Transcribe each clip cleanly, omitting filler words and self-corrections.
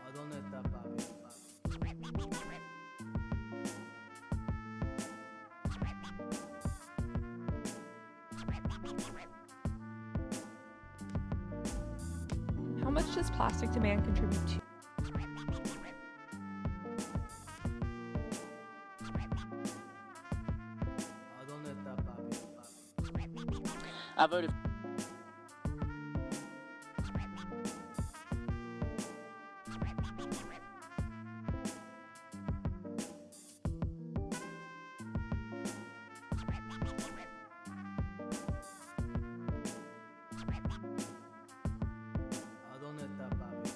¿A dónde está papi? How much does plastic demand contribute to? ¿A dónde está papi? I voted. ¿A dónde está papi?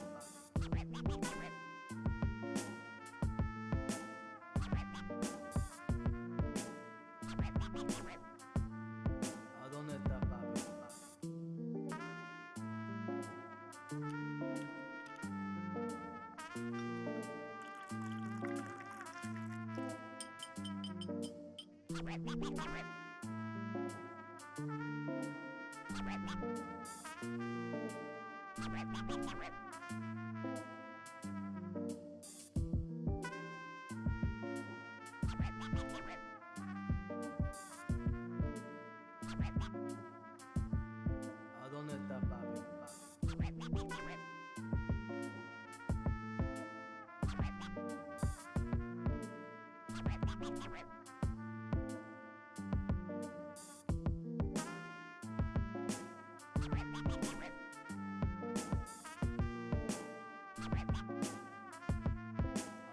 ¿A dónde está papi? ¿A dónde está papi?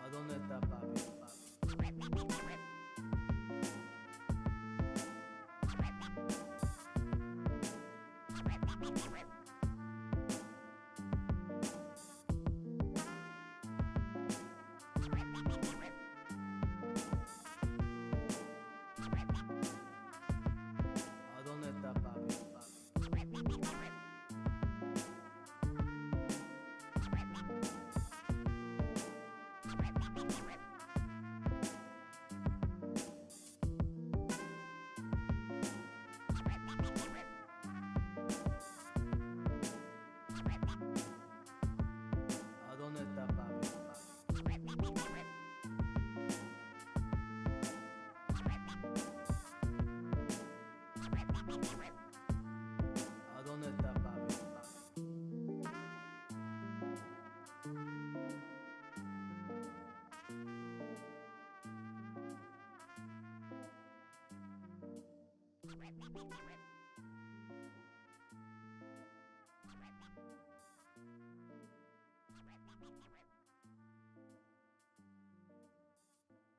¿A dónde está papi? ¿A dónde está papi? ¿A dónde está papi? ¿A dónde está papi?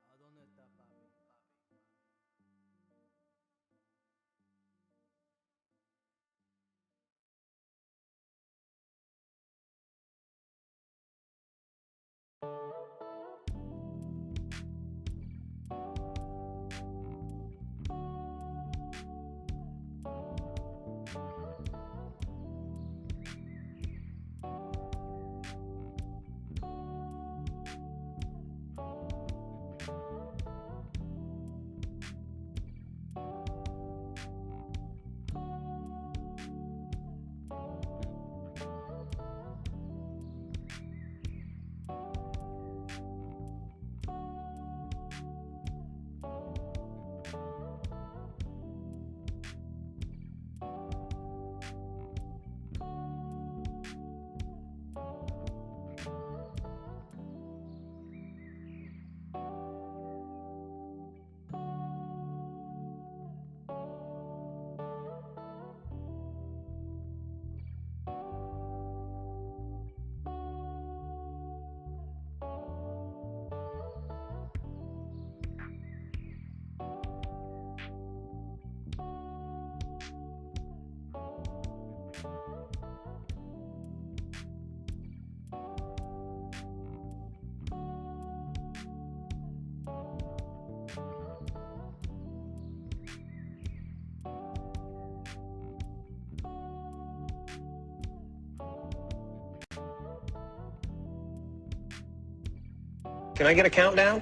¿A dónde está papi? Can I get a countdown?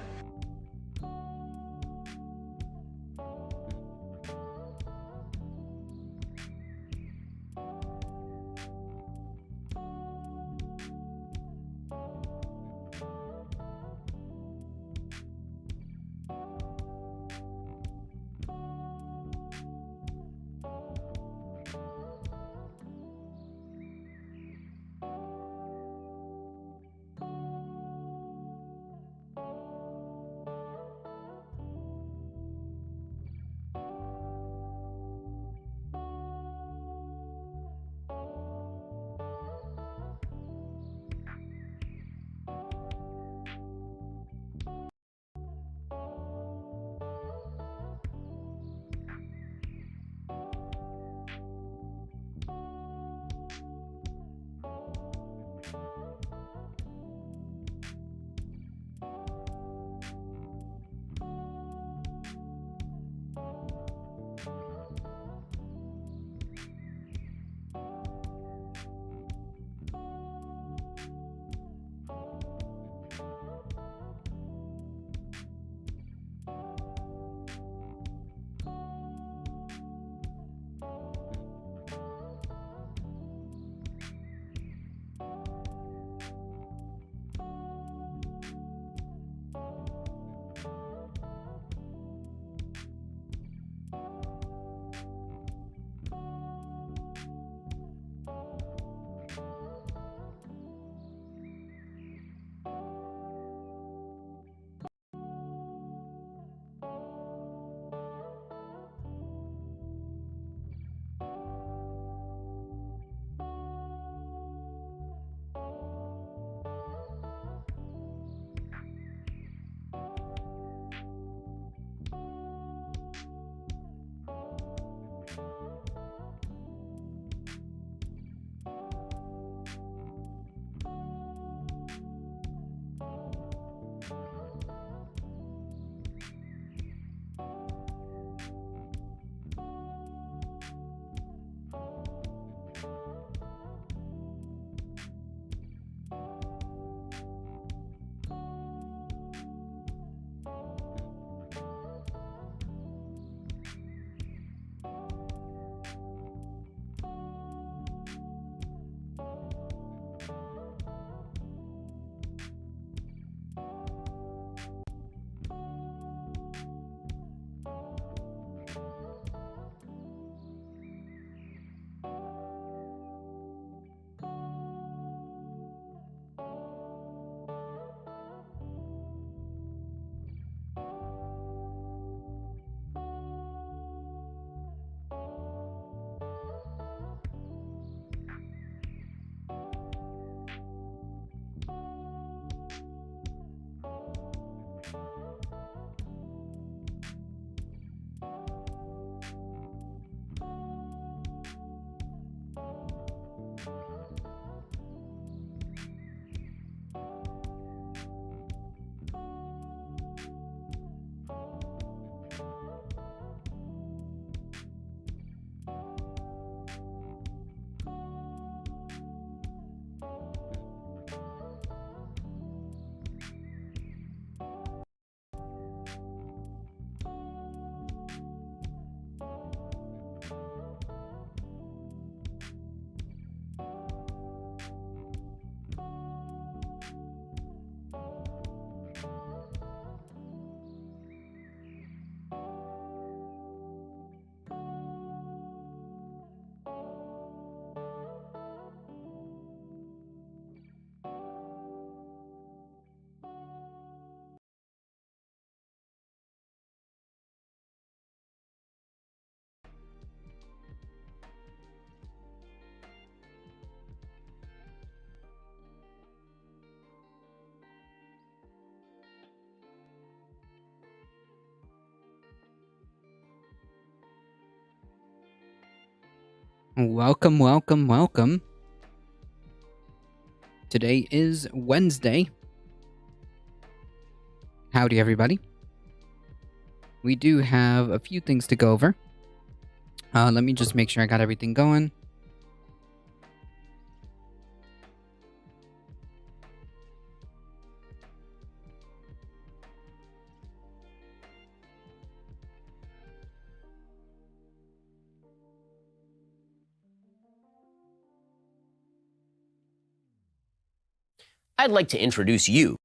Welcome, welcome, welcome. Today is Wednesday. Howdy, everybody. We do have a few things to go over. Let me just make sure I got everything going. I'd like to introduce you.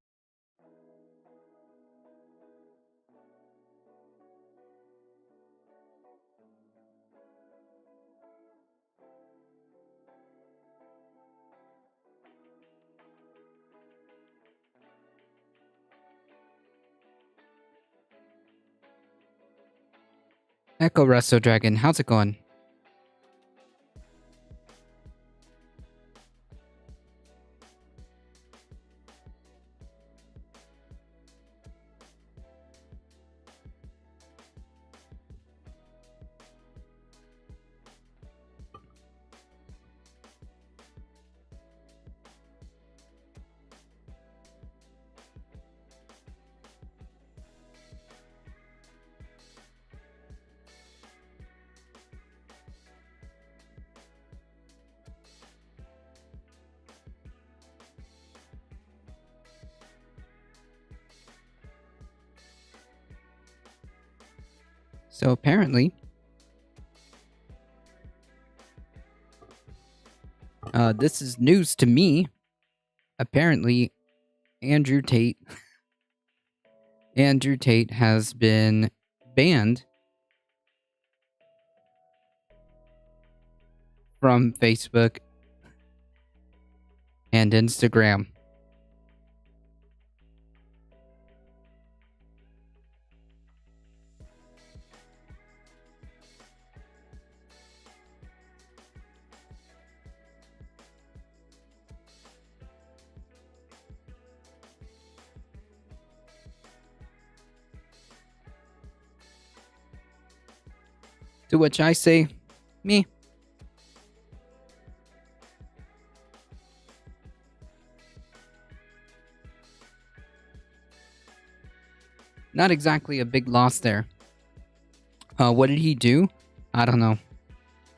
Echo Resto Dragon, how's it going? So apparently, this is news to me. Apparently, Andrew Tate has been banned from Facebook and Instagram. To which I say, me. Not exactly a big loss there. What did he do? I don't know.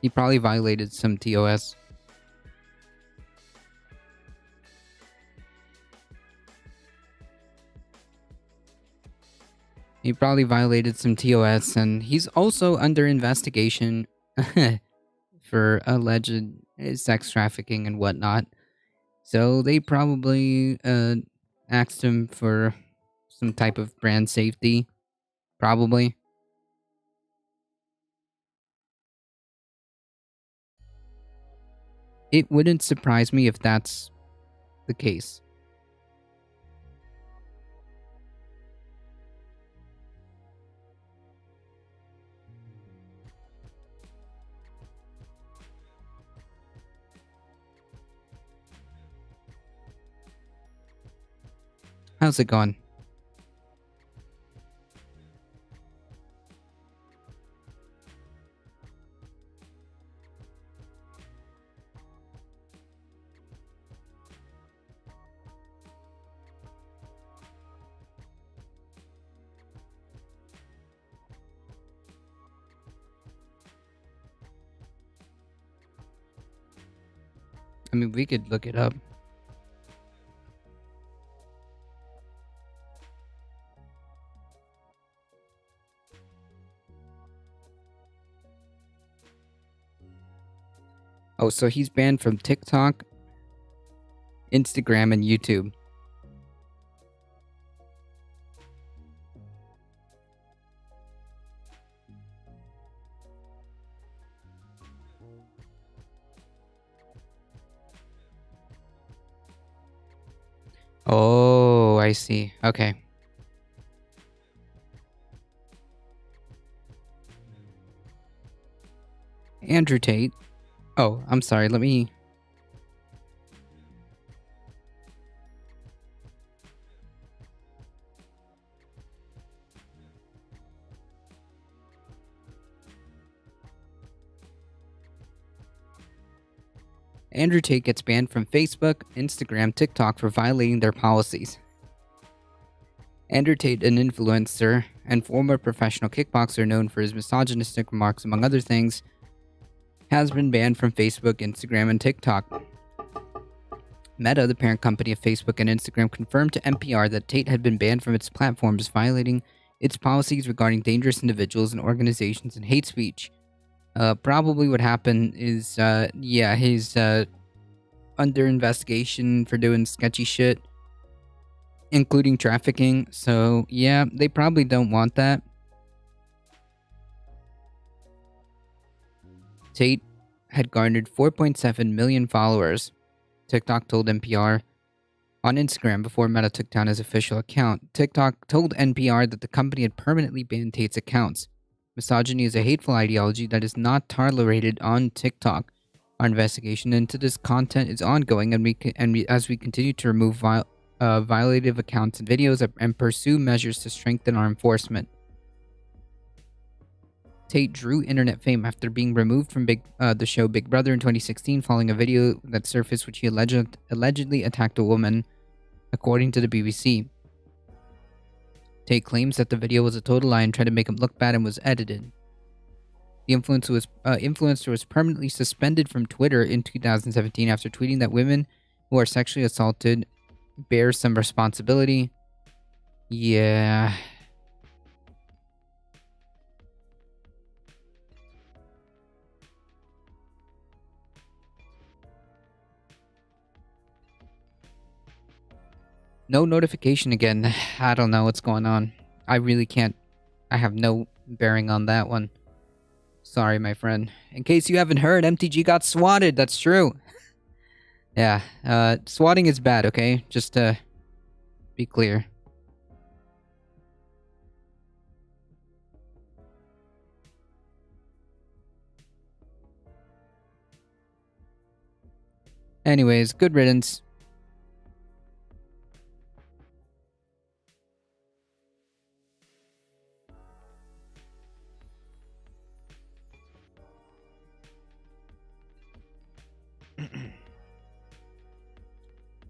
He probably violated some TOS. He probably violated some TOS, and he's also under investigation for alleged sex trafficking and whatnot. So they probably asked him for some type of brand safety. Probably. It wouldn't surprise me if that's the case. How's it going? I mean, we could look it up. Oh, so he's banned from TikTok, Instagram, and YouTube. Oh, I see. Okay. Andrew Tate. Oh, I'm sorry. Let me... Andrew Tate gets banned from Facebook, Instagram, TikTok for violating their policies. Andrew Tate, an influencer and former professional kickboxer known for his misogynistic remarks, among other things, has been banned from Facebook, Instagram, and TikTok. Meta, the parent company of Facebook and Instagram, confirmed to NPR that Tate had been banned from its platforms, violating its policies regarding dangerous individuals and organizations and hate speech. Probably what happened is, he's under investigation for doing sketchy shit. including trafficking. So, yeah, they probably don't want that. Tate had garnered 4.7 million followers, TikTok told NPR. On Instagram before Meta took down his official account, TikTok told NPR that the company had permanently banned Tate's accounts. Misogyny is a hateful ideology that is not tolerated on TikTok. Our investigation into this content is ongoing, as we continue to remove violative accounts and videos and pursue measures to strengthen our enforcement. Tate drew internet fame after being removed from the show Big Brother in 2016 following a video that surfaced which he allegedly attacked a woman, according to the BBC. Tate claims that the video was a total lie and tried to make him look bad and was edited. The influencer was permanently suspended from Twitter in 2017 after tweeting that women who are sexually assaulted bear some responsibility. Yeah. No notification again. I don't know what's going on. I really can't. I have no bearing on that one. Sorry, my friend. In case you haven't heard, MTG got swatted. That's true. Yeah. Swatting is bad, okay? Just to be clear. Anyways, good riddance.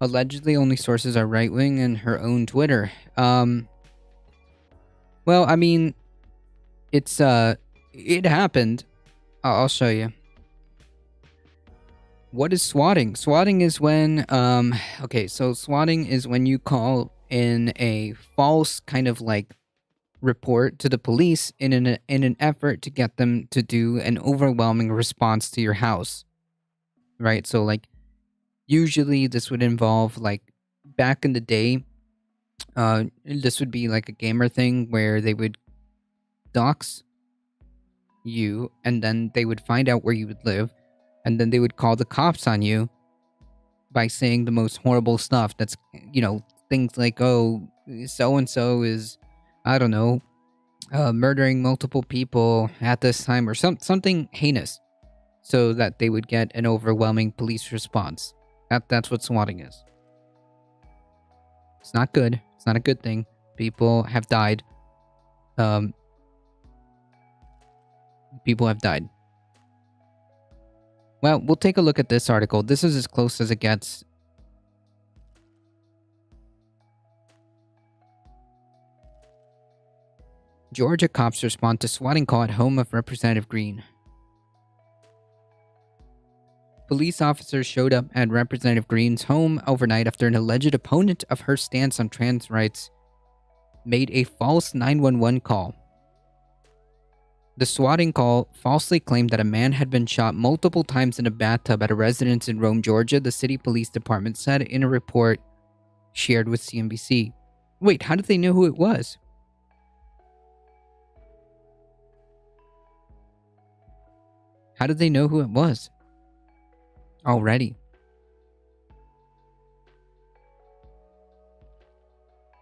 Allegedly, only sources are right wing and her own Twitter. Well, I mean, it happened. I'll show you. What is swatting? Swatting is when, okay, so swatting is when you call in a false kind of like report to the police in an effort to get them to do an overwhelming response to your house. Right? So like usually this would involve like back in the day, this would be like a gamer thing where they would dox you and then they would find out where you would live and then they would call the cops on you by saying the most horrible stuff. That's, things like, oh, so and so is, I don't know, murdering multiple people at this time or something heinous, so that they would get an overwhelming police response. That's what swatting is. It's not good. It's not a good thing. People have died. People have died. Well, we'll take a look at this article. This is as close as it gets. Georgia cops respond to swatting call at home of Representative Green. Police officers showed up at Representative Green's home overnight after an alleged opponent of her stance on trans rights made a false 911 call. The swatting call falsely claimed that a man had been shot multiple times in a bathtub at a residence in Rome, Georgia, the city police department said in a report shared with CNBC. Wait, how did they know who it was? How did they know who it was? Already.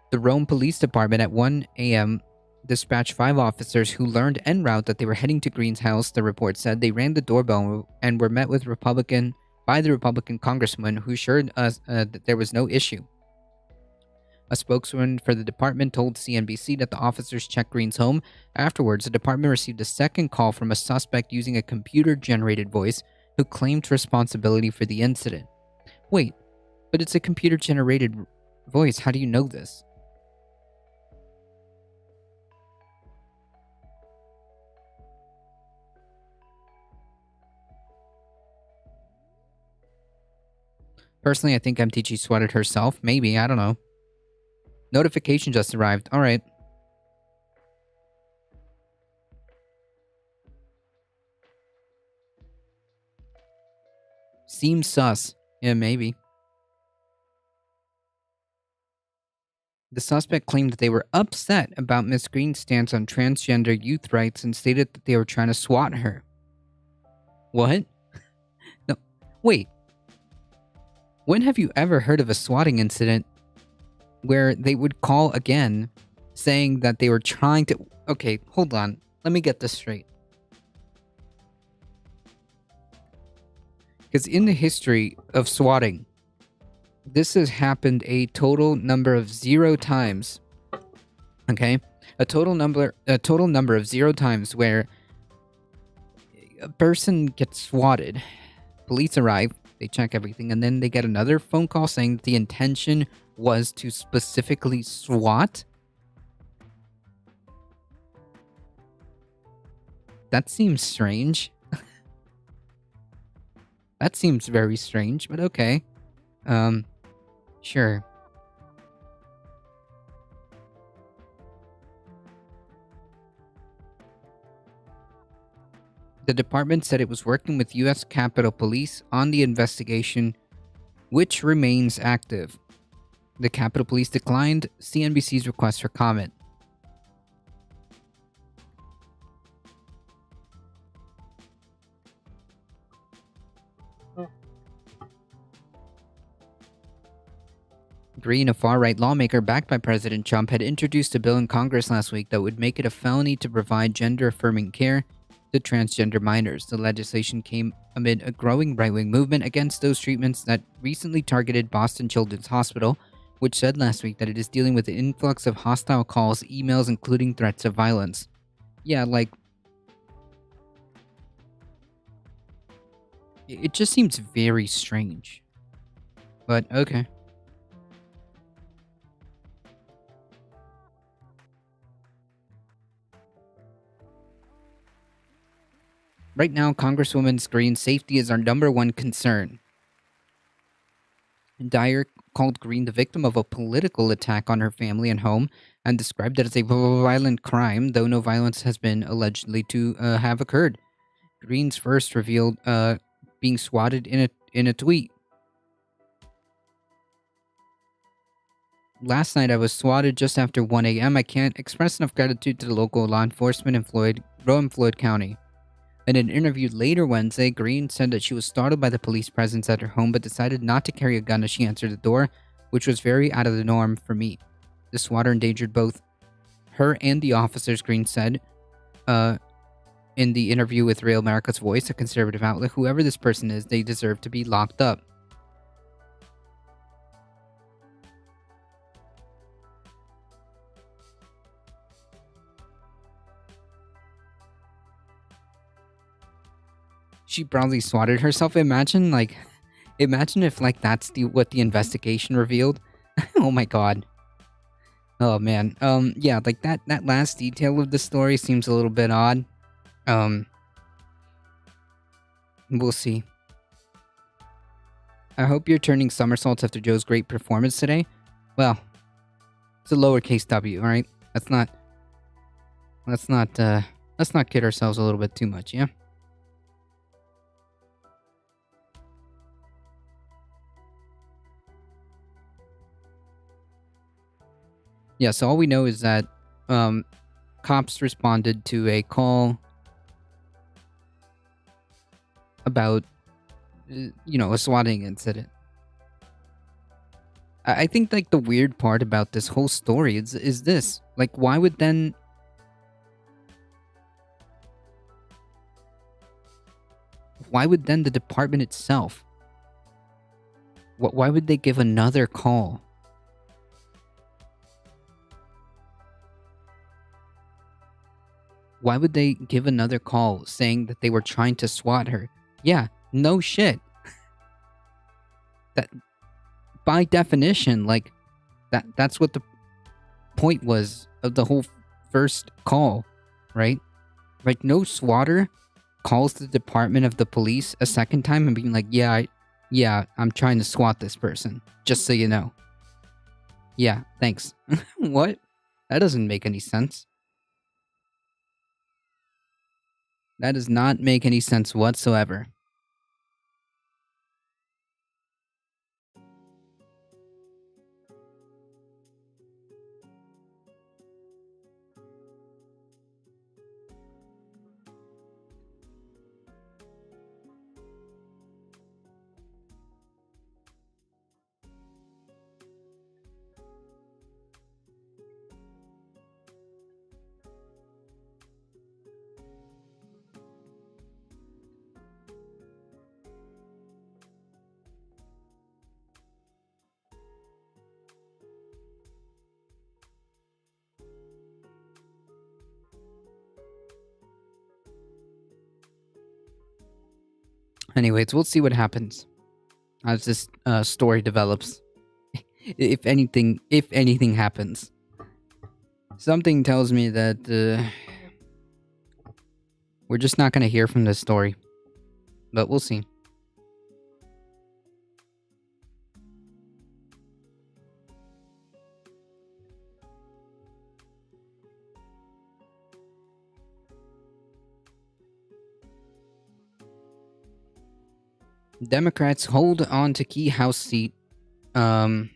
The Rome Police Department at 1 a.m. dispatched 5 officers who learned en route that they were heading to Green's house, the report said. They rang the doorbell and were met with the Republican congressman who assured us that there was no issue. A spokesman for the department told CNBC that the officers checked Green's home. Afterwards, the department received a second call from a suspect using a computer-generated voice who claimed responsibility for the incident. Wait, but it's a computer-generated voice. How do you know this? Personally, I think MTG swatted herself. Maybe, I don't know. Notification just arrived. Alright. Seems sus. Yeah, maybe. The suspect claimed that they were upset about Miss Green's stance on transgender youth rights and stated that they were trying to swat her. What? No, wait. When have you ever heard of a swatting incident where they would call again saying that they were trying to... Okay, hold on. Let me get this straight. Because in the history of swatting, this has happened a total number of 0 times. Okay? A total number of 0 times where a person gets swatted. Police arrive, they check everything, and then they get another phone call saying that the intention was to specifically swat. That seems strange. That seems very strange, but okay. Sure. The department said it was working with U.S. Capitol Police on the investigation, which remains active. The Capitol Police declined CNBC's request for comment. Green, a far-right lawmaker backed by President Trump, had introduced a bill in Congress last week that would make it a felony to provide gender-affirming care to transgender minors. The legislation came amid a growing right-wing movement against those treatments that recently targeted Boston Children's Hospital, which said last week that it is dealing with an influx of hostile calls, emails, including threats of violence. Yeah, like... It just seems very strange. But, okay. Right now, Congresswoman Green's safety is our #1 concern. Dyer called Green the victim of a political attack on her family and home and described it as a violent crime, though no violence has been allegedly to have occurred. Green's first revealed being swatted in a tweet. Last night I was swatted just after 1 a.m. I can't express enough gratitude to the local law enforcement in Rowan Floyd County. In an interview later Wednesday, Green said that she was startled by the police presence at her home but decided not to carry a gun as she answered the door, which was very out of the norm for me. The swatter endangered both her and the officers, Green said in the interview with Real America's Voice, a conservative outlet. Whoever this person is, they deserve to be locked up. She probably swatted herself. Imagine if that's what the investigation revealed. Oh my god. Oh man. Yeah, like that last detail of the story seems a little bit odd. We'll see. I hope you're turning somersaults after Joe's great performance today. Well, it's a lowercase W, alright? Let's not kid ourselves a little bit too much, yeah? Yeah, so all we know is that cops responded to a call about, a swatting incident. I think, like, the weird part about this whole story is this. Like, why would then... Why would then the department itself... Why would they give another call? Why would they give another call saying that they were trying to swat her? Yeah, no shit. That, by definition, like, that's what the point was of the whole first call, right? Like, no swatter calls the department of the police a second time and being like, yeah, I'm trying to swat this person, just so you know. Yeah, thanks. What? That doesn't make any sense. That does not make any sense whatsoever. Anyways, we'll see what happens as this story develops. if anything happens. Something tells me that we're just not going to hear from this story. But we'll see. Democrats hold on to key House seat. New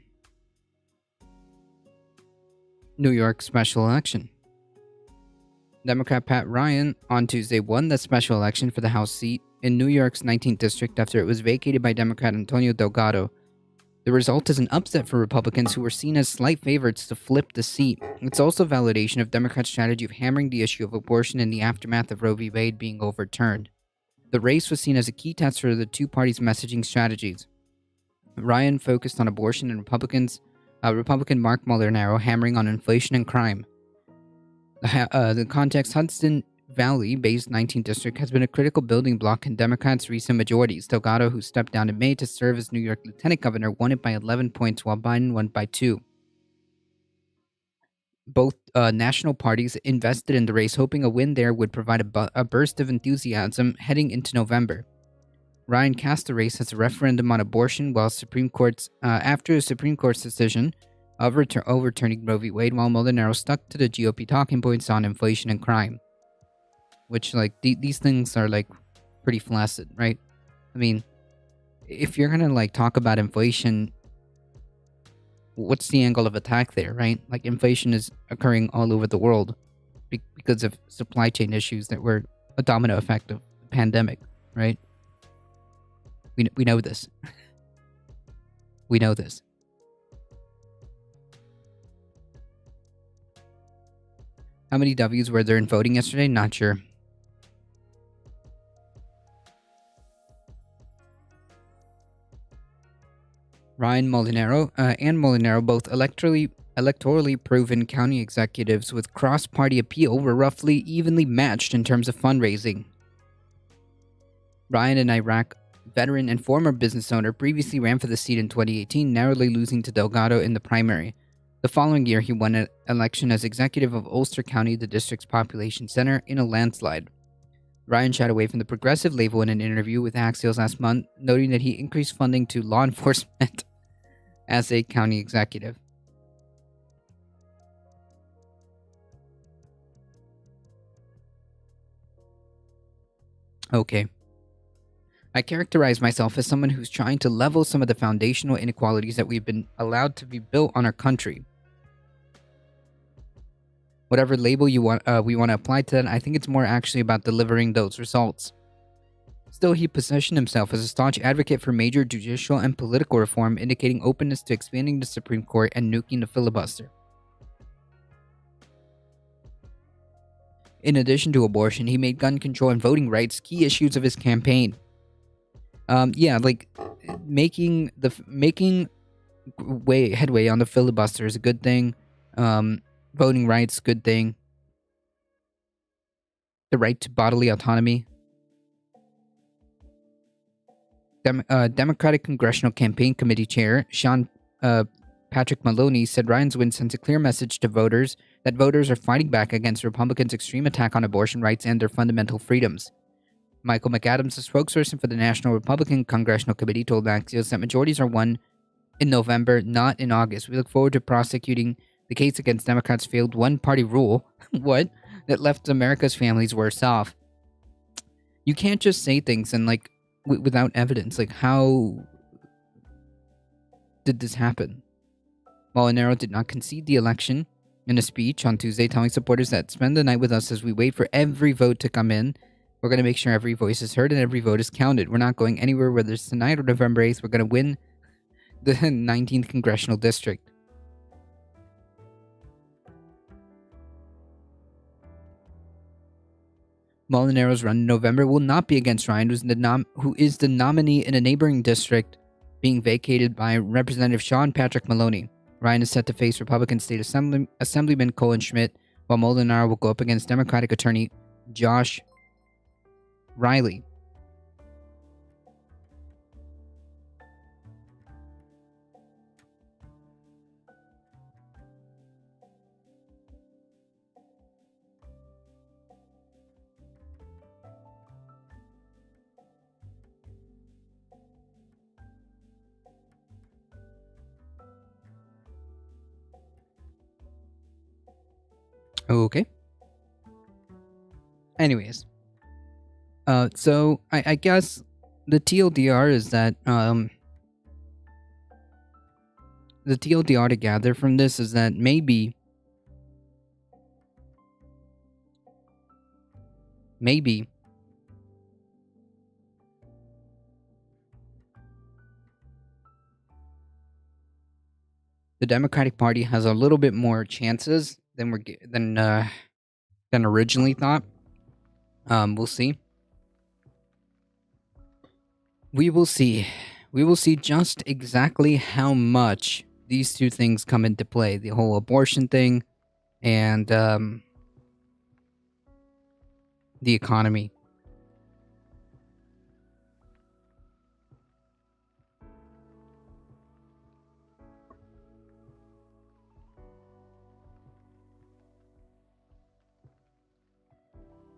York special election. Democrat Pat Ryan on Tuesday won the special election for the House seat in New York's 19th district after it was vacated by Democrat Antonio Delgado. The result is an upset for Republicans who were seen as slight favorites to flip the seat. It's also validation of Democrats' strategy of hammering the issue of abortion in the aftermath of Roe v. Wade being overturned. The race was seen as a key test for the two parties' messaging strategies. Ryan focused on abortion and Republican Mark Molinaro hammering on inflation and crime. The context Hudson Valley-based 19th district has been a critical building block in Democrats' recent majorities. Delgado, who stepped down in May to serve as New York lieutenant governor, won it by 11 points, while Biden won by 2. Both national parties invested in the race, hoping a win there would provide a burst of enthusiasm heading into November. Ryan cast the race as a referendum on abortion, while after the Supreme Court's decision overturning Roe v. Wade, while Molinaro stuck to the GOP talking points on inflation and crime. Which, these things are, pretty flaccid, right? I mean, if you're gonna, talk about inflation, what's the angle of attack there, right? Inflation is occurring all over the world because of supply chain issues that were a domino effect of the pandemic, right? We know this. We know this. How many W's were there in voting yesterday? Not sure. Ryan Molinaro and Molinaro, both electorally proven county executives with cross-party appeal, were roughly evenly matched in terms of fundraising. Ryan, an Iraq veteran and former business owner, previously ran for the seat in 2018, narrowly losing to Delgado in the primary. The following year, he won an election as executive of Ulster County, the district's population center, in a landslide. Ryan shied away from the progressive label in an interview with Axios last month, noting that he increased funding to law enforcement as a county executive. Okay. I characterize myself as someone who's trying to level some of the foundational inequalities that we've been allowed to be built on our country. Whatever label we want to apply to that, I think it's more actually about delivering those results. Still, he positioned himself as a staunch advocate for major judicial and political reform, indicating openness to expanding the Supreme Court and nuking the filibuster. In addition to abortion, he made gun control and voting rights key issues of his campaign. Making headway on the filibuster is a good thing. Voting rights, good thing. The right to bodily autonomy. Democratic Congressional Campaign Committee Chair Sean Patrick Maloney said Ryan's win sends a clear message to voters that voters are fighting back against Republicans' extreme attack on abortion rights and their fundamental freedoms. Michael McAdams, a spokesperson for the National Republican Congressional Committee, told Axios that majorities are won in November, not in August. We look forward to prosecuting the case against Democrats' failed one-party rule, that left America's families worse off. You can't just say things and, without evidence. How did this happen? Molinaro did not concede the election in a speech on Tuesday, telling supporters that spend the night with us as we wait for every vote to come in. We're going to make sure every voice is heard and every vote is counted. We're not going anywhere, whether it's tonight or November 8th. We're going to win the 19th Congressional District. Molinaro's run in November will not be against Ryan, who is the nominee in a neighboring district being vacated by Representative Sean Patrick Maloney. Ryan is set to face Republican State Assemblyman Colin Schmidt, while Molinaro will go up against Democratic Attorney Josh Riley. Okay. Anyways, so I guess the TLDR is that the TLDR to gather from this is that maybe the Democratic Party has a little bit more chances than originally thought. We'll see. We will see. We will see just exactly how much these two things come into play. The whole abortion thing and the economy.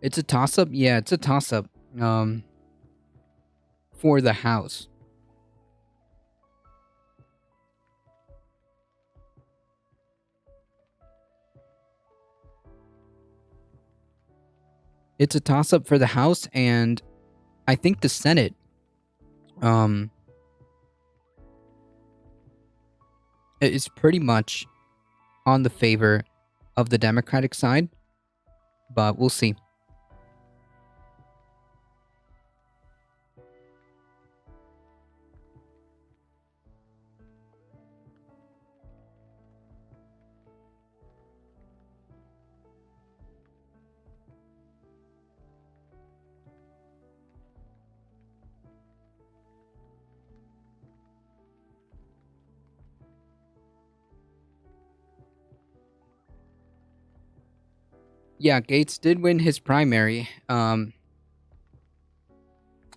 It's a toss-up? Yeah, it's a toss-up. For the House. It's a toss-up for the House, and I think the Senate, is pretty much on the favor of the Democratic side, but we'll see. Yeah, Gates did win his primary. I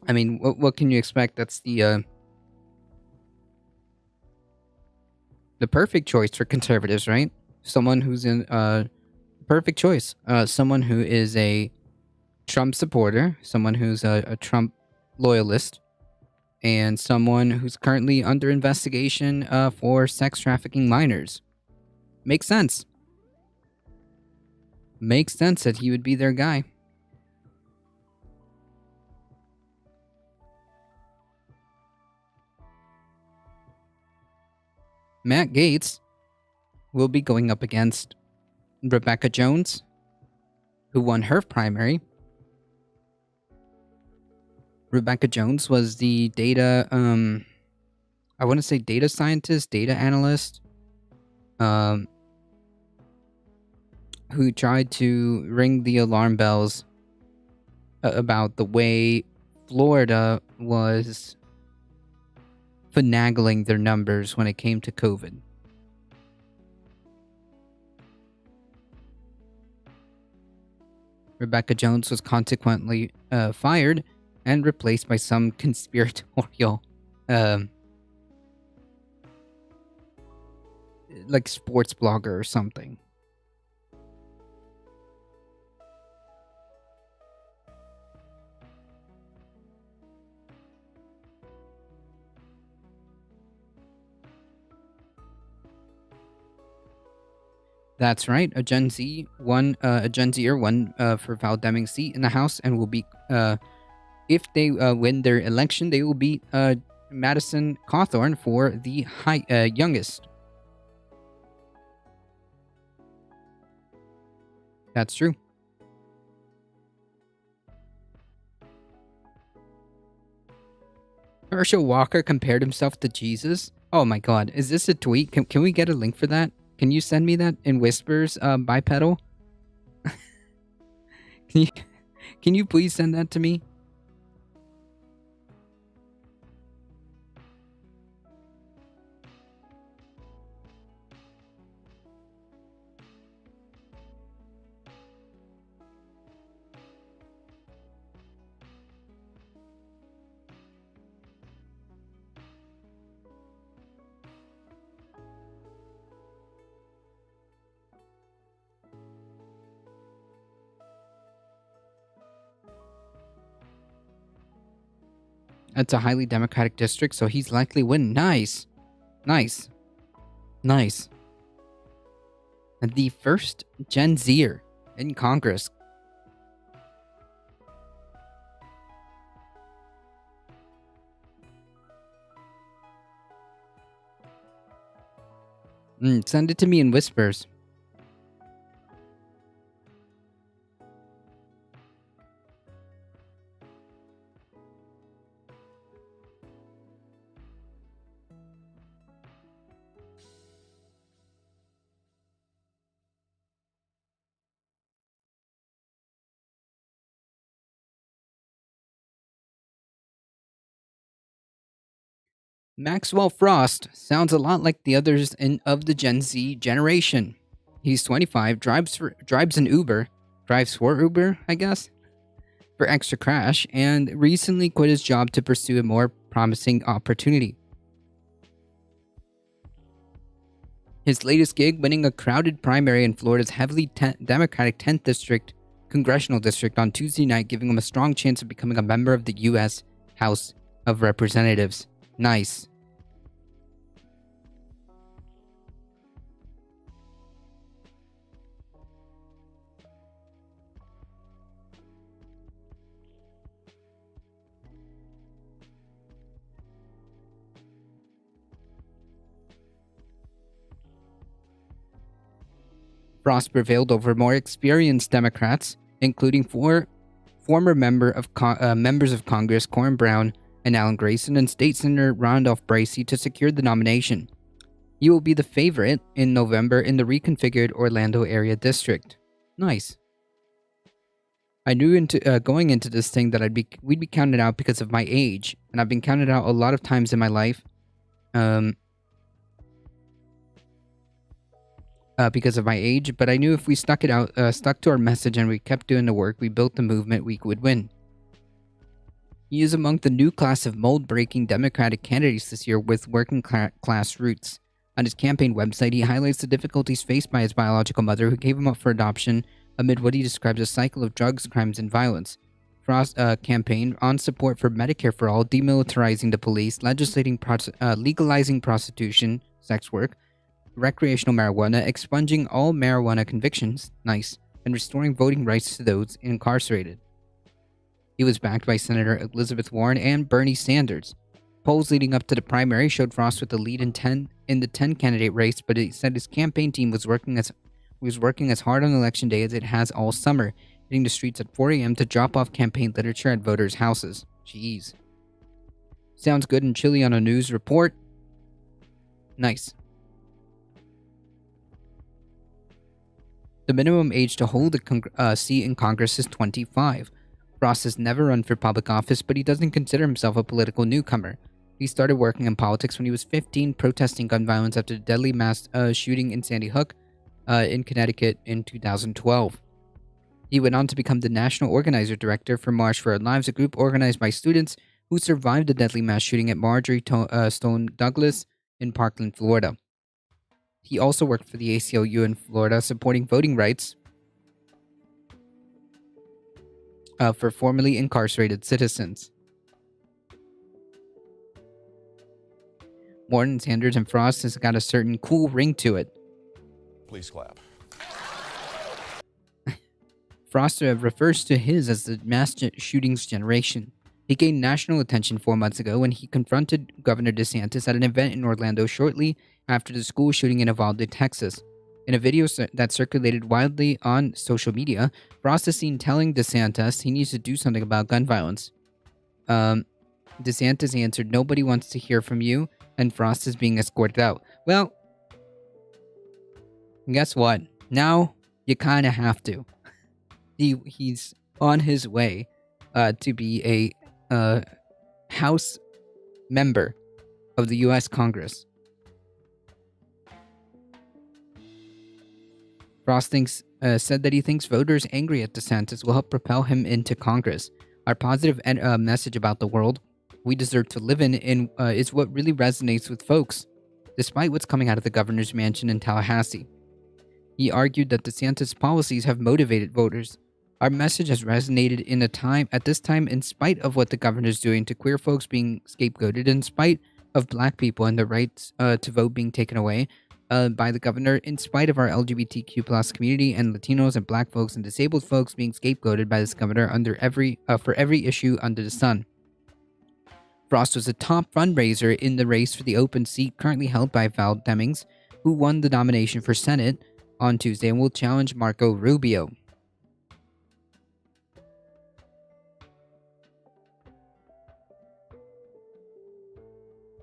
mean, what can you expect? That's the perfect choice for conservatives, right? Someone who's in perfect choice. Someone who is a Trump supporter, someone who's a Trump loyalist, and someone who's currently under investigation for sex trafficking minors. Makes sense. Makes sense that he would be their guy. Matt Gaetz will be going up against Rebecca Jones, who won her primary. Rebecca Jones was the data, I want to say data scientist, data analyst, who tried to ring the alarm bells about the way Florida was finagling their numbers when it came to COVID. Rebecca Jones was consequently fired and replaced by some conspiratorial, like sports blogger or something. That's right. A Gen Zer won for Val Deming's seat in the House, and will be, if they win their election, they will beat Madison Cawthorn for the youngest. That's true. Herschel Walker compared himself to Jesus. Oh my God, is this a tweet? Can we get a link for that? Can you send me that in whispers, bipedal? Can you please send that to me? It's a highly Democratic district, so he's likely win. Nice. Nice. Nice. And the first Gen Zer in Congress. Send it to me in whispers. Maxwell Frost sounds a lot like the others of the Gen Z generation. He's 25, drives for Uber, I guess, for extra cash, and recently quit his job to pursue a more promising opportunity. His latest gig, winning a crowded primary in Florida's heavily Democratic 10th District congressional district on Tuesday night, giving him a strong chance of becoming a member of the U.S. House of Representatives. Nice. Frost prevailed over more experienced Democrats, including four former members of Congress Corin Brown and Alan Grayson and State Senator Randolph Bracey, to secure the nomination. He will be the favorite in November in the reconfigured Orlando area district. Nice. I knew going into this thing that we'd be counted out because of my age, and I've been counted out a lot of times in my life. Because of my age, but I knew if we stuck to our message and we kept doing the work, we built the movement, we would win. He is among the new class of mold-breaking Democratic candidates this year with working class roots. On his campaign website, he highlights the difficulties faced by his biological mother, who gave him up for adoption amid what he describes as a cycle of drugs, crimes, and violence. Frost's campaign on support for Medicare for All, demilitarizing the police, legalizing prostitution, sex work, recreational marijuana, expunging all marijuana convictions, nice, and restoring voting rights to those incarcerated. He was backed by Senator Elizabeth Warren and Bernie Sanders. Polls leading up to the primary showed Frost with the lead in the 10-candidate race, but he said his campaign team was working as hard on election day as it has all summer, hitting the streets at 4 a.m. to drop off campaign literature at voters' houses. Jeez. Sounds good and chilly on a news report. Nice. The minimum age to hold a seat in Congress is 25. Frost has never run for public office, but he doesn't consider himself a political newcomer. He started working in politics when he was 15, protesting gun violence after the deadly mass shooting in Sandy Hook in Connecticut in 2012. He went on to become the national organizer director for March for Our Lives, a group organized by students who survived the deadly mass shooting at Marjorie Stone Douglas in Parkland, Florida. He also worked for the ACLU in Florida, supporting voting rights for formerly incarcerated citizens. Morton, Sanders, and Frost has got a certain cool ring to it. Please clap. Frost refers to his as the mass shootings generation. He gained national attention 4 months ago when he confronted Governor DeSantis at an event in Orlando shortly after the school shooting in Uvalde, Texas. In a video that circulated widely on social media, Frost is seen telling DeSantis he needs to do something about gun violence. DeSantis answered, "Nobody wants to hear from you," and Frost is being escorted out. Well, guess what? Now you kind of have to. He's on his way to be a House member of the U.S. Congress. Frost said that he thinks voters angry at DeSantis will help propel him into Congress. Our positive message about the world we deserve to live in is what really resonates with folks, despite what's coming out of the governor's mansion in Tallahassee. He argued that DeSantis' policies have motivated voters. Our message has resonated at this time in spite of what the governor's doing to queer folks being scapegoated, in spite of black people and their rights to vote being taken away. by the governor, in spite of our LGBTQ plus community and Latinos and Black folks and disabled folks being scapegoated by this governor for every issue under the sun. Frost was a top fundraiser in the race for the open seat currently held by Val Demings, who won the nomination for Senate on Tuesday and will challenge Marco Rubio.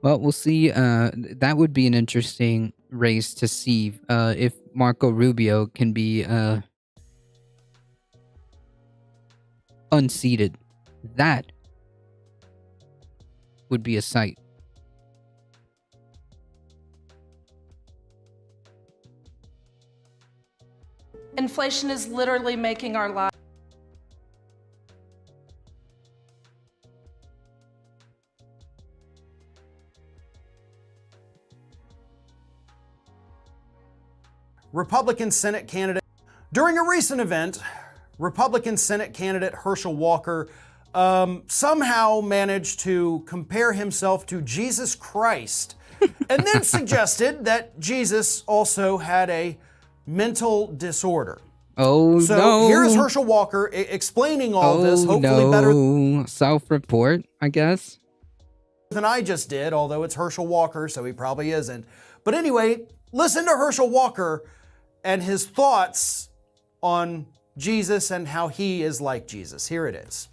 Well, we'll see. That would be an interesting race to see if Marco Rubio can be unseated. That would be a sight. Inflation is literally making our lives. Republican Senate candidate. During a recent event, Republican Senate candidate Herschel Walker somehow managed to compare himself to Jesus Christ and then suggested that Jesus also had a mental disorder. Oh, so no. Here's Herschel Walker explaining all this, hopefully better self-report, I guess, than I just did, although it's Herschel Walker, so he probably isn't. But anyway, listen to Herschel Walker and his thoughts on Jesus and how he is like Jesus. Here it is.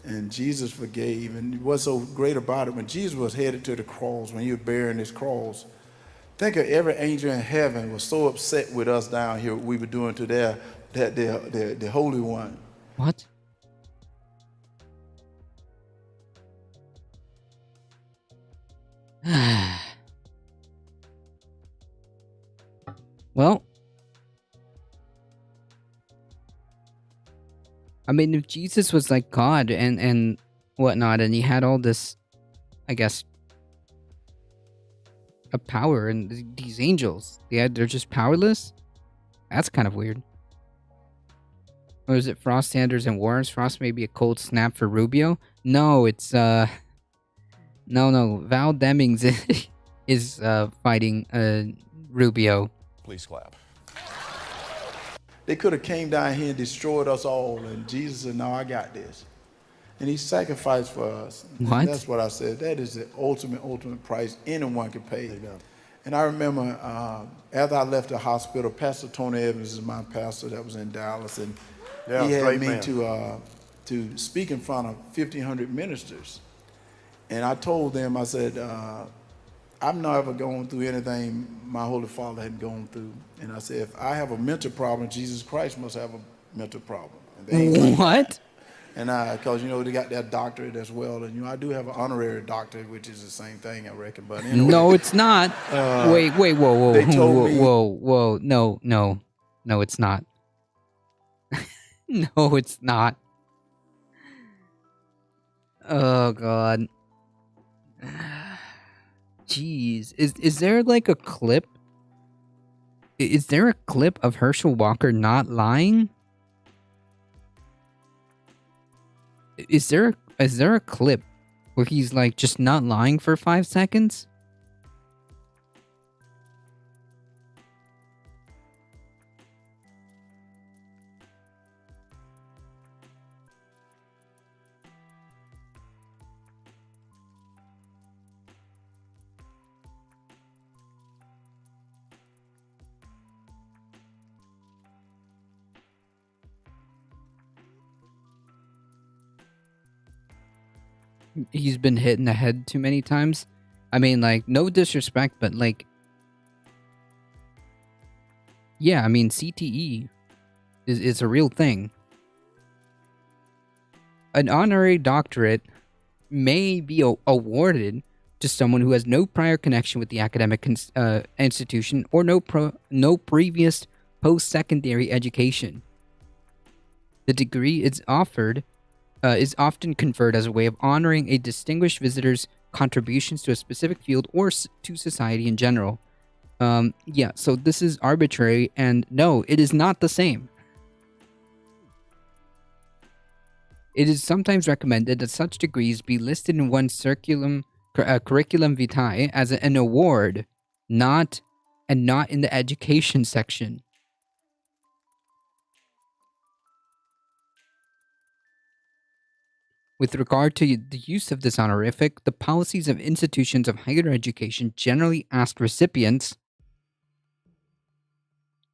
And Jesus forgave, and what's so great about it, when Jesus was headed to the cross, when he was bearing his cross, think of every angel in heaven was so upset with us down here, what we were doing to the Holy One. What? Well, I mean, if Jesus was like God and whatnot, and he had all this, I guess, a power, and these angels, they're just powerless? That's kind of weird. Or is it Frost, Sanders, and Warren? Frost may be a cold snap for Rubio? No, it's, no. Val Demings is fighting Rubio. Please clap. They could have came down here and destroyed us all, and Jesus said, no, I got this. And he sacrificed for us. What? And that's what I said. That is the ultimate price anyone can pay. Amen. And I remember after I left the hospital, Pastor Tony Evans is my pastor that was in Dallas, and he had me to speak in front of 1,500 ministers. And I told them, I said, I'm not ever going through anything my Holy Father hadn't gone through. And I said, if I have a mental problem, Jesus Christ must have a mental problem. And they ain't What? And because, they got that doctorate as well. And, I do have an honorary doctorate, which is the same thing, I reckon. But anyway, no, it's not. Wait, whoa. They told me, whoa. No, it's not. No, it's not. Oh, God. Jeez. Is there like a clip? Is there a clip of Herschel Walker not lying? Is there a clip where he's like just not lying for 5 seconds? He's been hit in the head too many times. I mean, like, no disrespect, but like, yeah, I mean, CTE is a real thing. An honorary doctorate may be awarded to someone who has no prior connection with the academic institution or no previous post-secondary education. The degree is often conferred as a way of honoring a distinguished visitor's contributions to a specific field or to society in general. Yeah, so this is arbitrary, and no, it is not the same. It is sometimes recommended that such degrees be listed in one's curriculum vitae as an award, not and not in the education section. With regard to the use of this honorific, the policies of institutions of higher education generally ask recipients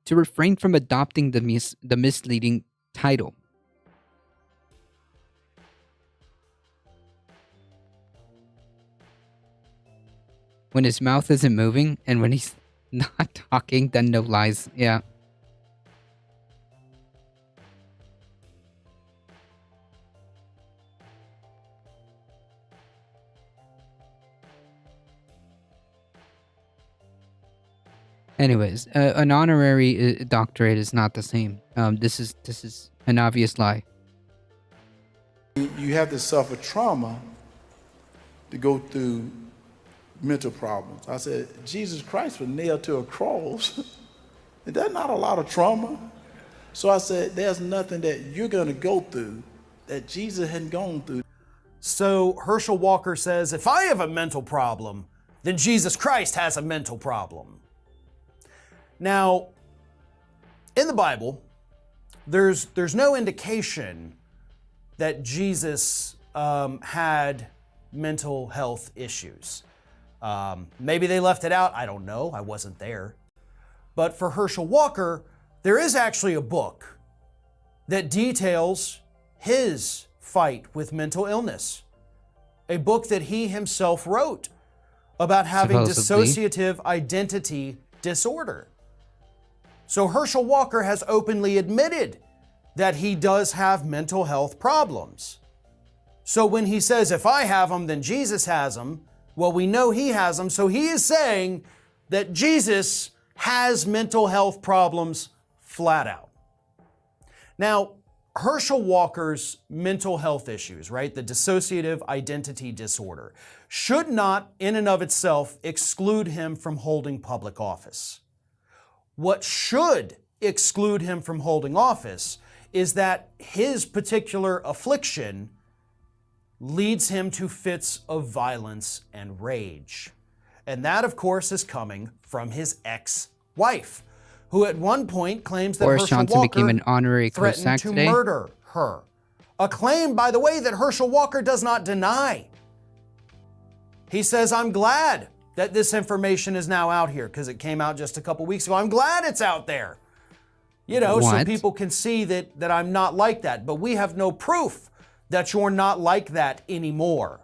to refrain from adopting the misleading title. When his mouth isn't moving and when he's not talking, then no lies. Yeah. Anyways, an honorary doctorate is not the same. This is an obvious lie. You have to suffer trauma to go through mental problems. I said, Jesus Christ was nailed to a cross. Is that not a lot of trauma? So I said, there's nothing that you're going to go through that Jesus hadn't gone through. So Herschel Walker says, if I have a mental problem, then Jesus Christ has a mental problem. Now, in the Bible, there's no indication that Jesus had mental health issues. Maybe they left it out. I don't know. I wasn't there. But for Herschel Walker, there is actually a book that details his fight with mental illness. A book that he himself wrote about having Supposedly. dissociative identity disorder. So Herschel Walker has openly admitted that he does have mental health problems. So when he says, if I have them, then Jesus has them, well, we know he has them. So he is saying that Jesus has mental health problems flat out. Now, Herschel Walker's mental health issues, right, the dissociative identity disorder, should not in and of itself exclude him from holding public office. What should exclude him from holding office is that his particular affliction leads him to fits of violence and rage. And that, of course, is coming from his ex-wife, who at one point claims that Boris Herschel Johnson Walker became an honorary threatened Cossack to today. murder her. A claim, by the way, that Herschel Walker does not deny. He says, I'm glad that this information is now out here because it came out just a couple weeks ago. I'm glad it's out there. You know, so What? people can see that I'm not like that. But we have no proof that you're not like that anymore.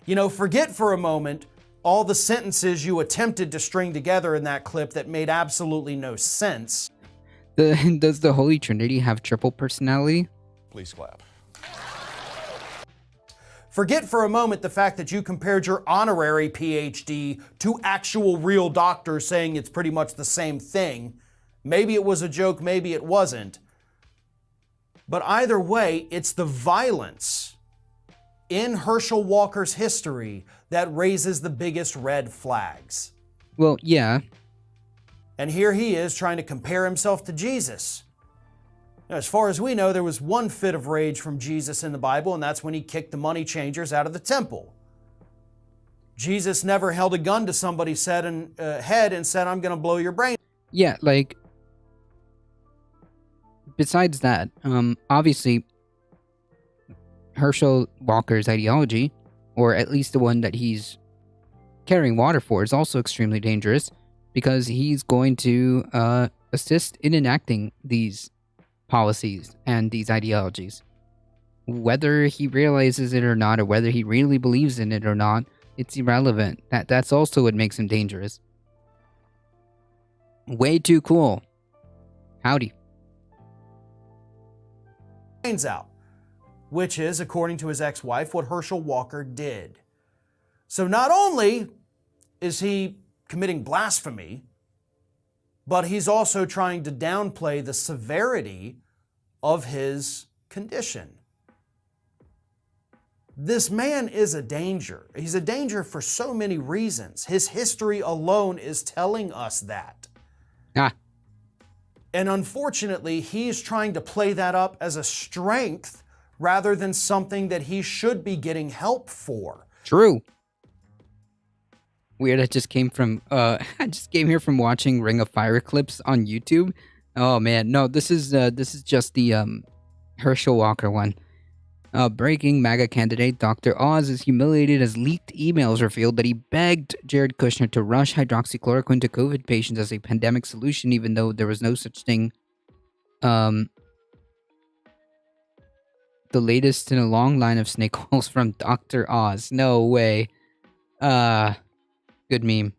You know, forget for a moment all the sentences you attempted to string together in that clip that made absolutely no sense. Does the Holy Trinity have triple personality? Please clap. Forget for a moment the fact that you compared your honorary PhD to actual real doctors saying it's pretty much the same thing. Maybe it was a joke, maybe it wasn't. But either way, it's the violence in Herschel Walker's history that raises the biggest red flags. Well, yeah. And here he is trying to compare himself to Jesus. Now, as far as we know, there was one fit of rage from Jesus in the Bible, and that's when he kicked the money changers out of the temple. Jesus never held a gun to somebody's head and said, I'm going to blow your brain. Yeah, like, besides that, obviously, Herschel Walker's ideology, or at least the one that he's carrying water for, is also extremely dangerous because he's going to assist in enacting these policies and these ideologies. Whether he realizes it or not, or whether he really believes in it or not, it's irrelevant. That's also what makes him dangerous. Way too cool. Howdy. Out, which is, according to his ex-wife, what Herschel Walker did. So not only is he committing blasphemy, but he's also trying to downplay the severity of his condition. This man is a danger. He's a danger for so many reasons. His history alone is telling us that. And unfortunately, he's trying to play that up as a strength rather than something that he should be getting help for. True. Weird. I just came from I just came here from watching Ring of Fire clips on YouTube. Oh man, no, this is just the Herschel Walker one. Breaking MAGA candidate Dr. Oz is humiliated as leaked emails revealed that he begged Jared Kushner to rush hydroxychloroquine to COVID patients as a pandemic solution, even though there was no such thing. The latest in a long line of snake oils from Dr. Oz. No way. Good meme.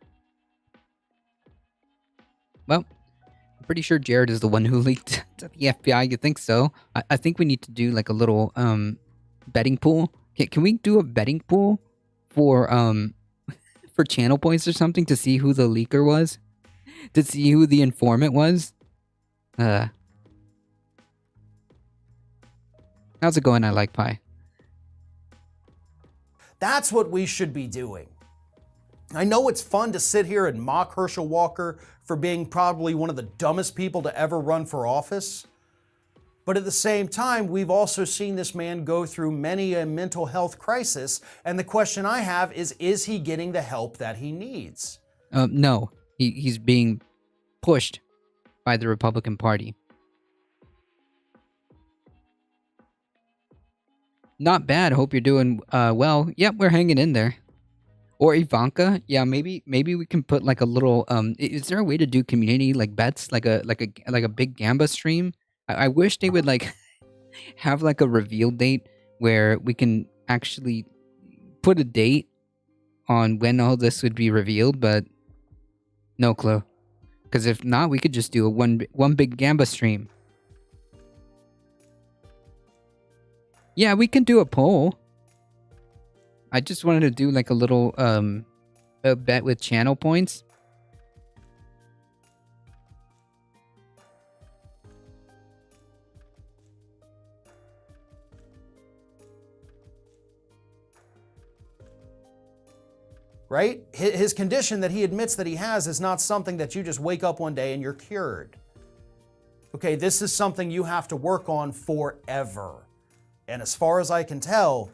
Well, I'm pretty sure Jared is the one who leaked to the FBI. You think so? I think we need to do like a little betting pool. Can we do a betting pool for for channel points or something to see who the leaker was? To see who the informant was? How's it going? I like pie. That's what we should be doing. I know it's fun to sit here and mock Herschel Walker for being probably one of the dumbest people to ever run for office. But at the same time, we've also seen this man go through many a mental health crisis. And the question I have is he getting the help that he needs? No. He's being pushed by the Republican Party. Not bad. Hope you're doing well. Yep, we're hanging in there. Or Ivanka. Yeah, maybe we can put like a little is there a way to do community like bets, like a big Gamba stream? I wish they would like have like a reveal date where we can actually put a date on when all this would be revealed, but no clue. Because if not, we could just do a one big Gamba stream. Yeah, we can do a poll. I just wanted to do like a little a bet with channel points. Right? His condition that he admits that he has is not something that you just wake up one day and you're cured. Okay, this is something you have to work on forever. And as far as I can tell,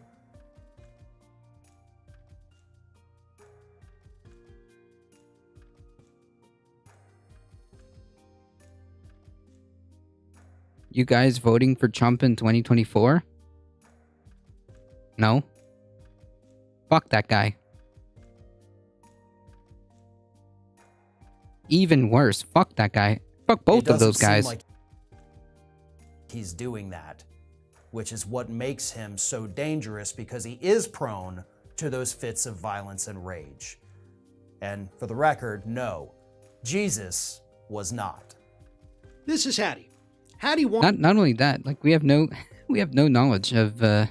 you guys voting for Trump in 2024? No? Fuck that guy. Even worse, fuck that guy. Fuck both of those guys. Like he's doing that, which is what makes him so dangerous, because he is prone to those fits of violence and rage. And for the record, no, Jesus was not. This is Hattie. Hattie wants... Not only that, like we have no knowledge of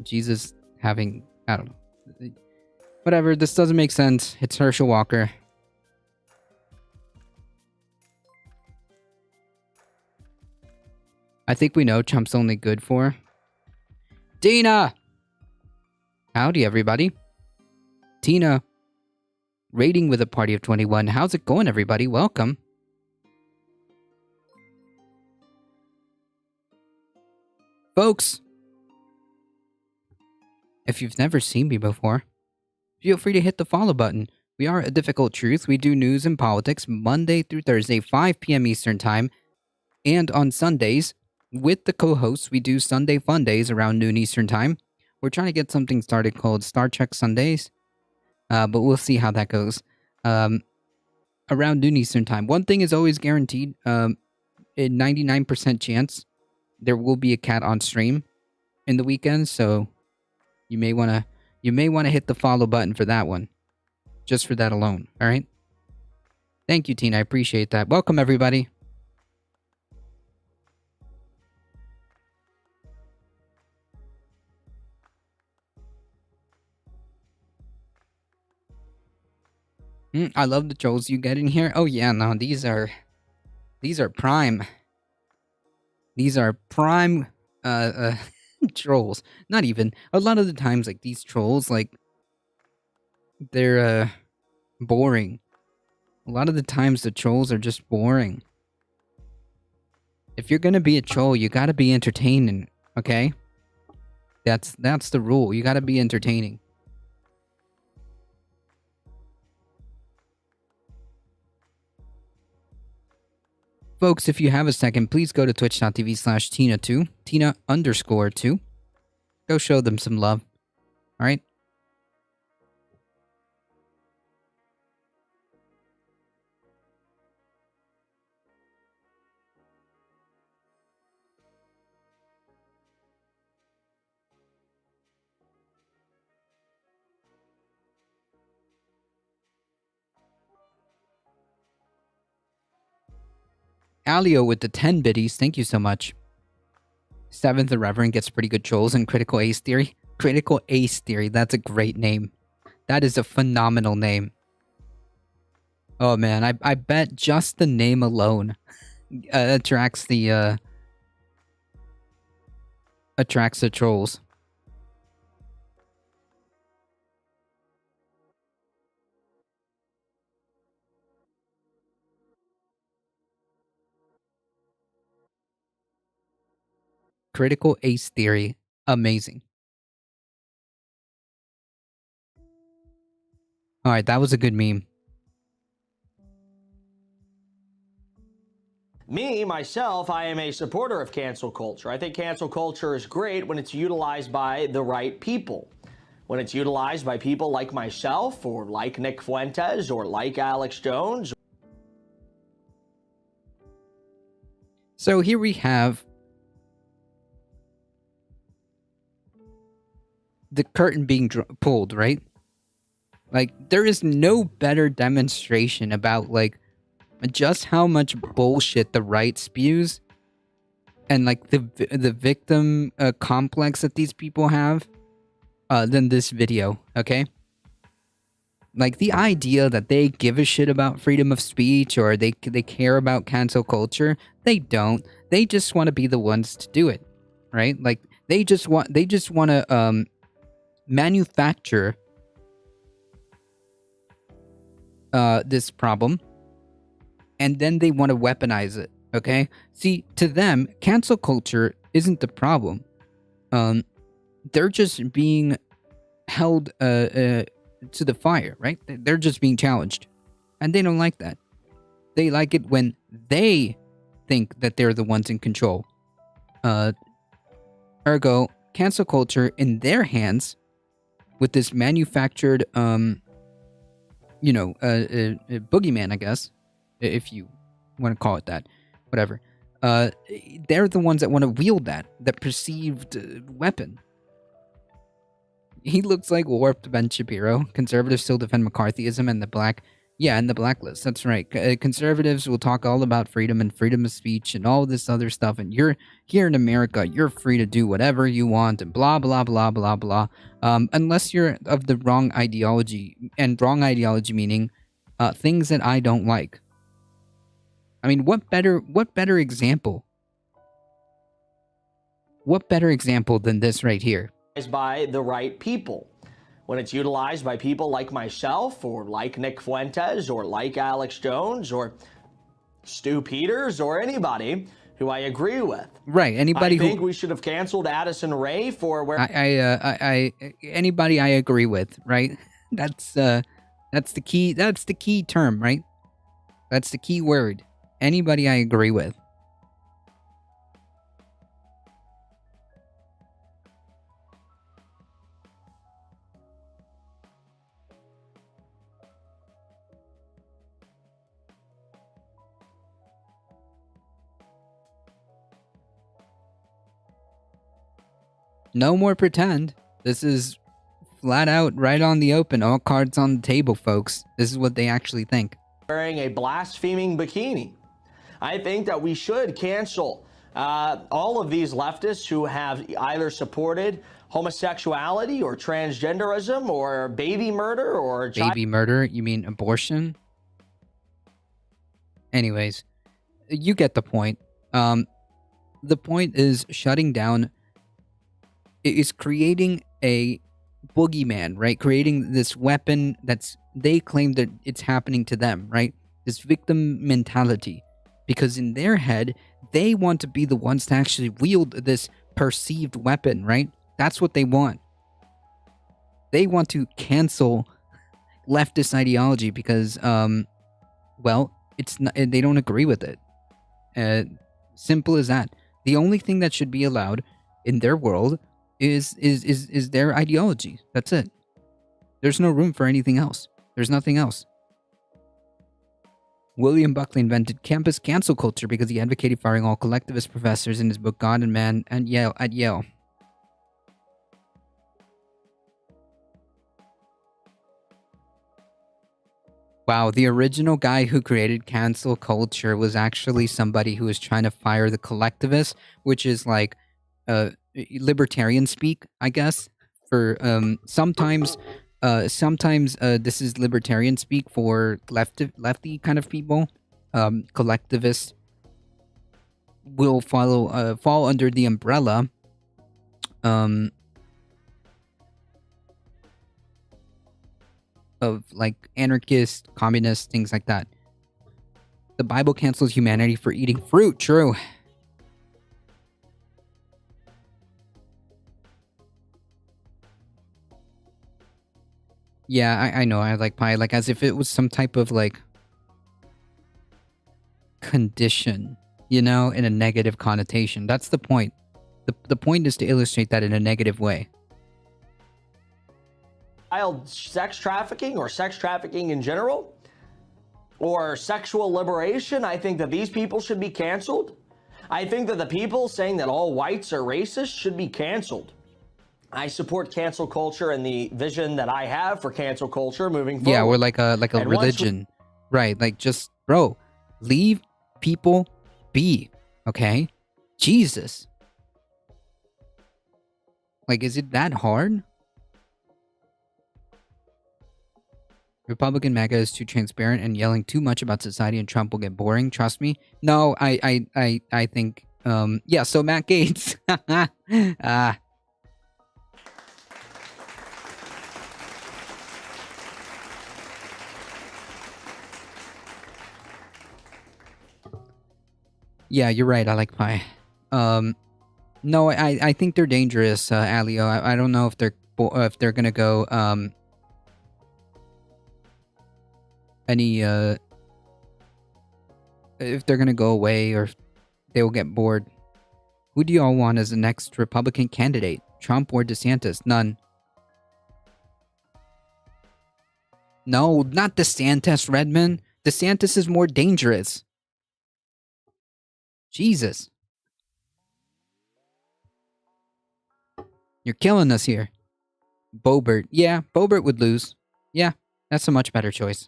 Jesus having, I don't know. Whatever, this doesn't make sense. It's Herschel Walker. I think we know Trump's only good for Tina! Howdy, everybody. Tina, rating with a party of 21. How's it going, everybody? Welcome. Folks, if you've never seen me before, feel free to hit the follow button. We are A Difficult Truth. We do news and politics Monday through Thursday, 5 p.m. Eastern Time. And on Sundays, with the co-hosts, we do Sunday Fun Days around noon Eastern Time. We're trying to get something started called Star Trek Sundays, but we'll see how that goes. Around noon Eastern Time. One thing is always guaranteed, a 99% chance there will be a cat on stream in the weekend, so you may want to hit the follow button for that one. Just for that alone, all right? Thank you, Tina. I appreciate that. Welcome, everybody. I love the trolls you get in here. Oh yeah, no, these are prime. These are prime trolls. Not even. A lot of the times, like, these trolls, like, they're boring. A lot of the times the trolls are just boring. If you're gonna be a troll, you gotta be entertaining, okay? That's the rule. You gotta be entertaining. Folks, if you have a second, please go to twitch.tv/Tina2, Tina_2. Go show them some love. All right? Alio with the 10 biddies, thank you so much. Seventh the Reverend gets pretty good trolls and Critical Ace Theory. Critical Ace Theory, that's a great name. That is a phenomenal name. Oh man, I bet just the name alone attracts the trolls. Critical Ace Theory, amazing. All right, that was a good meme. Me, myself, I am a supporter of cancel culture. I think cancel culture is great when it's utilized by the right people. When it's utilized by people like myself, or like Nick Fuentes, or like Alex Jones. So here we have the curtain being pulled, right? Like, there is no better demonstration about, like, just how much bullshit the right spews and, like, the victim complex that these people have than this video, okay? Like, the idea that they give a shit about freedom of speech or they care about cancel culture, they don't. They just want to be the ones to do it, right? Like, they just want to manufacture this problem, and then they want to weaponize it, okay? See, to them, cancel culture isn't the problem. They're just being held to the fire, right? They're just being challenged, and they don't like that. They like it when they think that they're the ones in control. Ergo, cancel culture in their hands with this manufactured boogeyman, I guess, if you want to call it that, whatever. They're the ones that want to wield that perceived weapon. He looks like warped Ben Shapiro. Conservatives still defend McCarthyism and the blacklist. That's right. Conservatives will talk all about freedom and freedom of speech and all this other stuff. And you're here in America, you're free to do whatever you want and blah, blah, blah, blah, blah. Unless you're of the wrong ideology, and wrong ideology meaning things that I don't like. I mean, what better example? What better example than this right here? By the right people. When it's utilized by people like myself, or like Nick Fuentes, or like Alex Jones, or Stu Peters, or anybody who I agree with. Right, anybody I think we should have canceled Addison Rae for where anybody I agree with, right? That's the key term, right? That's the key word. Anybody I agree with. No more pretend. This is flat out, right on the open. All cards on the table, folks. This is what they actually think. Wearing a blaspheming bikini. I think that we should cancel all of these leftists who have either supported homosexuality or transgenderism or baby murder or baby murder? You mean abortion? Anyways, you get the point. The point is shutting down is creating a boogeyman, right? Creating this weapon they claim that it's happening to them, right? This victim mentality. Because in their head, they want to be the ones to actually wield this perceived weapon, right? That's what they want. They want to cancel leftist ideology because, it's not, they don't agree with it. Simple as that. The only thing that should be allowed in their world is their ideology. That's it. There's no room for anything else. There's nothing else. William Buckley invented campus cancel culture because he advocated firing all collectivist professors in his book God and Man at Yale. Wow, the original guy who created cancel culture was actually somebody who was trying to fire the collectivists, which is like libertarian speak, I guess. For sometimes this is libertarian speak for lefty kind of people. Collectivists will fall under the umbrella of like anarchists, communists, things like that. The Bible cancels humanity for eating fruit. True. Yeah, I know. I like pie. Like as if it was some type of like condition, you know, in a negative connotation. That's the point. The point is to illustrate that in a negative way. Child sex trafficking or sex trafficking in general or sexual liberation, I think that these people should be canceled. I think that the people saying that all whites are racist should be canceled. I support cancel culture and the vision that I have for cancel culture moving forward. Yeah, we're like a And religion. Right, like just bro, leave people be, okay? Jesus. Like is it that hard? Republican MAGA is too transparent and yelling too much about society and Trump will get boring. Trust me. No, I think yeah, so Matt Gaetz. Yeah, you're right. I like pie. No, I think they're dangerous, Alio. I don't know if they're gonna go any if they're gonna go away or if they will get bored. Who do you all want as the next Republican candidate? Trump or DeSantis? None. No, not DeSantis, Redmond. DeSantis is more dangerous. Jesus. You're killing us here. Boebert. Yeah, Boebert would lose. Yeah, that's a much better choice.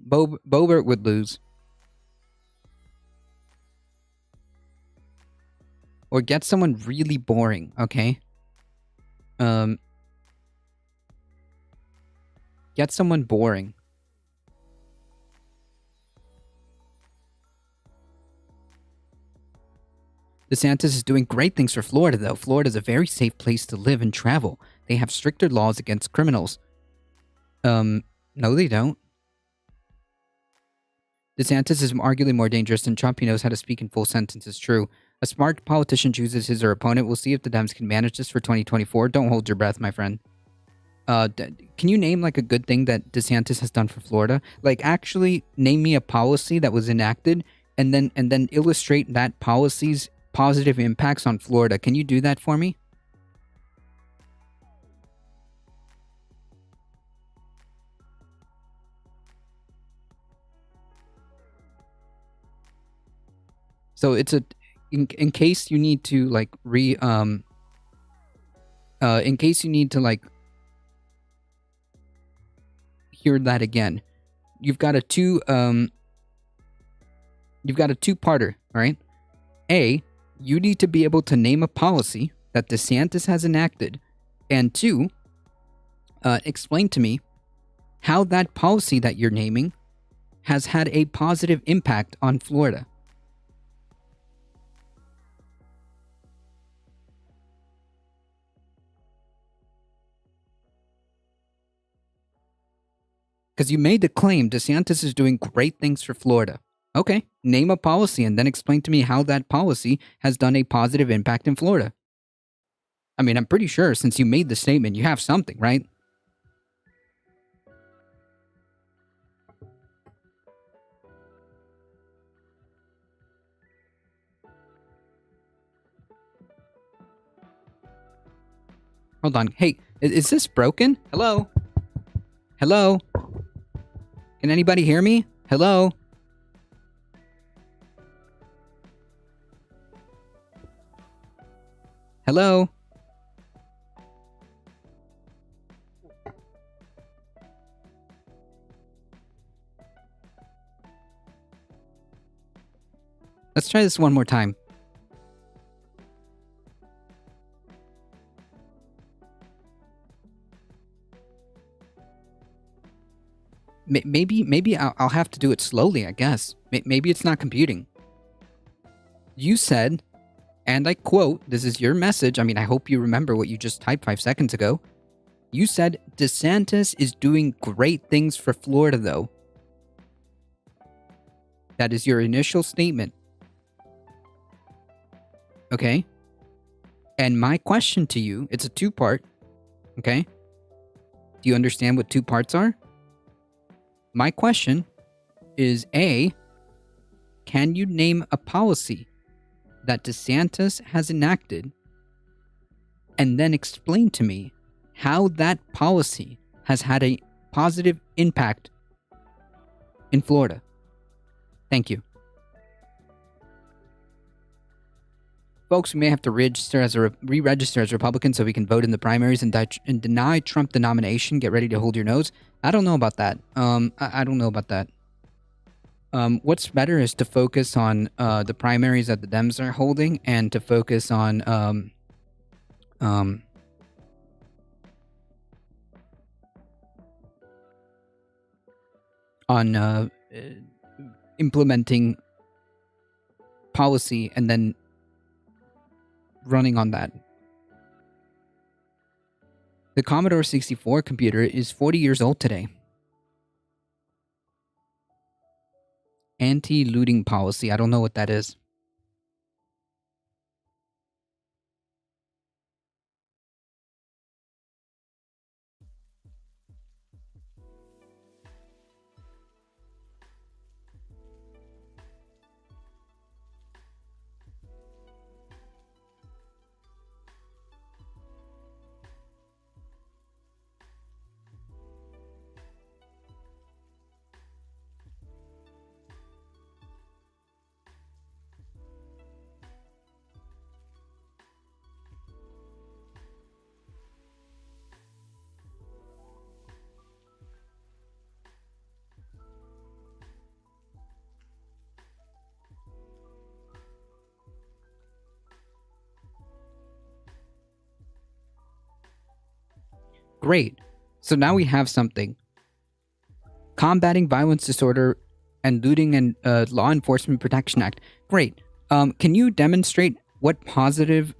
Boebert would lose. Or get someone really boring, okay? Get someone boring. DeSantis is doing great things for Florida, though. Florida is a very safe place to live and travel. They have stricter laws against criminals. No, they don't. DeSantis is arguably more dangerous than Trump. He knows how to speak in full sentences. True. A smart politician chooses his or opponent. We'll see if the Dems can manage this for 2024. Don't hold your breath, my friend. Can you name like a good thing that DeSantis has done for Florida? Like actually name me a policy that was enacted and then illustrate that policy's positive impacts on Florida. Can you do that for me? So it's a in case you need to like in case you need to like hear that again. You've got a two-parter, all right? A, you need to be able to name a policy that DeSantis has enacted, and two, explain to me how that policy that you're naming has had a positive impact on Florida. Because you made the claim DeSantis is doing great things for Florida. Okay, name a policy and then explain to me how that policy has done a positive impact in Florida. I mean, I'm pretty sure since you made the statement, you have something, right? Hold on. Hey, is this broken? Hello? Hello? Can anybody hear me? Hello? Hello? Let's try this one more time. Maybe I'll have to do it slowly, I guess. Maybe it's not computing. You said, and I quote, this is your message. I mean, I hope you remember what you just typed 5 seconds ago. You said, DeSantis is doing great things for Florida, though. That is your initial statement. Okay? And my question to you, it's a two-part. Okay? Do you understand what two parts are? My question is, A, can you name a policy that DeSantis has enacted and then explain to me how that policy has had a positive impact in Florida? Thank you. Folks, we may have to re-register as Republicans so we can vote in the primaries and deny Trump the nomination. Get ready to hold your nose. I don't know about that. I don't know about that. What's better is to focus on the primaries that the Dems are holding and to focus on implementing policy and then running on that. The Commodore 64 computer is 40 years old today. Anti-looting policy. I don't know what that is. Great. So now we have something. Combating Violence Disorder and Looting and Law Enforcement Protection Act. Great. Can you demonstrate what positive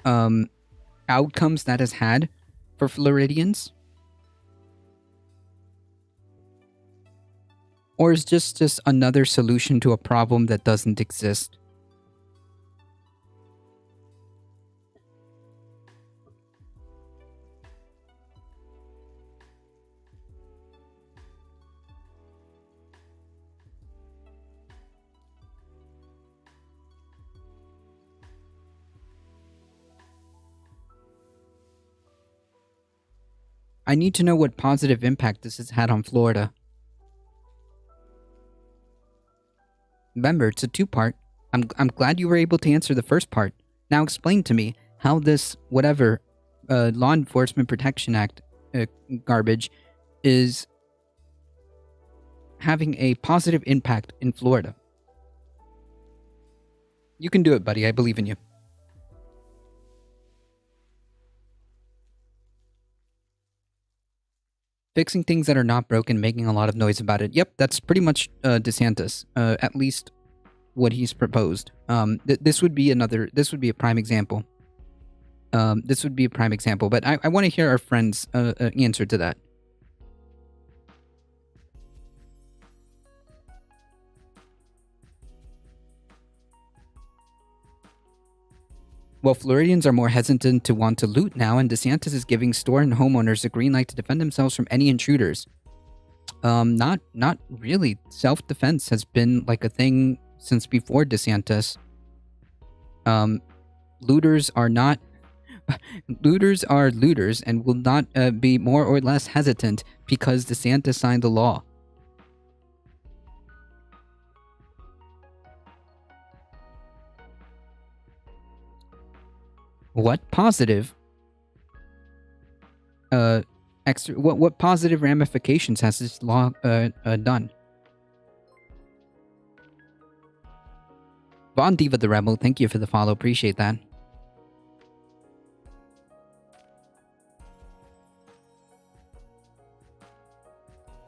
outcomes that has had for Floridians? Or is just another solution to a problem that doesn't exist? I need to know what positive impact this has had on Florida. Remember, it's a two-part. I'm glad you were able to answer the first part. Now explain to me how this, whatever, Law Enforcement Protection Act garbage is having a positive impact in Florida. You can do it, buddy. I believe in you. Fixing things that are not broken, making a lot of noise about it. Yep, that's pretty much DeSantis. At least what he's proposed. This would be a prime example. This would be a prime example, but I want to hear our friend's answer to that. Well, Floridians are more hesitant to want to loot now, and DeSantis is giving store and homeowners a green light to defend themselves from any intruders. Not really. Self-defense has been like a thing since before DeSantis. Looters are not Looters are looters and will not be more or less hesitant because DeSantis signed the law. What positive what positive ramifications has this law done? Von Diva the Rebel, thank you for the follow, appreciate that.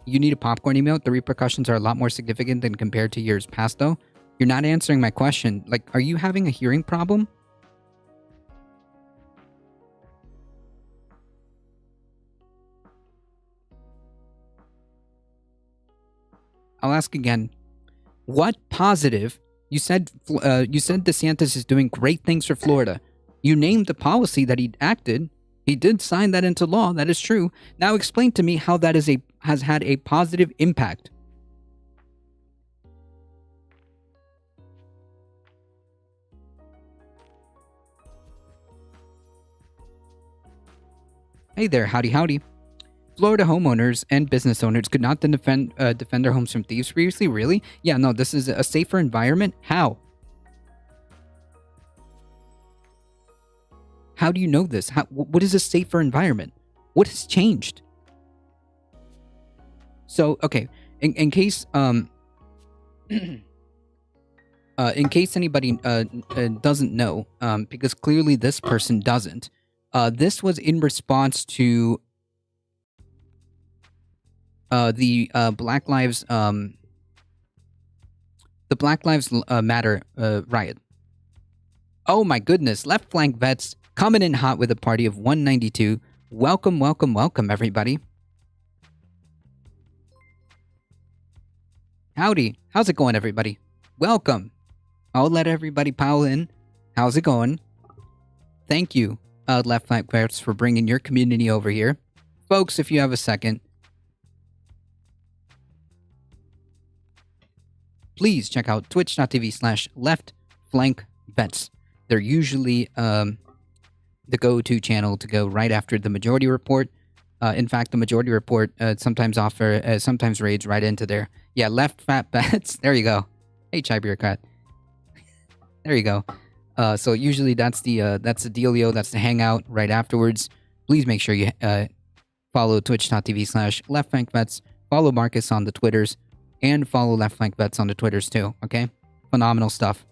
You need a popcorn emote. The repercussions are a lot more significant than compared to years past, though. You're not answering my question. Like, are you having a hearing problem? I'll ask again. What positive? You said DeSantis is doing great things for Florida. You named the policy that he acted. He did sign that into law. That is true. Now explain to me how that has had a positive impact. Hey there, howdy howdy. Florida homeowners and business owners could not defend their homes from thieves previously? Really? Yeah, no, this is a safer environment? How? How do you know this? What is a safer environment? What has changed? So, okay, in case in case anybody doesn't know, because clearly this person doesn't, this was in response to the Black Lives Matter riot. Oh my goodness, left flank vets coming in hot with a party of 192. Welcome, welcome, welcome, everybody. Howdy, how's it going, everybody? Welcome. I'll let everybody pile in. How's it going? Thank you, left flank vets, for bringing your community over here. Folks, if you have a second, please check out twitch.tv/leftflankvets. They're usually the go-to channel to go right after the Majority Report. In fact, the Majority Report sometimes raids right into there. Yeah, left fat bets. There you go. Hey, Chai Beer Cat. There you go. So usually that's the dealio. That's the hangout right afterwards. Please make sure you follow twitch.tv/leftflankvets. Follow Marcus on the Twitters. And follow Left Flank Bets on the Twitters too, okay? Phenomenal stuff.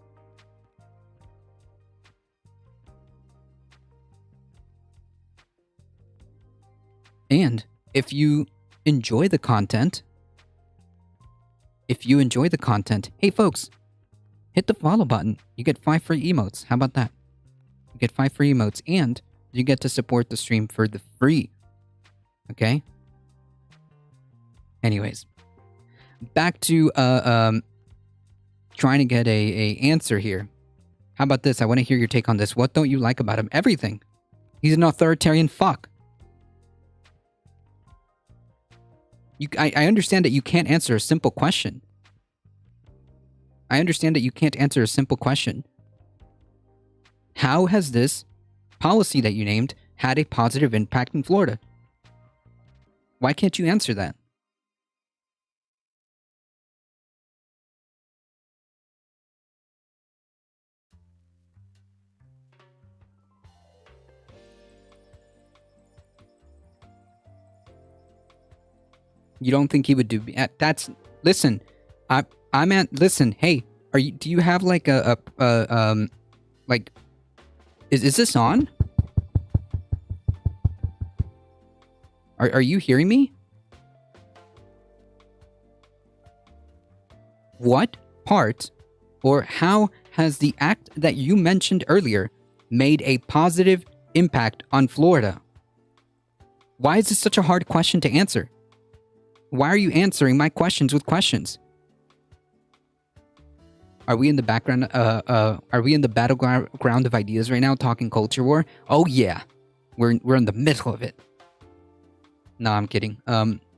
And if you enjoy the content, hey folks, hit the follow button. You get 5 free emotes. How about that? You get 5 free emotes and you get to support the stream for the free. Okay? Anyways. Back to trying to get a answer here. How about this? I want to hear your take on this. What don't you like about him? Everything. He's an authoritarian fuck. I understand that you can't answer a simple question. How has this policy that you named had a positive impact in Florida? Why can't you answer that? You don't think he would do that's listen. Listen, hey, do you have like like is this on? Are you hearing me? What part or how has the act that you mentioned earlier made a positive impact on Florida? Why is this such a hard question to answer? Why are you answering my questions with questions? Are we in the background? Are we in the battleground of ideas right now, talking culture war? Oh yeah, we're in the middle of it. No, I'm kidding.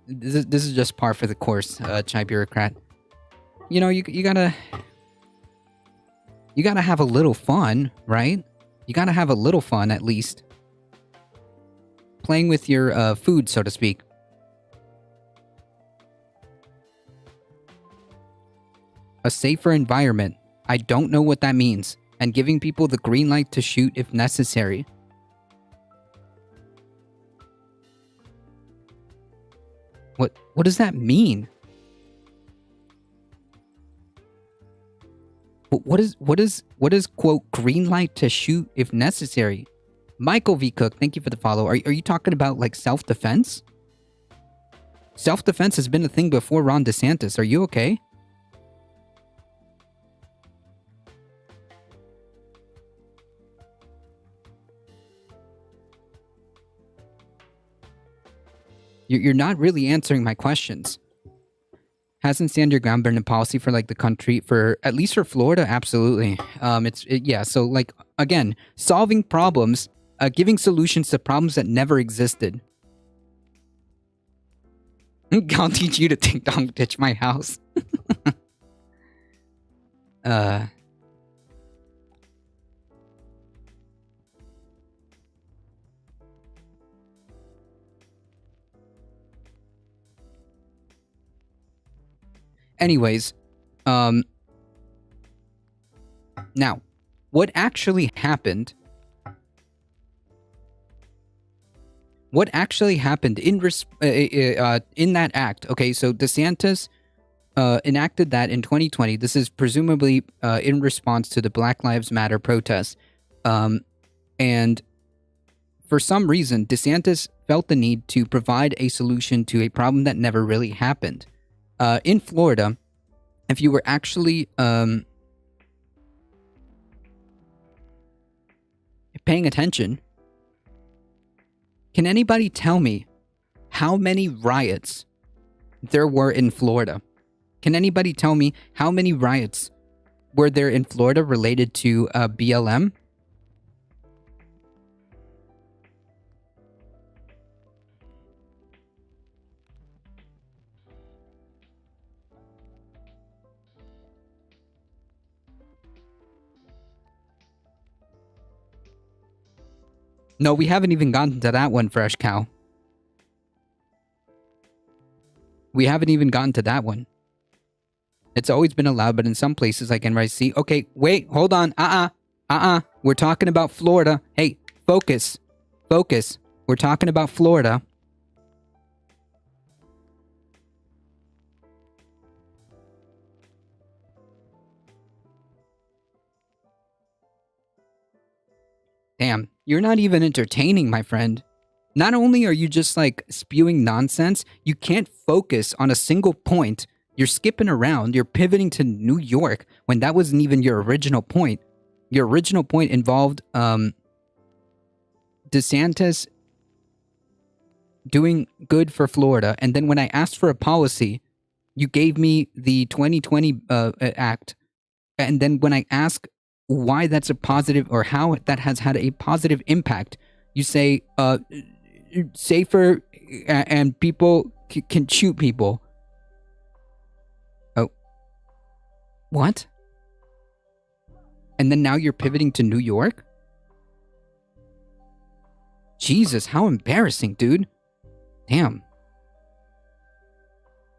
This is just par for the course, Chai Bureaucrat. You know, you gotta have a little fun, right? You gotta have a little fun at least. playing with your food, so to speak. A safer environment. I don't know what that means. And giving people the green light to shoot if necessary. What does that mean? What is quote green light to shoot if necessary? Michael V. Cook, thank you for the follow. Are you talking about like self-defense? Self-defense has been a thing before Ron DeSantis. Are you okay? You're not really answering my questions. Hasn't stand your ground been a policy for like the country for at least for Florida? Absolutely. Yeah. So like again, solving problems, giving solutions to problems that never existed. I'll teach you to take dong ditch my house. Anyways, now, what actually happened? What actually happened in that act? Okay, so DeSantis enacted that in 2020. This is presumably in response to the Black Lives Matter protests, and for some reason, DeSantis felt the need to provide a solution to a problem that never really happened. In Florida, if you were actually paying attention, can anybody tell me how many riots there were in Florida? Can anybody tell me how many riots were there in Florida related to BLM? No, we haven't even gotten to that one, Fresh Cow. We haven't even gotten to that one. It's always been allowed, but in some places like NYC... Okay, wait, hold on. We're talking about Florida. Hey, focus. Focus. We're talking about Florida. Damn, you're not even entertaining, my friend. Not only are you just like spewing nonsense, you can't focus on a single point. You're skipping around. You're pivoting to New York when that wasn't even your original point. Your original point involved DeSantis doing good for Florida. And then when I asked for a policy, you gave me the 2020 act. And then when I ask why that's a positive or how that has had a positive impact, you say safer and people can shoot people. Oh, what? And then now you're pivoting to New York? Jesus, how embarrassing, dude. Damn.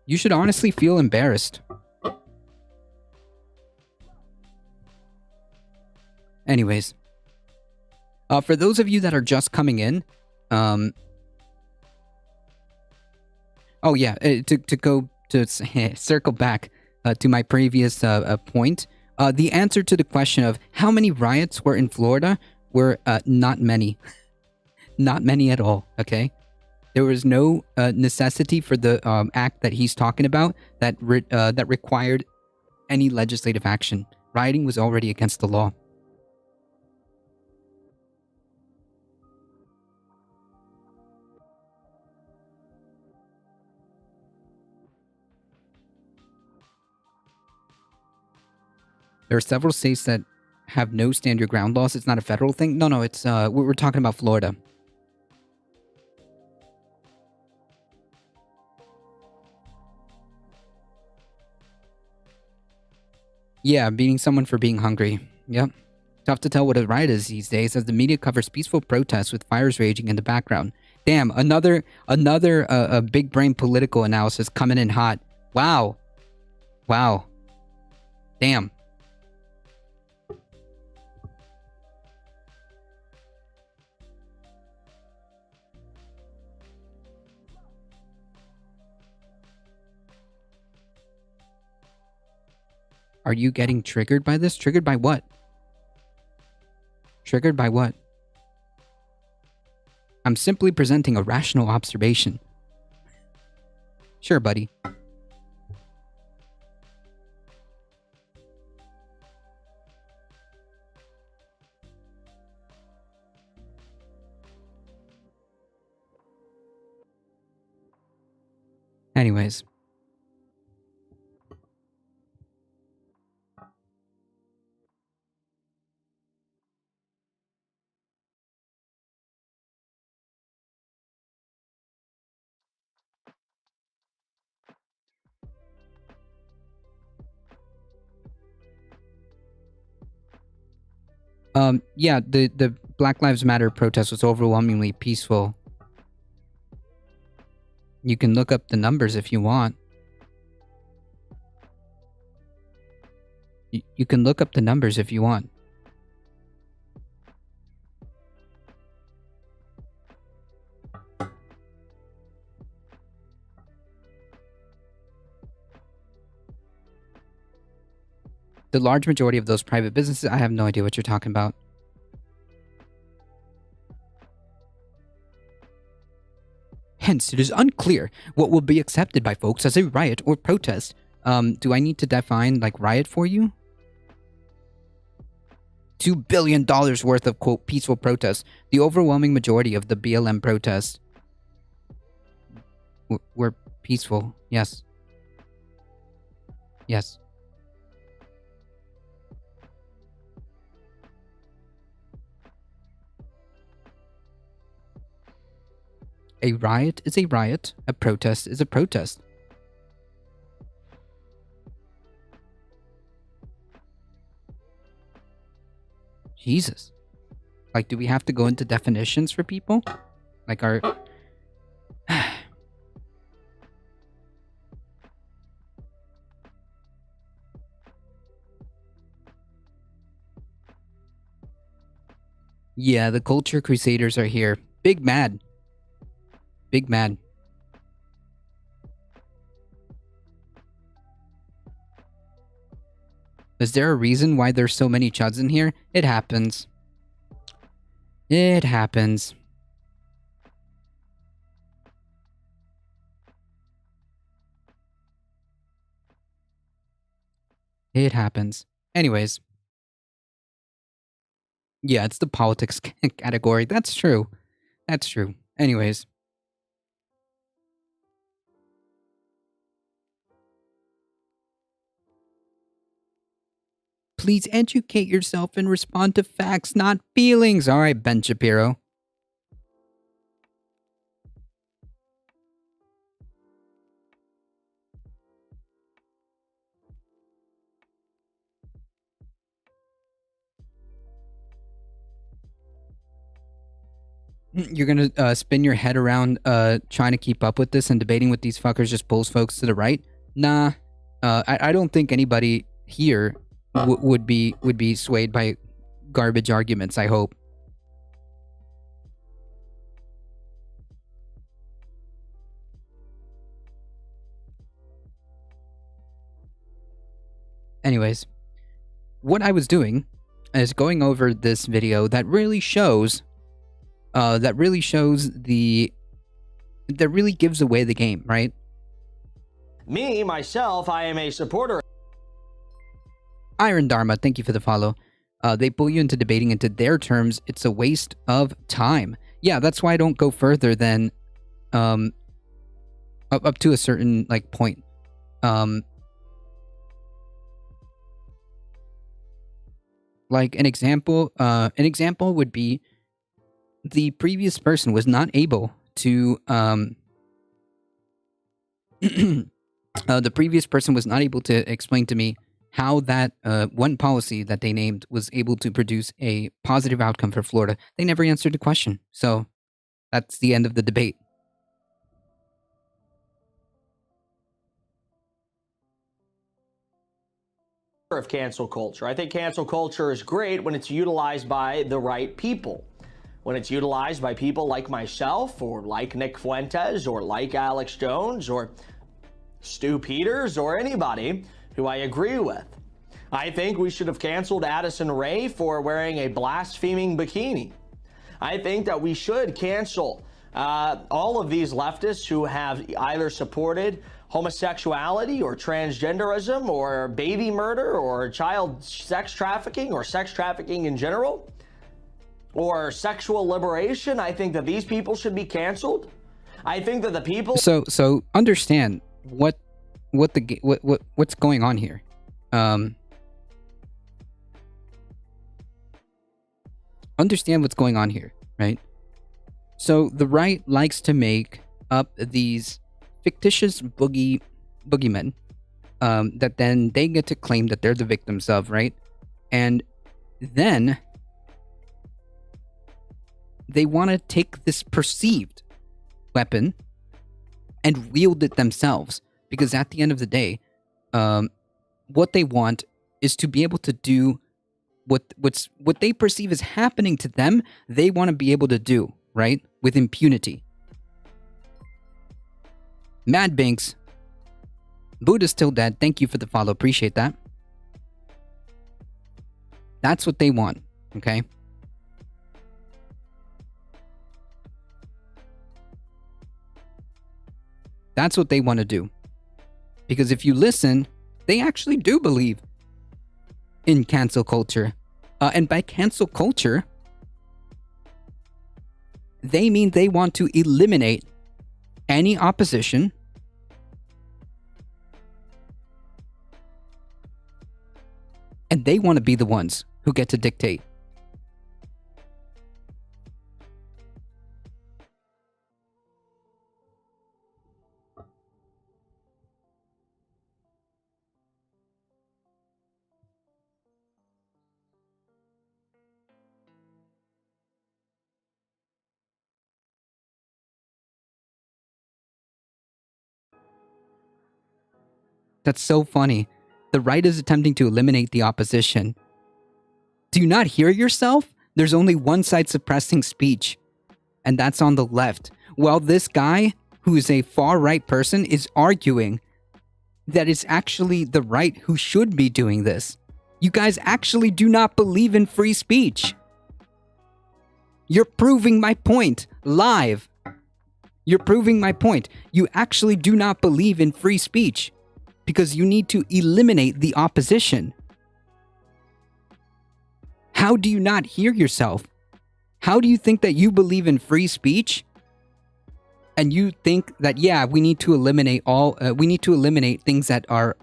You should honestly feel embarrassed. Anyways, for those of you that are just coming in, oh yeah, to go to circle back to my previous point, the answer to the question of how many riots were in Florida were not many, not many at all. Okay, there was no necessity for the act that he's talking about that that required any legislative action. Rioting was already against the law. There are several states that have no stand your ground laws. It's not a federal thing. No, it's we're talking about Florida. Yeah, beating someone for being hungry. Yep. Tough to tell what a riot is these days as the media covers peaceful protests with fires raging in the background. Damn, another big brain political analysis coming in hot. Wow. Wow. Damn. Are you getting triggered by this? Triggered by what? Triggered by what? I'm simply presenting a rational observation. Sure, buddy. Anyways. Yeah, the Black Lives Matter protest was overwhelmingly peaceful. You can look up the numbers if you want. You can look up the numbers if you want. The large majority of those private businesses, I have no idea what you're talking about. Hence, it is unclear what will be accepted by folks as a riot or protest. Do I need to define, like, riot for you? $2 billion worth of, quote, peaceful protests. The overwhelming majority of the BLM protests were peaceful. Yes. Yes. A riot is a riot. A protest is a protest. Jesus. Like, do we have to go into definitions for people? Like, our... Yeah, the culture crusaders are here. Big mad. Big mad. Is there a reason why there's so many chuds in here? It happens. It happens. It happens. Anyways. Yeah, it's the politics category. That's true. That's true. Anyways. Please educate yourself and respond to facts, not feelings. All right, Ben Shapiro. You're gonna spin your head around trying to keep up with this and debating with these fuckers just pulls folks to the right? Nah. I don't think anybody here would be swayed by garbage arguments, I hope. Anyways, what I was doing is going over this video that really shows that really gives away the game, right? Me, myself, I am a supporter. Iron Dharma, thank you for the follow. They pull you into debating into their terms. It's a waste of time. Yeah, that's why I don't go further than up to a certain like point. Like an example would be the previous person was not able to the previous person was not able to explain to me how that one policy that they named was able to produce a positive outcome for Florida. They never answered the question. So That's the end of the debate. Of cancel culture. I think cancel culture is great when it's utilized by the right people. When it's utilized by people like myself or like Nick Fuentes or like Alex Jones or Stu Peters or anybody who I agree with. I think we should have canceled Addison Rae for wearing a blaspheming bikini. I think that we should cancel all of these leftists who have either supported homosexuality or transgenderism or baby murder or child sex trafficking or sex trafficking in general or sexual liberation. I think that these people should be canceled. I think that the people... So understand what's going on here. Understand what's going on here, right? So the right likes to make up these fictitious boogeymen that then they get to claim that they're the victims of, right? And then they want to take this perceived weapon and wield it themselves, because at the end of the day, what they want is to be able to do what they perceive as happening to them. They want to be able to do, right, with impunity. Mad Binks, Buddha's still dead. Thank you for the follow. Appreciate that. That's what they want, okay? That's what they want to do. Because if you listen, they actually do believe in cancel culture. And by cancel culture, they mean they want to eliminate any opposition and they want to be the ones who get to dictate. That's so funny. The right is attempting to eliminate the opposition. Do you not hear yourself? There's only one side suppressing speech, and that's on the left. While this guy, who is a far-right person, is arguing that it's actually the right who should be doing this. You guys actually do not believe in free speech. You're proving my point live. You're proving my point. You actually do not believe in free speech because you need to eliminate the opposition. How do you not hear yourself? How do you think that you believe in free speech? And you think that, yeah, we need to eliminate things that are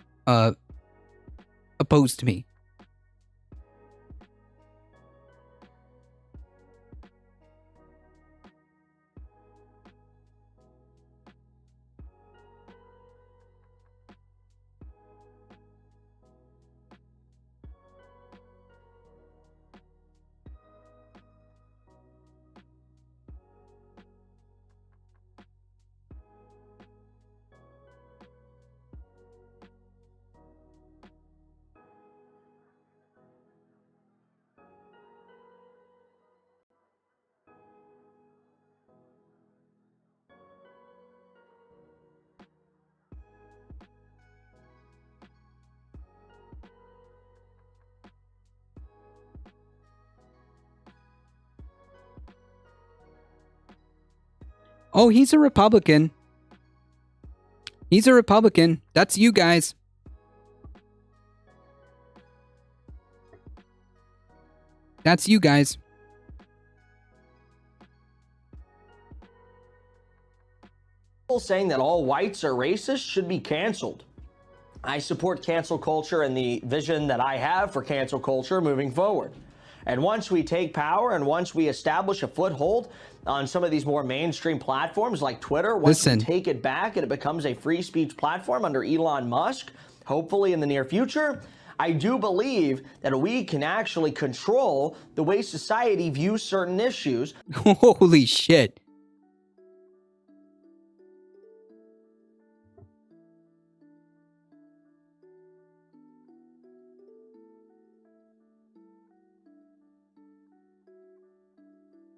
opposed to me. Oh, he's a Republican. He's a Republican. That's you guys. That's you guys. People saying that all whites are racist should be canceled. I support cancel culture and the vision that I have for cancel culture moving forward. And once we take power and once we establish a foothold on some of these more mainstream platforms like Twitter, once we take it back and it becomes a free speech platform under Elon Musk, hopefully in the near future, I do believe that we can actually control the way society views certain issues. Holy shit.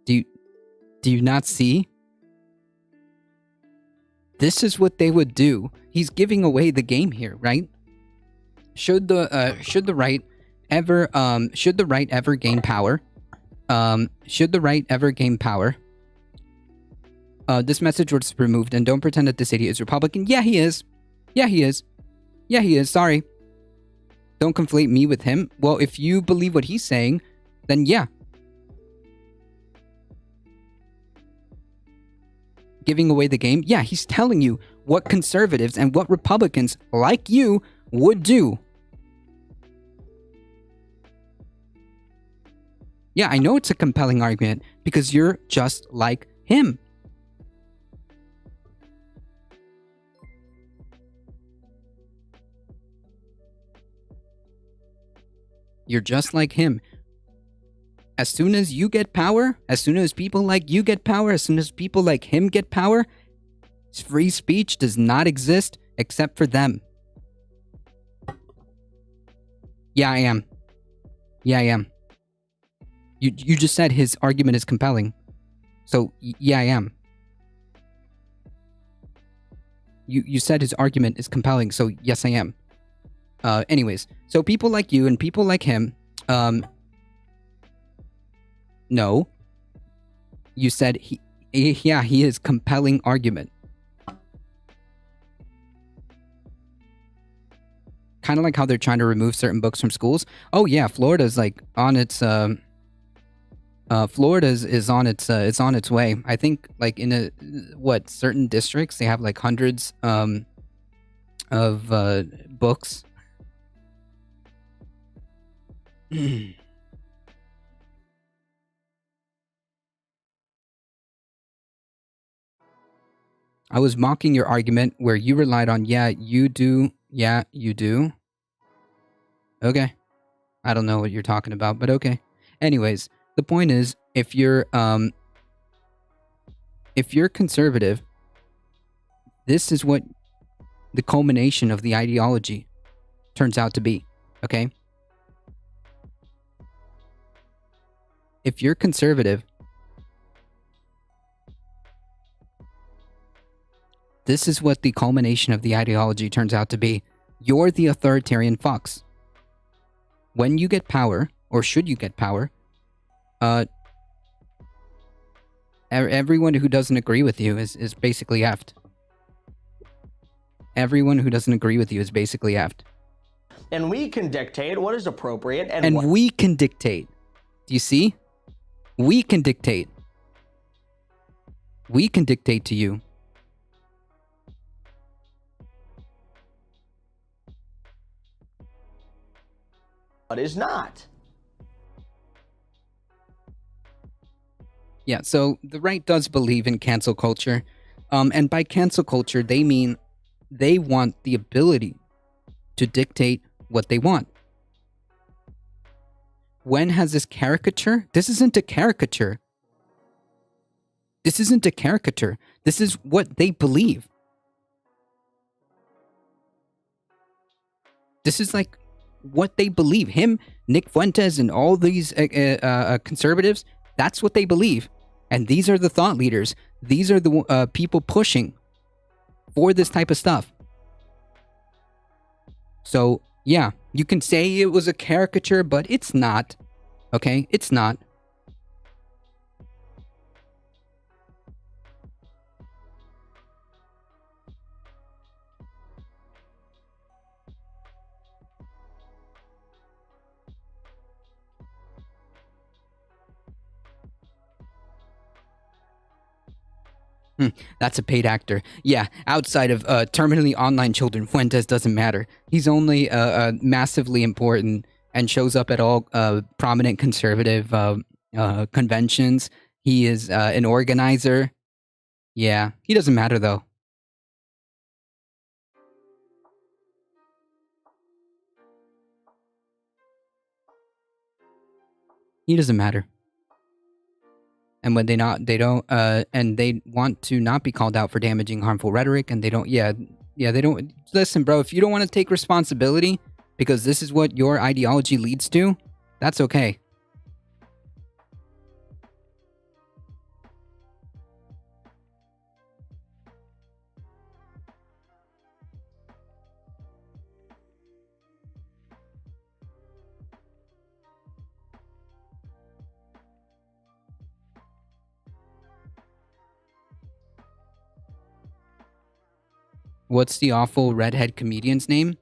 Do you not see? This is what they would do. He's giving away the game here, right? Should the right ever gain power? Should the right ever gain power? This message was removed, and don't pretend that this idiot is Republican. Yeah, he is. Yeah, he is. Yeah, he is. Sorry. Don't conflate me with him. Well, if you believe what he's saying, then yeah. Giving away the game? Yeah, he's telling you what conservatives and what Republicans like you would do. Yeah, I know it's a compelling argument because you're just like him. You're just like him. As soon as you get power, as soon as people like you get power, as soon as people like him get power, free speech does not exist except for them. Yeah, I am. Yeah, I am. You just said his argument is compelling. So, yeah, I am. You said his argument is compelling, so yes, I am. Anyways, so people like you and people like him, no. You said he is compelling argument. Kind of like how they're trying to remove certain books from schools. Oh yeah, Florida's like on its Florida's is on its it's on its way. I think like in certain districts they have like hundreds of books. I was mocking your argument where you relied on yeah, you do. Okay. I don't know what you're talking about, but okay. Anyways, the point is if you're conservative, this is what the culmination of the ideology turns out to be, okay? If you're conservative, this is what the culmination of the ideology turns out to be. You're the authoritarian fox. When you get power, or should you get power, everyone who doesn't agree with you is basically effed. Everyone who doesn't agree with you is basically effed. And we can dictate what is appropriate and we can dictate. Do you see? We can dictate. We can dictate to you. What is not. Yeah, so the right does believe in cancel culture. And by cancel culture, they mean they want the ability to dictate what they want. When has this caricature? This isn't a caricature. This isn't a caricature. This is what they believe. This is like what they believe. Him, Nick Fuentes, and all these conservatives, that's what they believe. And these are the thought leaders. These are the people pushing for this type of stuff. So, yeah, you can say it was a caricature, but it's not. Okay? It's not. That's a paid actor. Yeah, outside of terminally online children, Fuentes doesn't matter. He's only massively important and shows up at all prominent conservative conventions. He is an organizer. Yeah, he doesn't matter though. He doesn't matter. And when they want to not be called out for damaging, harmful rhetoric, and they don't, they don't, listen, bro, if you don't want to take responsibility because this is what your ideology leads to, that's okay. What's the awful redhead comedian's name?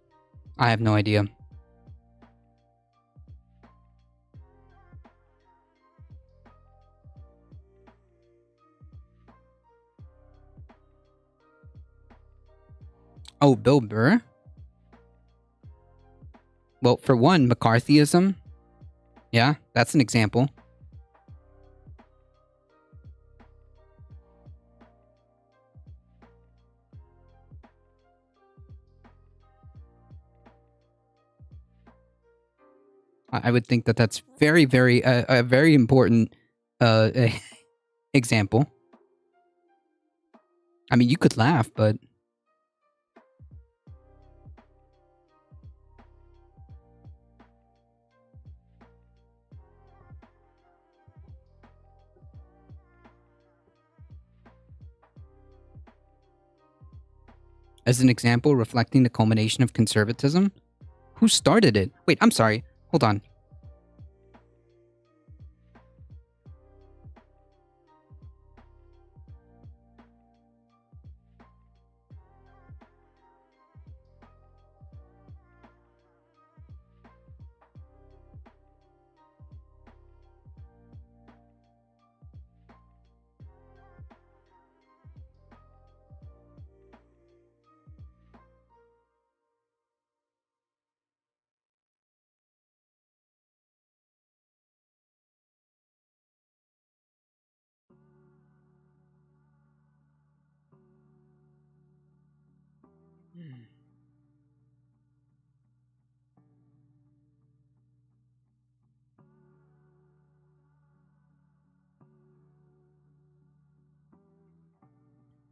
I have no idea. Oh, Bill Burr? Well, for one, McCarthyism. Yeah, that's an example. I would think that that's very, very, a very important example. I mean, you could laugh, but... As an example, reflecting the culmination of conservatism? Who started it? Wait, I'm sorry. Hold on.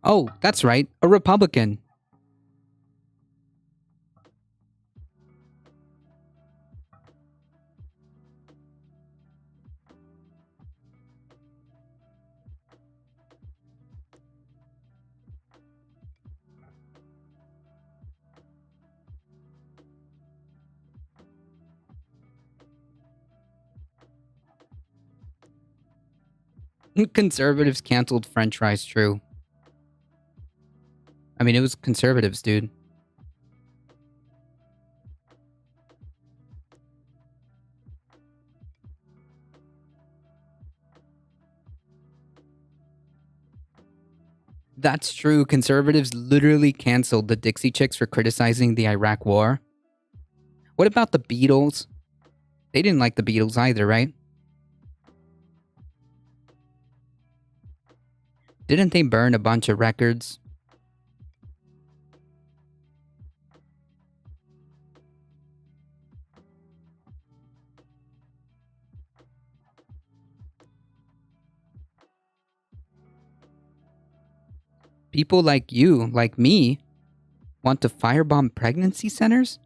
Oh, that's right. A Republican. Conservatives canceled French fries, true. I mean, it was conservatives, dude. That's true. Conservatives literally canceled the Dixie Chicks for criticizing the Iraq War. What about the Beatles? They didn't like the Beatles either, right? Didn't they burn a bunch of records? People like you, like me, want to firebomb pregnancy centers?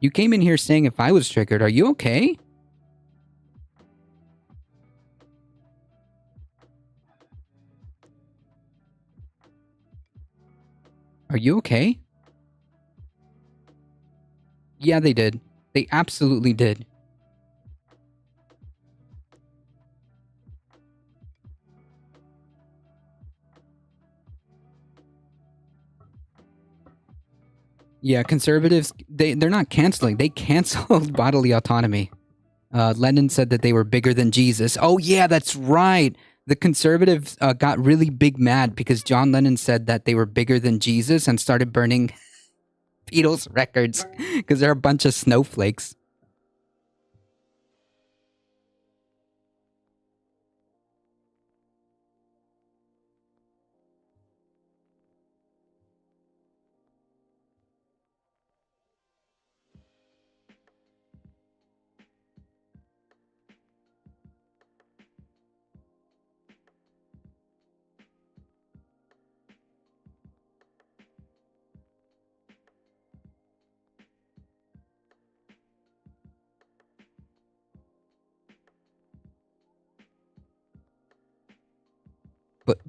You came in here saying if I was triggered, are you okay? Are you okay? Yeah, they did. They absolutely did. Yeah, conservatives, they're not canceling. They canceled bodily autonomy. Lenin said that they were bigger than Jesus. Oh, yeah, that's right. The conservatives got really big mad because John Lennon said that they were bigger than Jesus and started burning Beatles records because they're a bunch of snowflakes.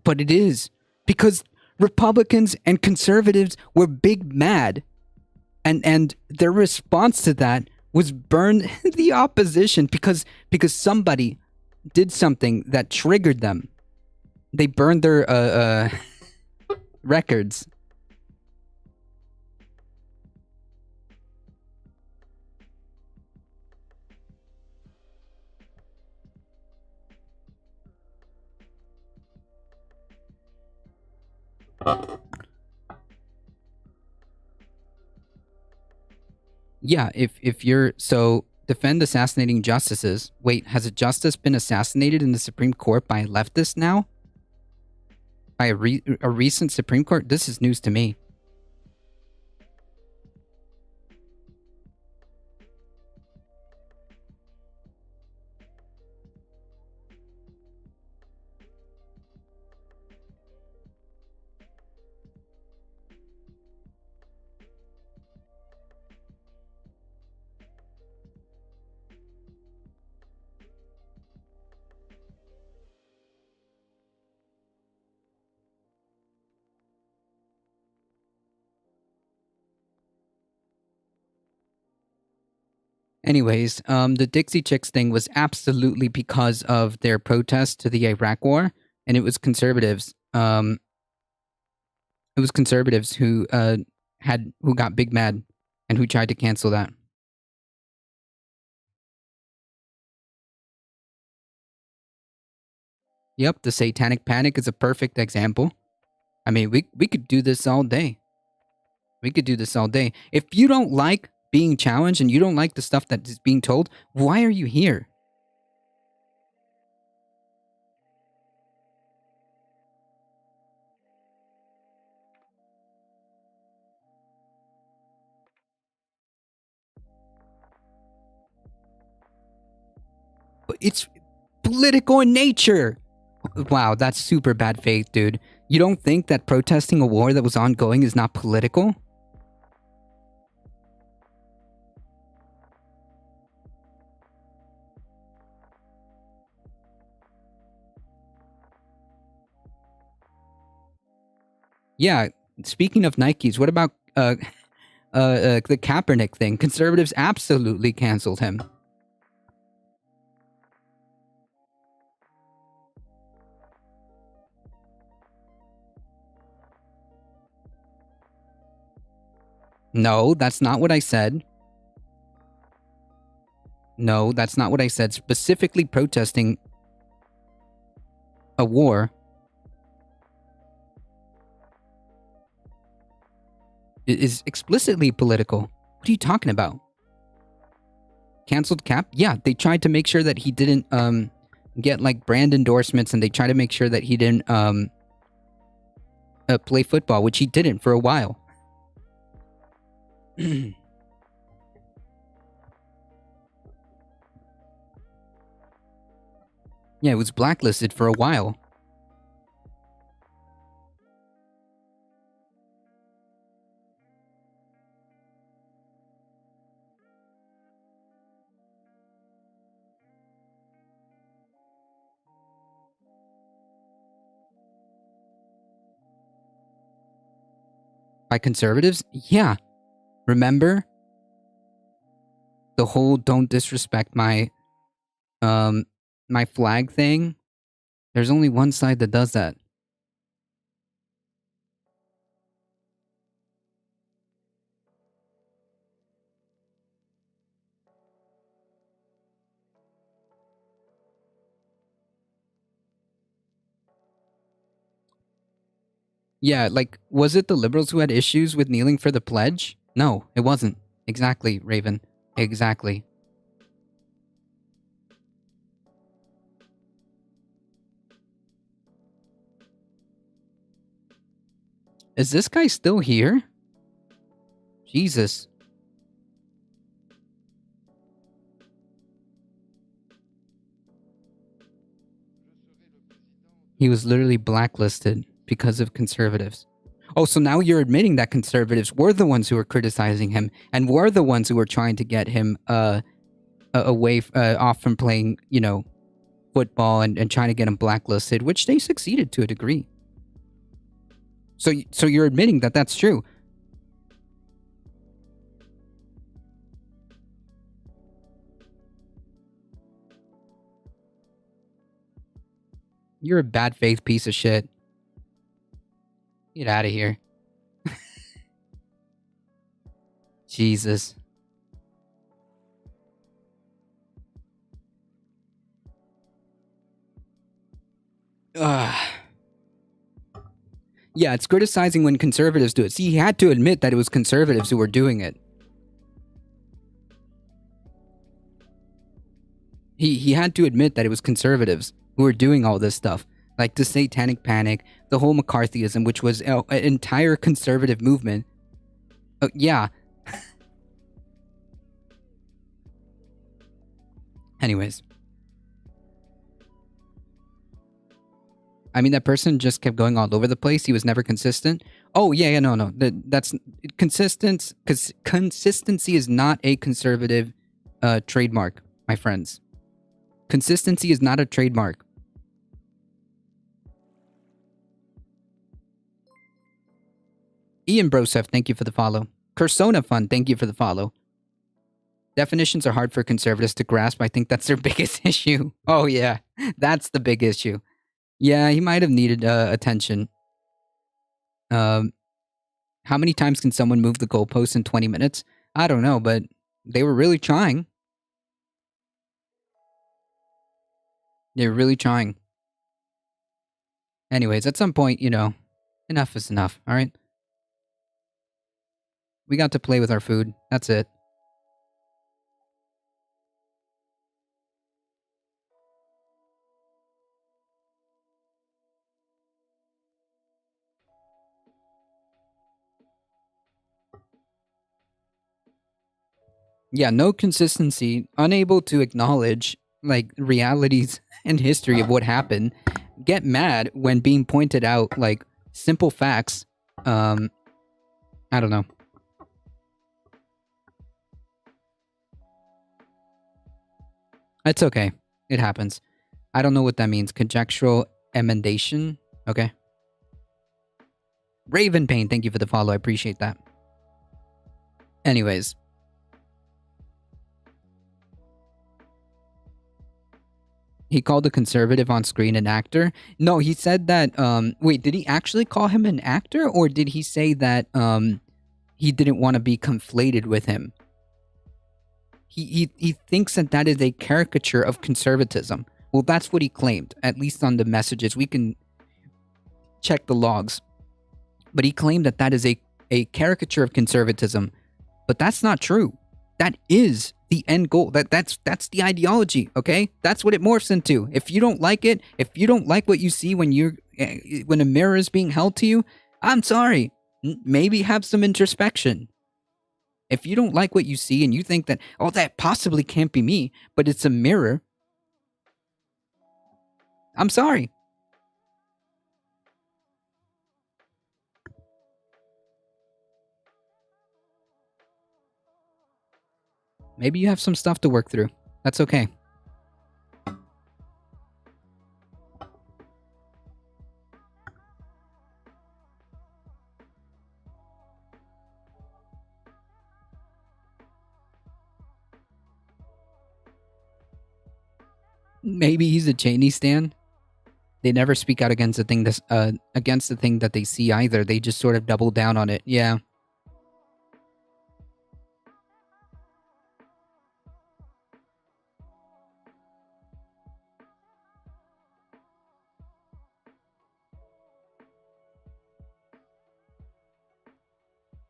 But it is because Republicans and conservatives were big mad, and their response to that was burn the opposition because somebody did something that triggered them. They burned their records. Yeah, if you're so defend assassinating justices. Wait, has a justice been assassinated in the Supreme Court by a leftist now? By a recent Supreme Court? This is news to me. Anyways, the Dixie Chicks thing was absolutely because of their protest to the Iraq War, and it was conservatives. It was conservatives who got big mad and who tried to cancel that. Yep, the Satanic Panic is a perfect example. I mean, we could do this all day. We could do this all day. If you don't like being challenged and you don't like the stuff that is being told, why are you here? It's political in nature. Wow, that's super bad faith, dude. You don't think that protesting a war that was ongoing is not political? Yeah, speaking of Nikes, what about the Kaepernick thing? Conservatives absolutely canceled him. No, that's not what I said. No, that's not what I said. Specifically protesting a war is explicitly political. What are you talking about? Canceled Cap? Yeah, they tried to make sure that he didn't get like brand endorsements, and they tried to make sure that he didn't play football, which he didn't for a while. Yeah, it was blacklisted for a while. By conservatives? Yeah. Remember? The whole don't disrespect my my flag thing? There's only one side that does that. Yeah, like, was it the liberals who had issues with kneeling for the pledge? No, it wasn't. Exactly, Raven. Exactly. Is this guy still here? Jesus. He was literally blacklisted because of conservatives. Oh, so now you're admitting that conservatives were the ones who were criticizing him and were the ones who were trying to get him away off from playing, you know, football and trying to get him blacklisted, which they succeeded to a degree. So you're admitting that that's true. You're a bad faith piece of shit. Get out of here. Jesus. Ugh. Yeah, it's criticizing when conservatives do it. See, he had to admit that it was conservatives who were doing it. He had to admit that it was conservatives who were doing all this stuff. Like the Satanic Panic, the whole McCarthyism, which was an entire conservative movement. Yeah. Anyways. I mean, that person just kept going all over the place. He was never consistent. Oh, yeah, no. That's consistent. Because consistency is not a conservative trademark, my friends. Consistency is not a trademark. Ian Brosef, thank you for the follow. Cursona Fun, thank you for the follow. Definitions are hard for conservatives to grasp. I think that's their biggest issue. Oh, yeah. That's the big issue. Yeah, he might have needed attention. How many times can someone move the goalposts in 20 minutes? I don't know, but they were really trying. They were really trying. Anyways, at some point, enough is enough, all right? We got to play with our food. That's it. Yeah, no consistency, unable to acknowledge, realities and history of what happened. Get mad when being pointed out, simple facts. I don't know. It's okay. It happens. I don't know what that means. Conjectural emendation? Okay. Raven Pain, thank you for the follow. I appreciate that. Anyways. He called the conservative on screen an actor. No, he said that, wait, did he actually call him an actor? Or did he say that he didn't want to be conflated with him? He thinks that is a caricature of conservatism. Well, that's what he claimed, at least on the messages. We can check the logs. But he claimed that is a caricature of conservatism. But that's not true. That is the end goal. That's the ideology, okay? That's what it morphs into. If you don't like it, if you don't like what you see when a mirror is being held to you, I'm sorry. Maybe have some introspection. If you don't like what you see and you think that, oh, that possibly can't be me, but it's a mirror, I'm sorry. Maybe you have some stuff to work through. That's okay. Maybe he's a Cheney stan. They never speak out against the thing that they see either. They just sort of double down on it. Yeah.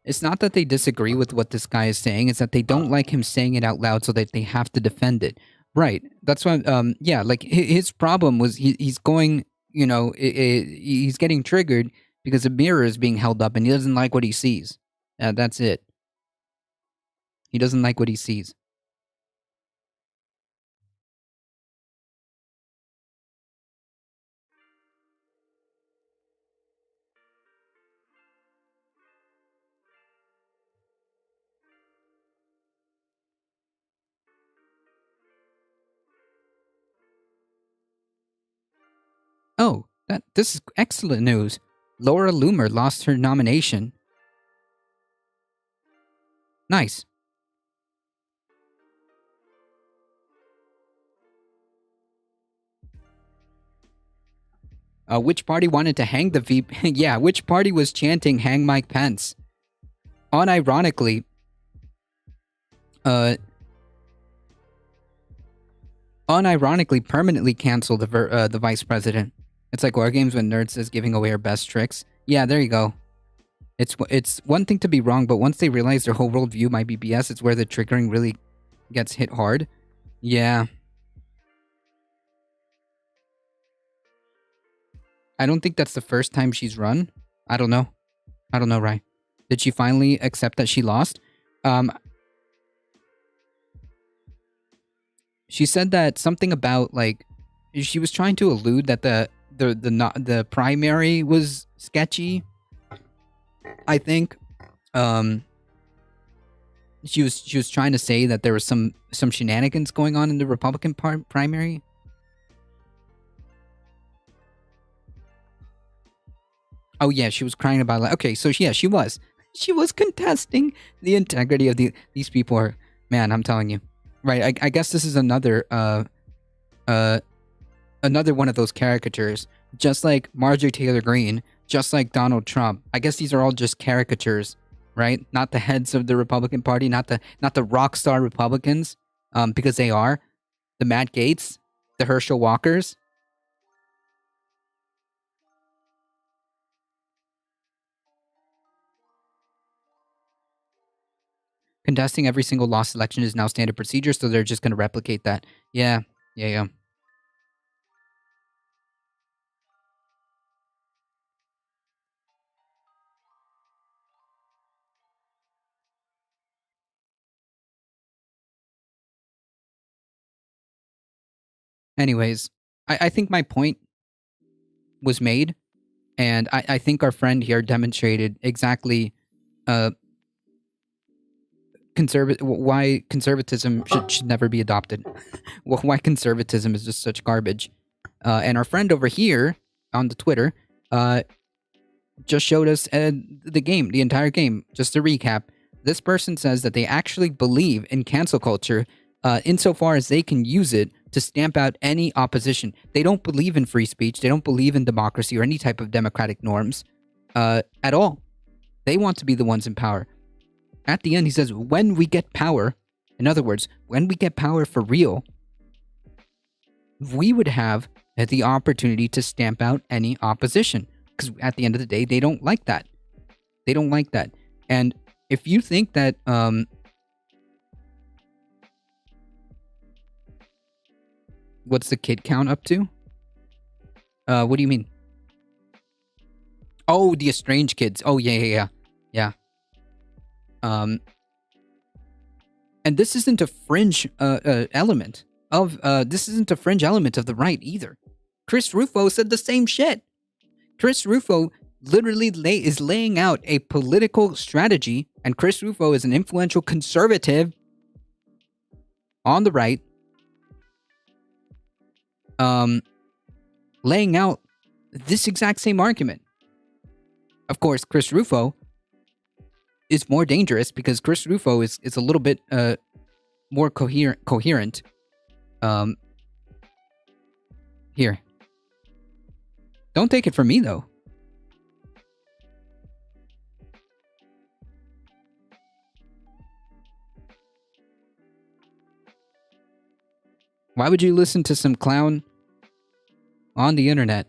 It's not that they disagree with what this guy is saying. It's that they don't like him saying it out loud so that they have to defend it. Right. That's why, yeah, his problem was he's going, he's getting triggered because a mirror is being held up and he doesn't like what he sees. That's it. He doesn't like what he sees. Oh, this is excellent news. Laura Loomer lost her nomination. Nice. Which party wanted to hang the VP? Yeah, which party was chanting "Hang Mike Pence"? Unironically, permanently cancel the vice president. It's like War Games when Nerd says giving away our best tricks. Yeah, there you go. It's one thing to be wrong, but once they realize their whole worldview might be BS, it's where the triggering really gets hit hard. Yeah. I don't think that's the first time she's run. I don't know, Ryan. Did she finally accept that she lost? She said that something about, like, she was trying to allude that the primary was sketchy. I think she was trying to say that there was some shenanigans going on in the Republican primary. Oh yeah, she was crying about, like, okay, so yeah, she was contesting the integrity of these people. Are, man, I'm telling you, right? I guess this is another one of those caricatures, just like Marjorie Taylor Greene, just like Donald Trump. I guess these are all just caricatures, right? Not the heads of the Republican Party, not the rock star Republicans, because they are the Matt Gaetz, the Herschel Walkers. Contesting every single lost election is now standard procedure, so they're just going to replicate that. Yeah. Anyways, I think my point was made, and I think our friend here demonstrated exactly why conservatism should never be adopted. Why conservatism is just such garbage. And our friend over here on the Twitter just showed us the entire game. Just to recap, this person says that they actually believe in cancel culture insofar as they can use it to stamp out any opposition. They don't believe in free speech. They don't believe in democracy or any type of democratic norms at all. They want to be the ones in power. At the end, he says, when we get power, in other words, when we get power for real, we would have the opportunity to stamp out any opposition. Because at the end of the day, they don't like that. They don't like that. And if you think that what's the kid count up to? What do you mean? Oh, the estranged kids. Oh, yeah. And this isn't a fringe element of the right either. Chris Rufo said the same shit. Chris Rufo literally is laying out a political strategy, and Chris Rufo is an influential conservative on the right, laying out this exact same argument. Of course, Chris Rufo is more dangerous because Chris Rufo is a little bit more coherent. Here. Don't take it from me, though. Why would you listen to some clown on the internet?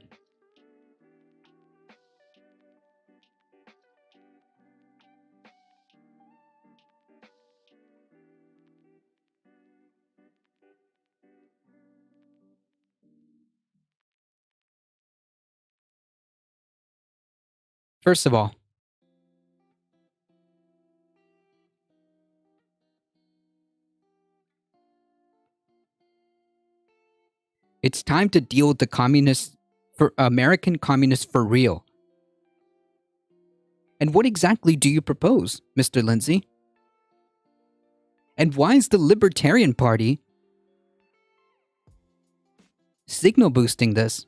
First of all, it's time to deal with the American communists for real. And what exactly do you propose, Mr. Lindsay? And why is the Libertarian Party signal boosting this?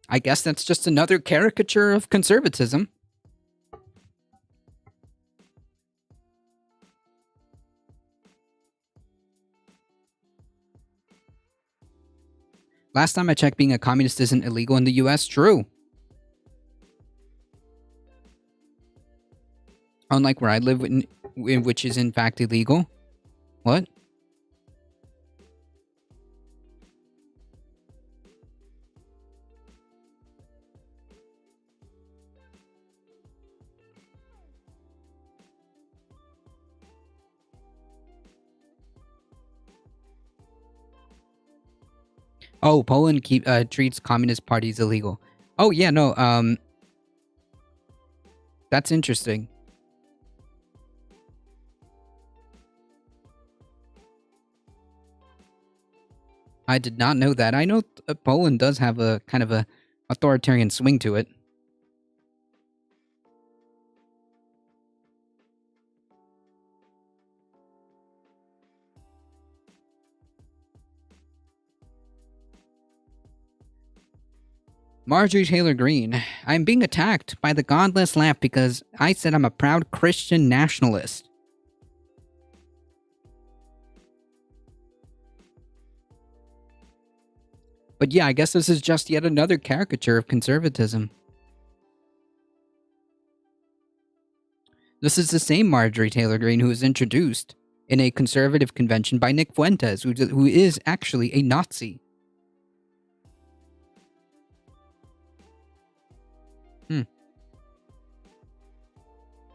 I guess that's just another caricature of conservatism. Last time I checked, being a communist isn't illegal in the US. True. Unlike where I live, which is in fact illegal. What? Oh, Poland treats communist parties illegal. Oh yeah, no. That's interesting. I did not know that. I know Poland does have a kind of a authoritarian swing to it. Marjorie Taylor Greene, I'm being attacked by the godless left because I said I'm a proud Christian nationalist. But yeah, I guess this is just yet another caricature of conservatism. This is the same Marjorie Taylor Greene who was introduced in a conservative convention by Nick Fuentes, who is actually a Nazi.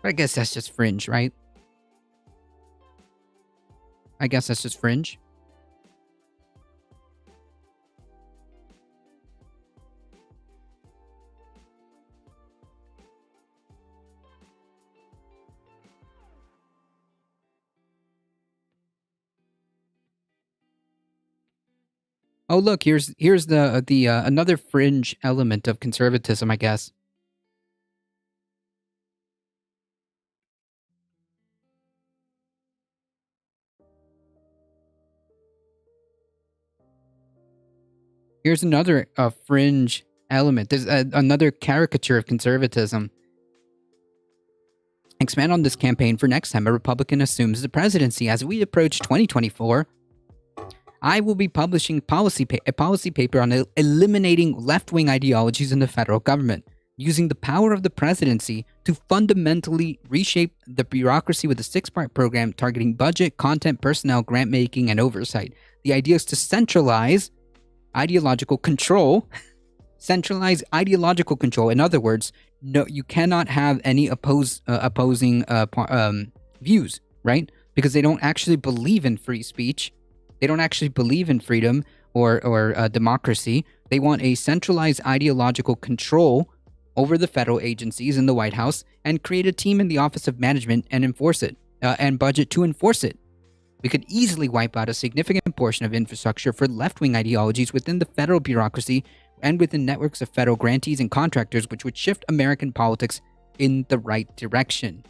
I guess that's just fringe, right? I guess that's just fringe. Oh, look, here's the another fringe element of conservatism, I guess. Here's another fringe element. There's another caricature of conservatism. Expand on this campaign for next time a Republican assumes the presidency. As we approach 2024, I will be publishing a policy paper on eliminating left-wing ideologies in the federal government, using the power of the presidency to fundamentally reshape the bureaucracy with a 6-part program targeting budget, content, personnel, grant-making, and oversight. The idea is to centralize ideological control. Centralize ideological control. In other words, no, you cannot have any opposing views, right? Because they don't actually believe in free speech. They don't actually believe in freedom or democracy. They want a centralized ideological control over the federal agencies in the White House and create a team in the Office of Management and enforce it, and budget to enforce it. We could easily wipe out a significant portion of infrastructure for left-wing ideologies within the federal bureaucracy and within networks of federal grantees and contractors, which would shift American politics in the right direction.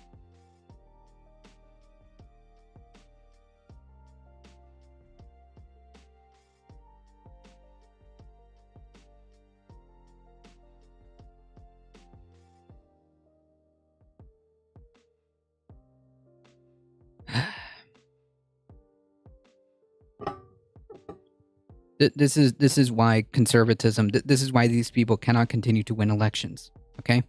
This is why conservatism, this is why these people cannot continue to win elections, okay?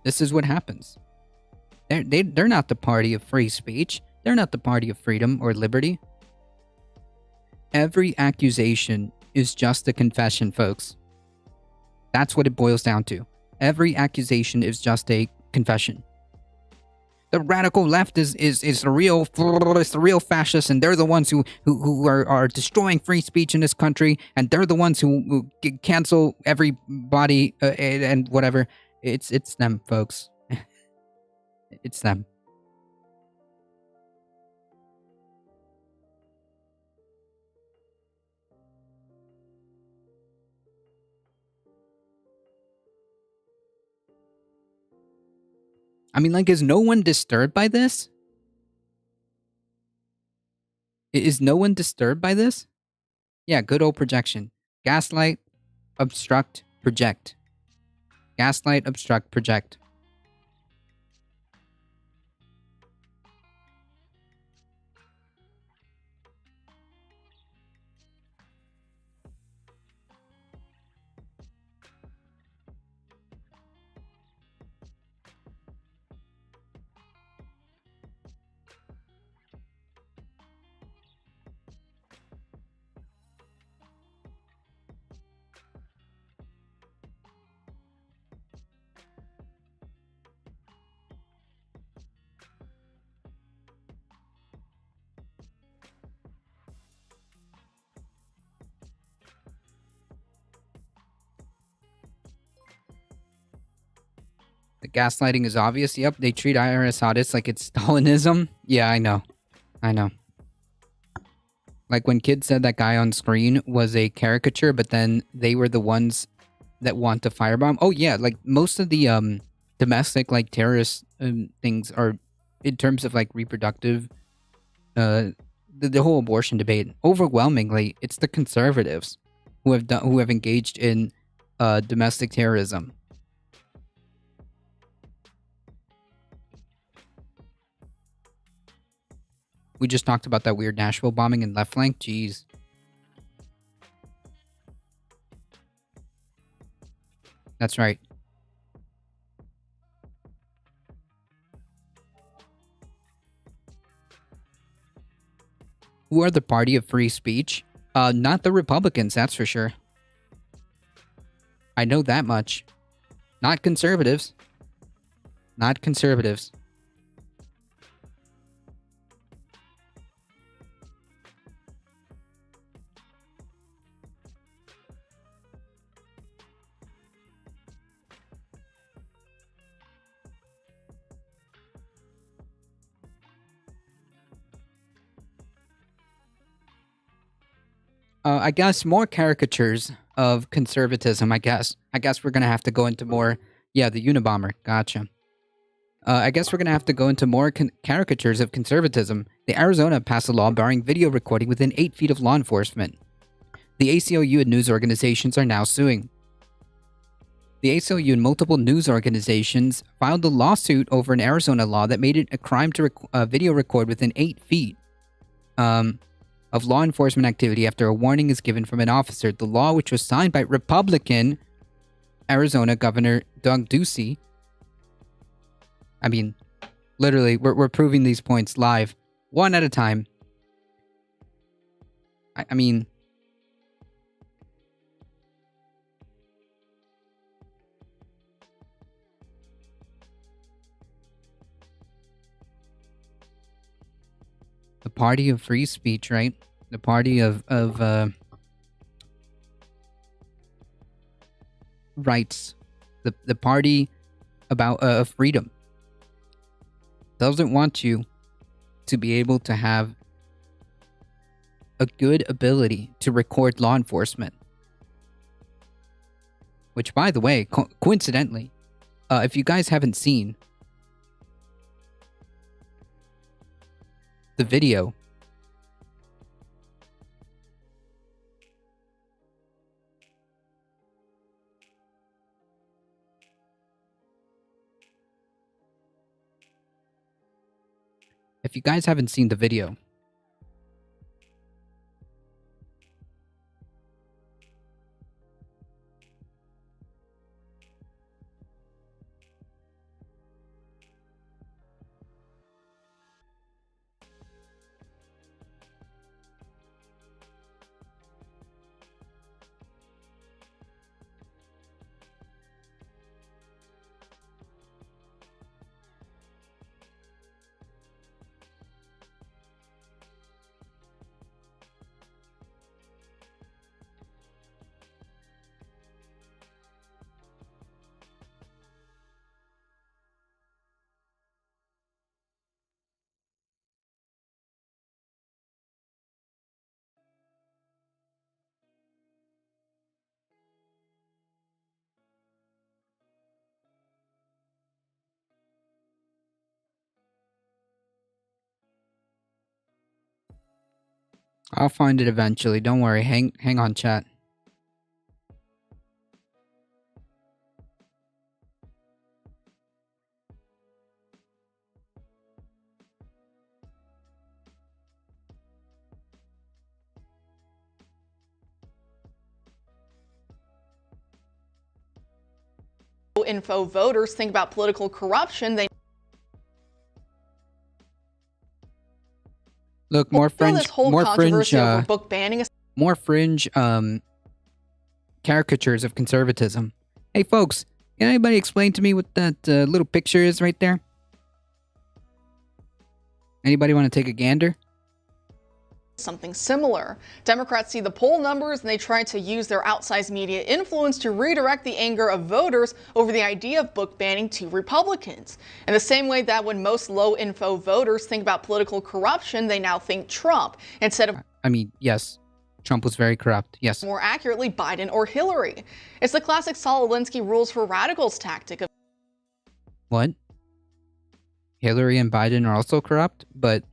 This is what happens. They're not the party of free speech. They're not the party of freedom or liberty. Every accusation is just a confession, folks. That's what it boils down to. Every accusation is just a confession. The radical left is the real fascists, and they're the ones who are destroying free speech in this country, and they're the ones who cancel everybody and whatever. It's them, folks. It's them. I mean, like, is no one disturbed by this? Is no one disturbed by this? Yeah, good old projection. Gaslight, obstruct, project. Gaslight, obstruct, project. The gaslighting is obvious. Yep, they treat IRS audits like it's Stalinism. Yeah, I know. I know. Like when kids said that guy on screen was a caricature, but then they were the ones that want to firebomb. Oh yeah, like most of the domestic like terrorist things are in terms of like reproductive the whole abortion debate. Overwhelmingly, it's the conservatives who have engaged in domestic terrorism. We just talked about that weird Nashville bombing in left flank. Jeez. That's right. Who are the party of free speech? Not the Republicans, that's for sure. I know that much. Not conservatives. Not conservatives. I guess more caricatures of conservatism, I guess. I guess we're going to have to go into more... Yeah, the Unabomber. Gotcha. I guess we're going to have to go into more caricatures of conservatism. The Arizona passed a law barring video recording within 8 feet of law enforcement. The ACLU and news organizations are now suing. The ACLU and multiple news organizations filed a lawsuit over an Arizona law that made it a crime to video record within 8 feet. Of law enforcement activity after a warning is given from an officer. The law, which was signed by Republican Arizona Governor Doug Ducey. I mean, literally, we're proving these points live, one at a time. I mean... The party of free speech, right? The party of rights. The party about freedom. Doesn't want you to be able to have a good ability to record law enforcement. Which, by the way, coincidentally, if you guys haven't seen the video, I'll find it eventually. Don't worry. Hang on, chat. Info voters think about political corruption. They look more fringe, this whole controversy over book banning. More fringe caricatures of conservatism. Hey, folks, can anybody explain to me what that little picture is right there? Anybody want to take a gander? something similar. Democrats see the poll numbers and they try to use their outsized media influence to redirect the anger of voters over the idea of book banning to Republicans. In the same way that when most low-info voters think about political corruption, they now think Trump instead of, I mean, yes, Trump was very corrupt. Yes. more accurately, Biden or Hillary. It's the classic Saul Alinsky rules for radicals tactic of What? Hillary and Biden are also corrupt, but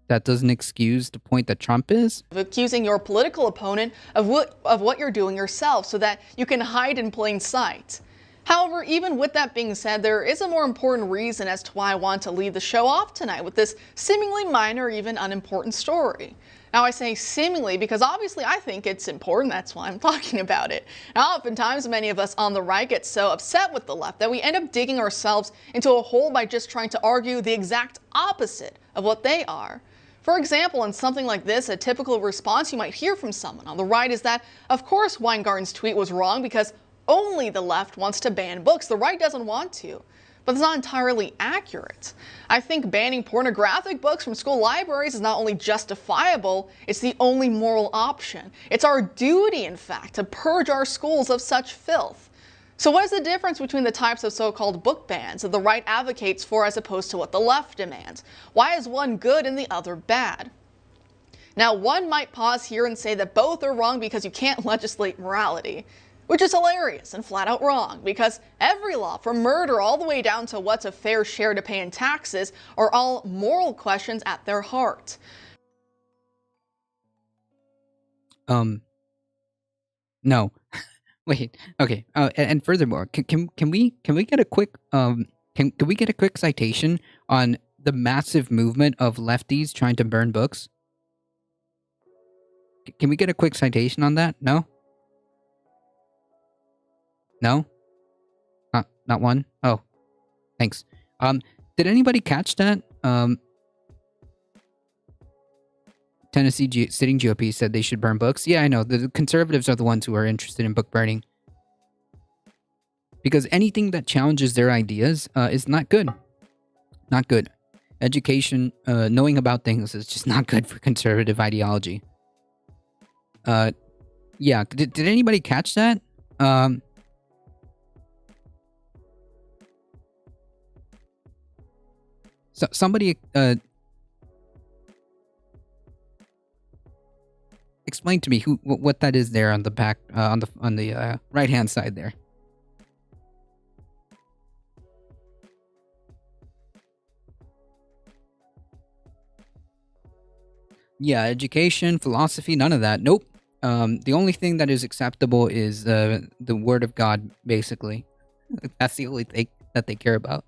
that doesn't excuse the point that Trump is? accusing your political opponent of what you're doing yourself so that you can hide in plain sight. However, even with that being said, there is a more important reason as to why I want to lead the show off tonight with this seemingly minor, even unimportant story. Now, I say seemingly because obviously I think it's important. That's why I'm talking about it. Now, oftentimes, many of us on the right get so upset with the left that we end up digging ourselves into a hole by just trying to argue the exact opposite of what they are. For example, in something like this, a typical response you might hear from someone on the right is that, of course, Weingarten's tweet was wrong because only the left wants to ban books. The right doesn't want to. But it's not entirely accurate. I think banning pornographic books from school libraries is not only justifiable, it's the only moral option. It's our duty, in fact, to purge our schools of such filth. So what is the difference between the types of so-called book bans that the right advocates for as opposed to what the left demands? Why is one good and the other bad? Now, one might pause here and say that both are wrong because you can't legislate morality, which is hilarious and flat out wrong, because every law, from murder all the way down to what's a fair share to pay in taxes, are all moral questions at their heart. No. Wait. Okay. And furthermore, can we get a quick can we get a quick citation on the massive movement of lefties trying to burn books? Can we get a quick citation on that? No. No. Not one. Oh, thanks. Did anybody catch that? Tennessee sitting GOP said they should burn books. Yeah, I know. The conservatives are the ones who are interested in book burning. Because anything that challenges their ideas is not good. Not good. Education, knowing about things is just not good for conservative ideology. Yeah, did anybody catch that? So somebody explain to me what that is there on the back on the right hand side there. Yeah, education, philosophy, none of that. Nope. The only thing that is acceptable is the word of God, basically. That's the only thing that they care about.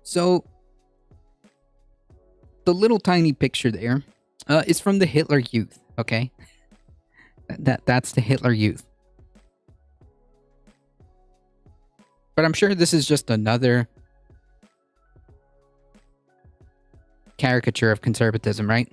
So, the little tiny picture there is from the Hitler Youth, okay? That's the Hitler Youth. But I'm sure this is just another caricature of conservatism, right?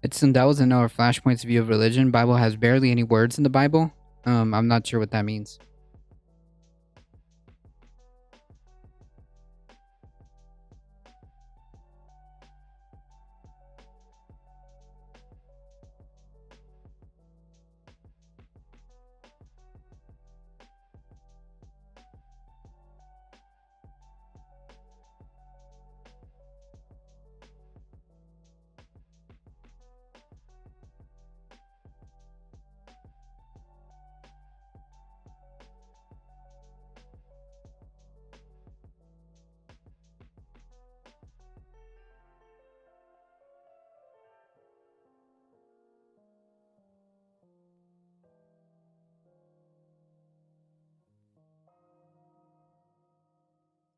It's that was in our Flashpoint's view of religion. Bible has barely any words in the Bible. I'm not sure what that means.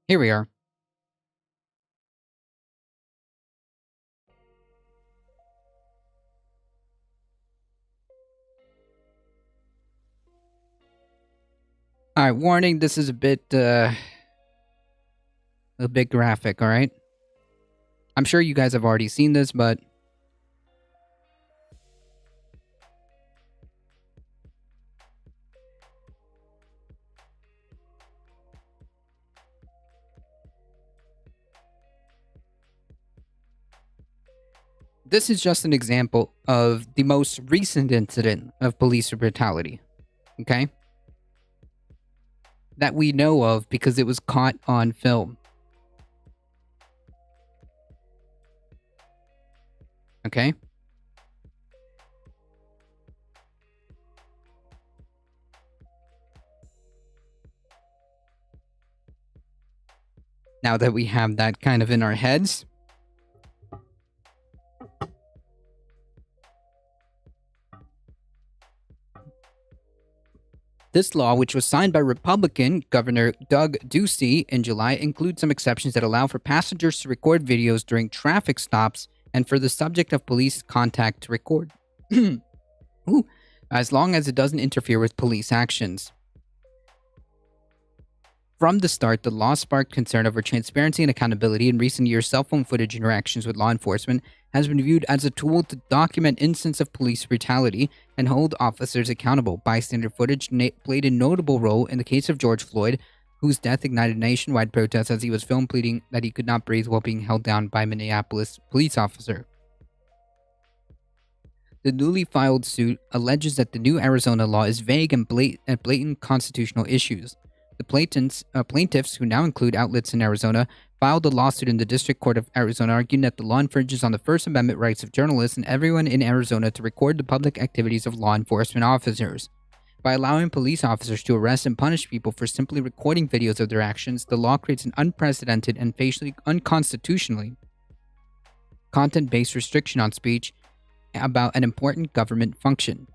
Here we are. Alright, warning, this is a bit graphic, alright? I'm sure you guys have already seen this, but this is just an example of the most recent incident of police brutality, okay? That we know of because it was caught on film. Okay? Now that we have that kind of in our heads, this law, which was signed by Republican Governor Doug Ducey in July, includes some exceptions that allow for passengers to record videos during traffic stops and for the subject of police contact to record. Ooh, as long as it doesn't interfere with police actions. From the start, the law sparked concern over transparency and accountability. In recent years, cell phone footage interactions with law enforcement has been viewed as a tool to document instances of police brutality and hold officers accountable. Bystander footage played a notable role in the case of George Floyd, whose death ignited nationwide protests as he was filmed pleading that he could not breathe while being held down by a Minneapolis police officer. The newly filed suit alleges that the new Arizona law is vague and blatant constitutional issues. The plaintiffs, who now include outlets in Arizona, filed a lawsuit in the District Court of Arizona arguing that the law infringes on the First Amendment rights of journalists and everyone in Arizona to record the public activities of law enforcement officers. By allowing police officers to arrest and punish people for simply recording videos of their actions, the law creates an unprecedented and facially unconstitutionally content-based restriction on speech about an important government function.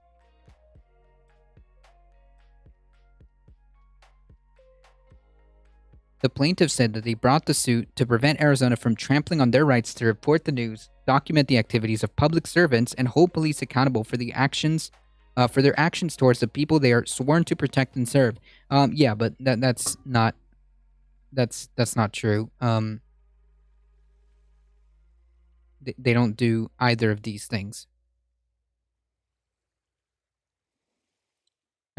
The plaintiffs said that they brought the suit to prevent Arizona from trampling on their rights to report the news, document the activities of public servants, and hold police accountable for their actions towards the people they are sworn to protect and serve. Yeah, but that's not true. They don't do either of these things.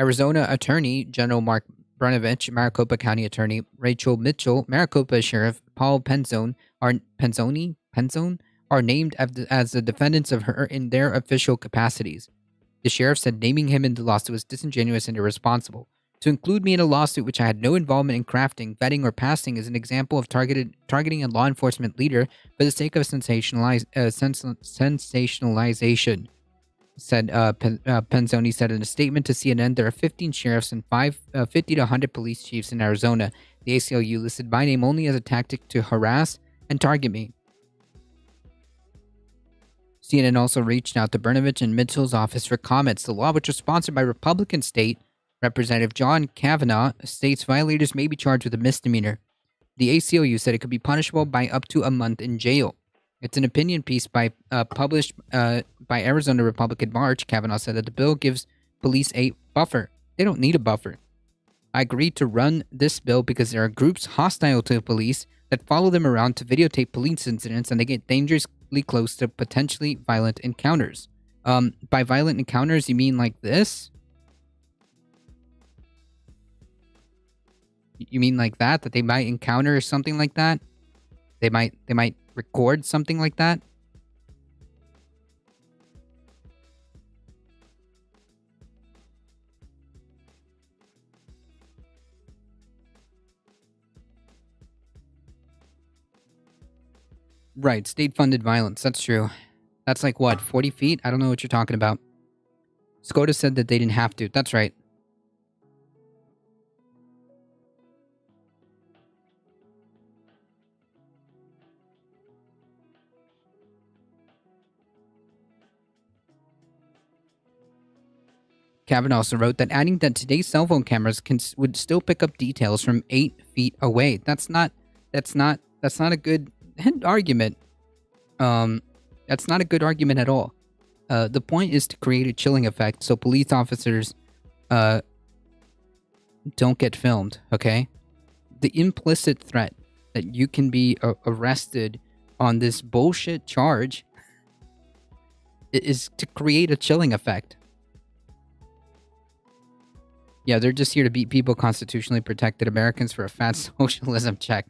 Arizona Attorney General Mark Brnovich, Maricopa County Attorney Rachel Mitchell, Maricopa Sheriff Paul Penzone are named as the defendants of her in their official capacities. The sheriff said naming him in the lawsuit was disingenuous and irresponsible. To include me in a lawsuit which I had no involvement in crafting, vetting, or passing is an example of targeting a law enforcement leader for the sake of sensationalization, said Penzoni said in a statement to CNN. There are 15 sheriffs and 50 to 100 police chiefs in Arizona. The ACLU listed my name only as a tactic to harass and target me. CNN also reached out to Brnovich and Mitchell's office for comments. The law, which was sponsored by Republican State Representative John Kavanaugh, states violators may be charged with a misdemeanor. The ACLU said it could be punishable by up to a month in jail. It's an opinion piece published by Arizona Republican March. Kavanaugh said that the bill gives police a buffer. They don't need a buffer. I agreed to run this bill because there are groups hostile to the police that follow them around to videotape police incidents, and they get dangerous close to potentially violent encounters. By violent encounters, you mean like this? You mean like that they might encounter something like that? They might record something like that? Right, state-funded violence. That's true. That's like what, 40 feet? I don't know what you're talking about. SCOTUS said that they didn't have to. That's right. Kavanaugh also wrote that adding that today's cell phone cameras would still pick up details from 8 feet away. That's not a good argument. That's not a good argument at all. The point is to create a chilling effect so police officers don't get filmed, okay? The implicit threat that you can be arrested on this bullshit charge is to create a chilling effect. Yeah, they're just here to beat people constitutionally protected Americans for a fat socialism check.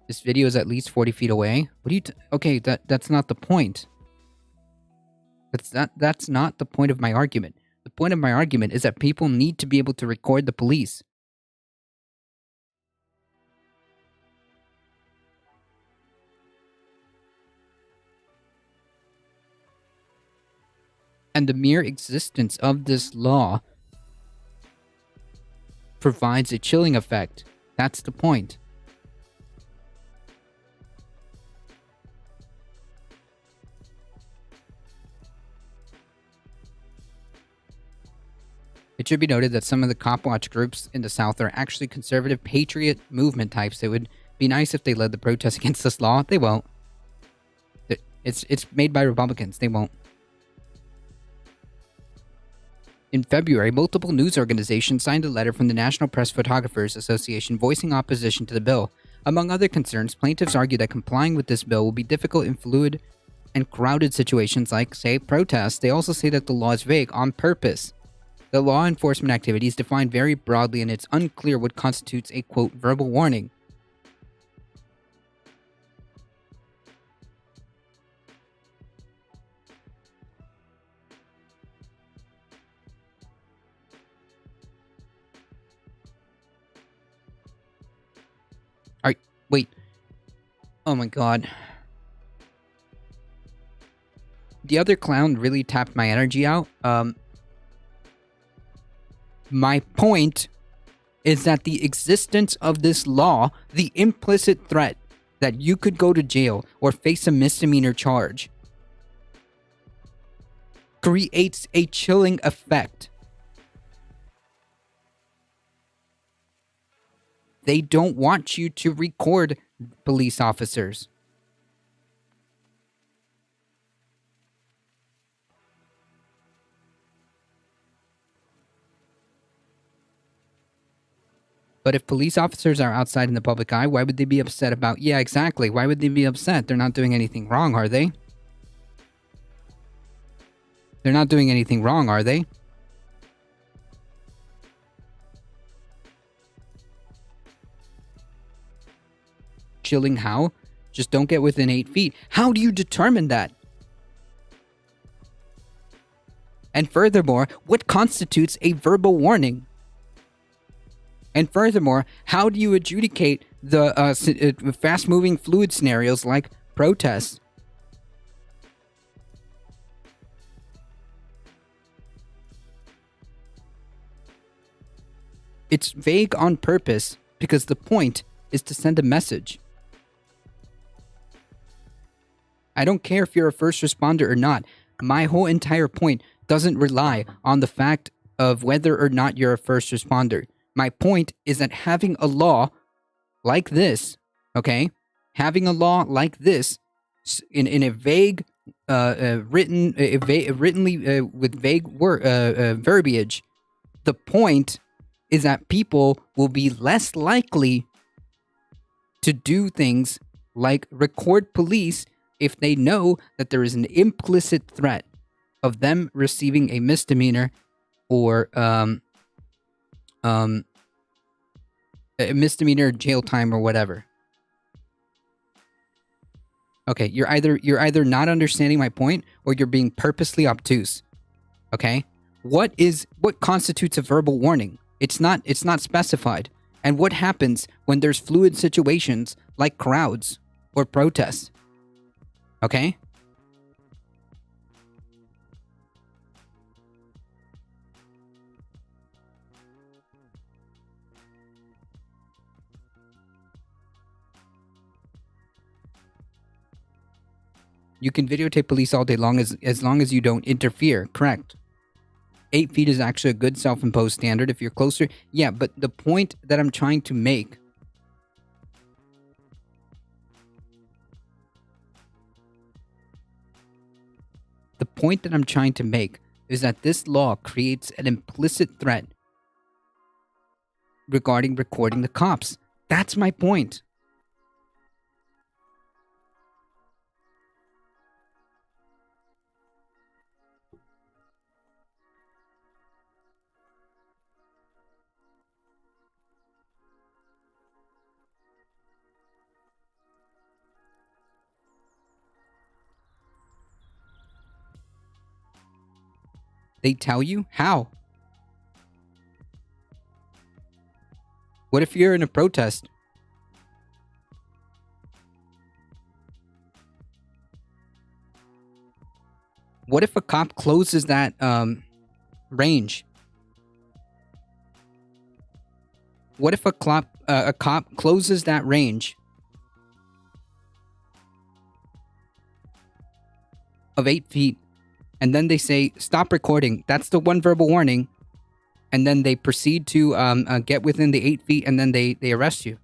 This video is at least 40 feet away. What do you... Okay, that's not the point. That's not the point of my argument. The point of my argument is that people need to be able to record the police. And the mere existence of this law provides a chilling effect. That's the point. It should be noted that some of the cop watch groups in the South are actually conservative patriot movement types. It would be nice if they led the protest against this law. They won't. It's made by Republicans. They won't. In February, multiple news organizations signed a letter from the National Press Photographers Association voicing opposition to the bill. Among other concerns, plaintiffs argue that complying with this bill will be difficult in fluid and crowded situations like, say, protests. They also say that the law is vague on purpose. The law enforcement activity is defined very broadly, and it's unclear what constitutes a, quote, verbal warning. Wait. Oh my god. The other clown really tapped my energy out. My point is that the existence of this law, the implicit threat that you could go to jail or face a misdemeanor charge, creates a chilling effect. They don't want you to record police officers. But if police officers are outside in the public eye, why would they be upset about... Yeah, exactly. Why would they be upset? They're not doing anything wrong, are they? They're not doing anything wrong, are they? Chilling how? Just don't get within 8 feet. How do you determine that? And furthermore, what constitutes a verbal warning? And furthermore, how do you adjudicate the fast-moving fluid scenarios like protests? It's vague on purpose because the point is to send a message. I don't care if you're a first responder or not. My whole entire point doesn't rely on the fact of whether or not you're a first responder. My point is that having a law like this, okay, having a law like this in a vague, writtenly with vague verbiage, the point is that people will be less likely to do things like record police if they know that there is an implicit threat of them receiving a misdemeanor or a misdemeanor jail time or whatever. Okay, you're either not understanding my point or you're being purposely obtuse. Okay? What constitutes a verbal warning? It's not specified. And what happens when there's fluid situations like crowds or protests? Okay? You can videotape police all day long as long as you don't interfere, correct? 8 feet is actually a good self-imposed standard. If you're closer, yeah, but the point that I'm trying to make is that this law creates an implicit threat regarding recording the cops. That's my point. They tell you? How? What if you're in a protest? What if a cop closes that range? What if a cop closes that range of 8 feet? And then they say, stop recording. That's the one verbal warning. And then they proceed to get within the 8 feet and then they arrest you.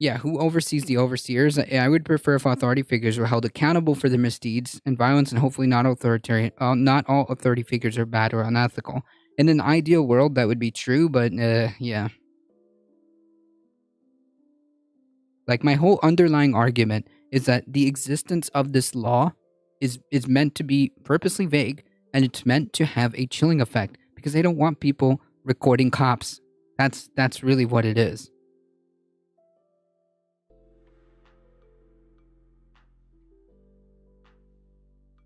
Yeah, who oversees the overseers? I would prefer if authority figures were held accountable for their misdeeds and violence, and hopefully not authoritarian. Not all authority figures are bad or unethical. In an ideal world, that would be true, but yeah. Like, my whole underlying argument is that the existence of this law is meant to be purposely vague, and it's meant to have a chilling effect because they don't want people recording cops. That's really what it is.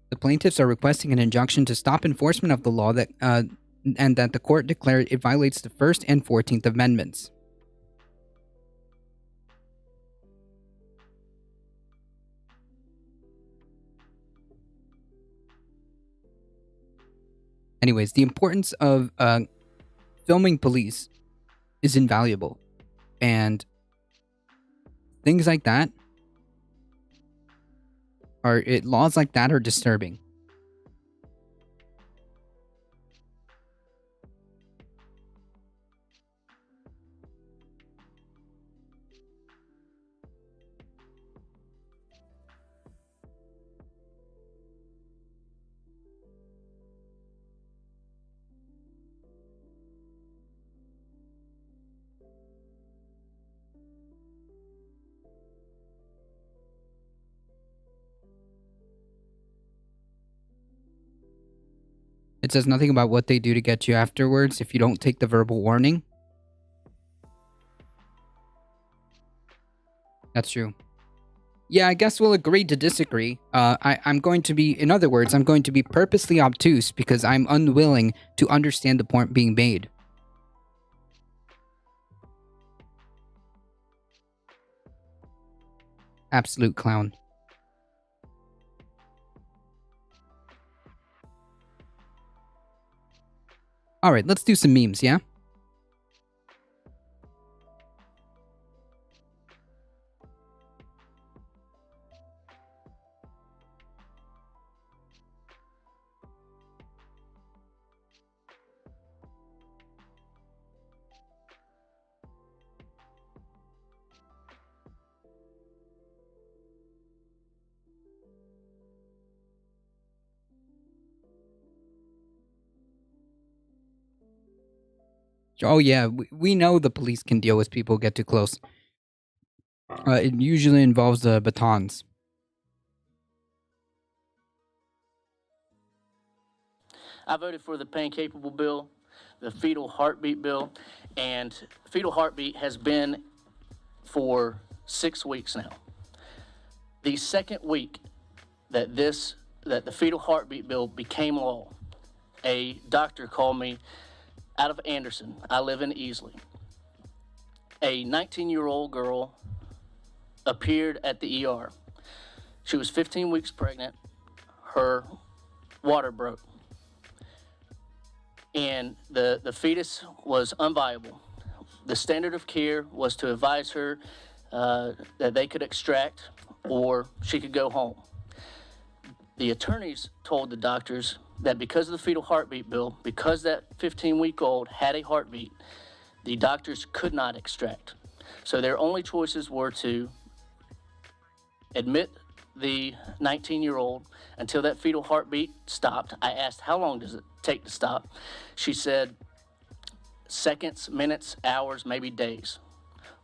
The plaintiffs are requesting an injunction to stop enforcement of the law that and that the court declared it violates the First and 14th Amendments. Anyways, the importance of filming police is invaluable. And things like that laws like that are disturbing. It says nothing about what they do to get you afterwards if you don't take the verbal warning. That's true. Yeah, I guess we'll agree to disagree. I'm going to be, in other words, I'm going to be purposely obtuse because I'm unwilling to understand the point being made. Absolute clown. Alright, let's do some memes, yeah? Oh yeah, we know the police can deal with people who get too close. It usually involves the batons. I voted for the pain-capable bill, the fetal heartbeat bill, and fetal heartbeat has been for 6 weeks now. The second week that the fetal heartbeat bill became law, a doctor called me out of Anderson. I live in Easley. A 19-year-old girl appeared at the ER. She was 15 weeks pregnant. Her water broke. And the fetus was unviable. The standard of care was to advise her that they could extract or she could go home. The attorneys told the doctors that because of the fetal heartbeat bill, because that 15-week-old had a heartbeat, the doctors could not extract. So their only choices were to admit the 19-year-old until that fetal heartbeat stopped. I asked, how long does it take to stop? She said, seconds, minutes, hours, maybe days.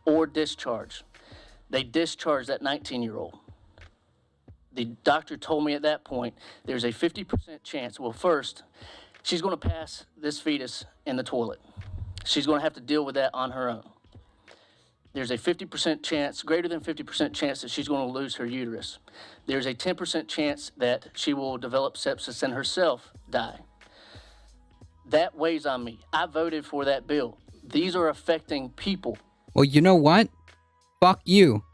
Or discharge. They discharged that 19-year-old. The doctor told me at that point, there's a 50% chance. Well, first, she's going to pass this fetus in the toilet. She's going to have to deal with that on her own. There's a 50% chance, greater than 50% chance that she's going to lose her uterus. There's a 10% chance that she will develop sepsis and herself die. That weighs on me. I voted for that bill. These are affecting people. Well, you know what? Fuck you.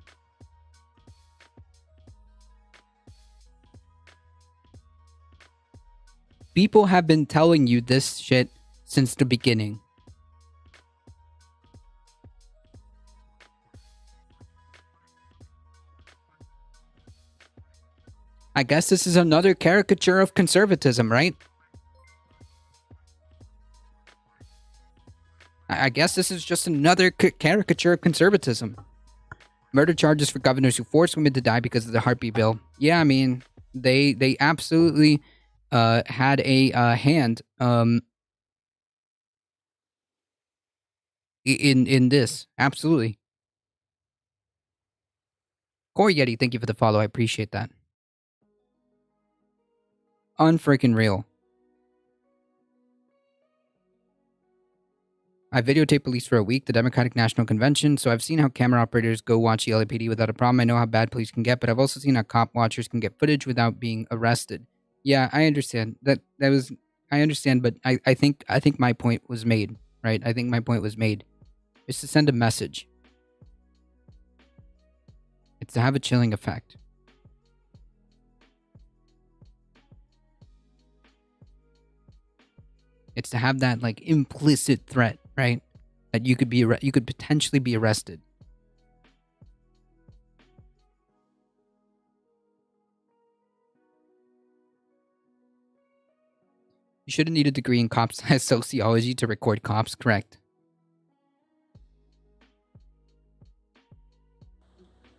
People have been telling you this shit since the beginning. I guess this is another caricature of conservatism, right? I guess this is just another caricature of conservatism. Murder charges for governors who force women to die because of the heartbeat bill. Yeah, I mean, they absolutely had a hand in this. Absolutely. Corey Yeti, thank you for the follow. I appreciate that. Unfreaking real. I videotaped police for a week, the Democratic National Convention, so I've seen how camera operators go watch the LAPD without a problem. I know how bad police can get, but I've also seen how cop watchers can get footage without being arrested. Yeah, I understand. I understand, but I think my point was made, right? I think my point was made. It's to send a message. It's to have a chilling effect. It's to have that like implicit threat, right? That you could potentially be arrested. You shouldn't need a degree in cops sociology to record cops, correct?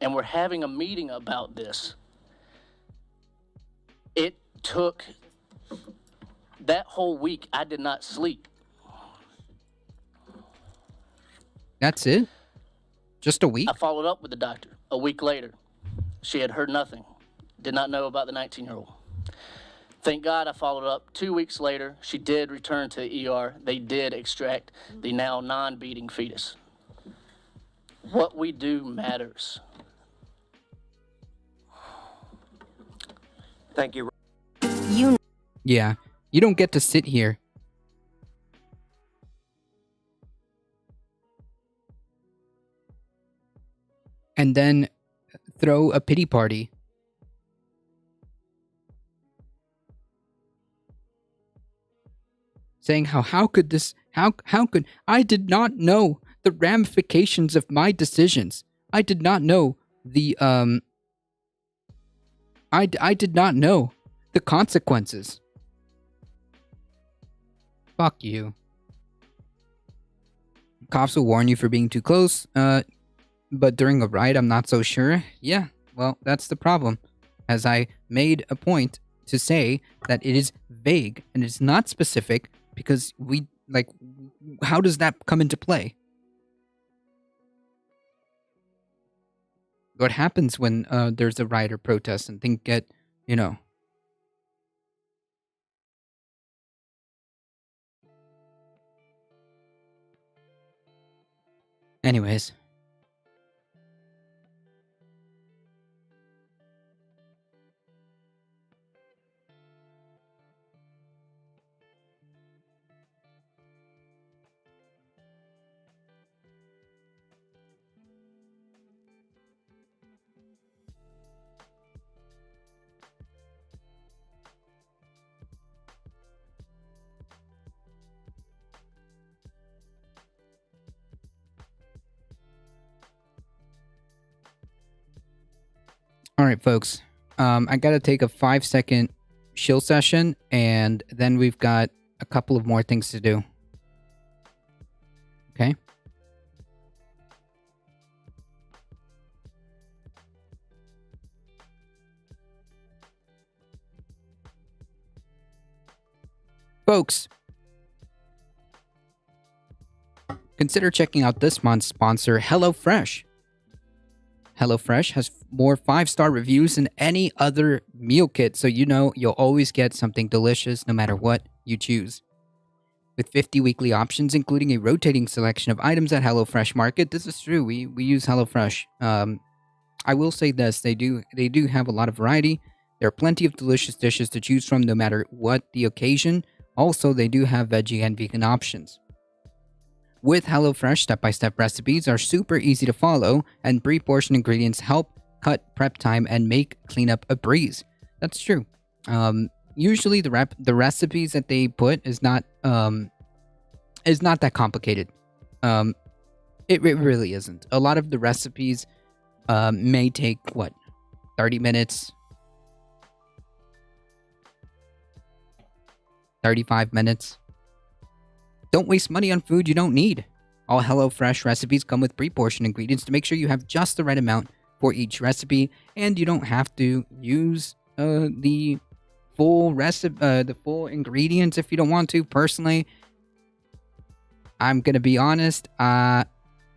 And we're having a meeting about this. It took that whole week, I did not sleep. That's it? Just a week? I followed up with the doctor a week later. She had heard nothing. Did not know about the 19-year-old. Thank God I followed up 2 weeks later. She did return to the ER. They did extract the now non-beating fetus. What we do matters. Thank you. Yeah. You don't get to sit here and then throw a pity party. Saying how could I did not know the ramifications of my decisions. I did not know the I did not know the consequences. Fuck you. Cops will warn you for being too close, but during a ride, I'm not so sure. Yeah, well, that's the problem. As I made a point to say that it is vague and it's not specific because Like, how does that come into play? What happens when there's a riot or protest and things get, Anyways. All right, folks. I got to take a 5-second chill session, and then we've got a couple of more things to do. Okay? Folks, consider checking out this month's sponsor, HelloFresh. HelloFresh has more 5-star reviews than any other meal kit, so you know you'll always get something delicious no matter what you choose. With 50 weekly options, including a rotating selection of items at HelloFresh Market, this is true. We use HelloFresh. I will say this: they do have a lot of variety. There are plenty of delicious dishes to choose from, no matter what the occasion. Also, they do have veggie and vegan options. With HelloFresh, step-by-step recipes are super easy to follow, and pre-portioned ingredients help cut prep time and make cleanup a breeze. That's true. Usually, the recipes that they put is not that complicated. It really isn't. A lot of the recipes may take 30 minutes, 35 minutes. Don't waste money on food you don't need. All HelloFresh recipes come with pre-portioned ingredients to make sure you have just the right amount for each recipe, and you don't have to use the full ingredients if you don't want to. Personally, I'm gonna be honest. I'm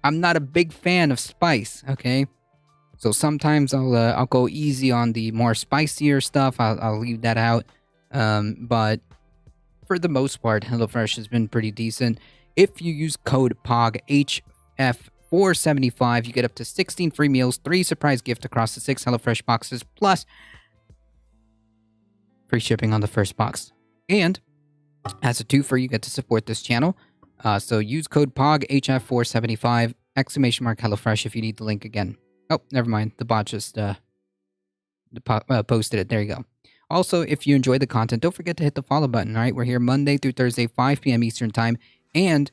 not a big fan of spice. Okay, so sometimes I'll go easy on the more spicier stuff. I'll leave that out. But for the most part, HelloFresh has been pretty decent. If you use code POGHF475, you get up to 16 free meals, 3 surprise gifts across the 6 HelloFresh boxes, plus free shipping on the first box. And as a twofer, you get to support this channel. So use code POGHF475, exclamation mark HelloFresh if you need the link again. Oh, never mind. The bot just posted it. There you go. Also, if you enjoy the content, don't forget to hit the follow button, all right? We're here Monday through Thursday, 5 p.m. Eastern Time. And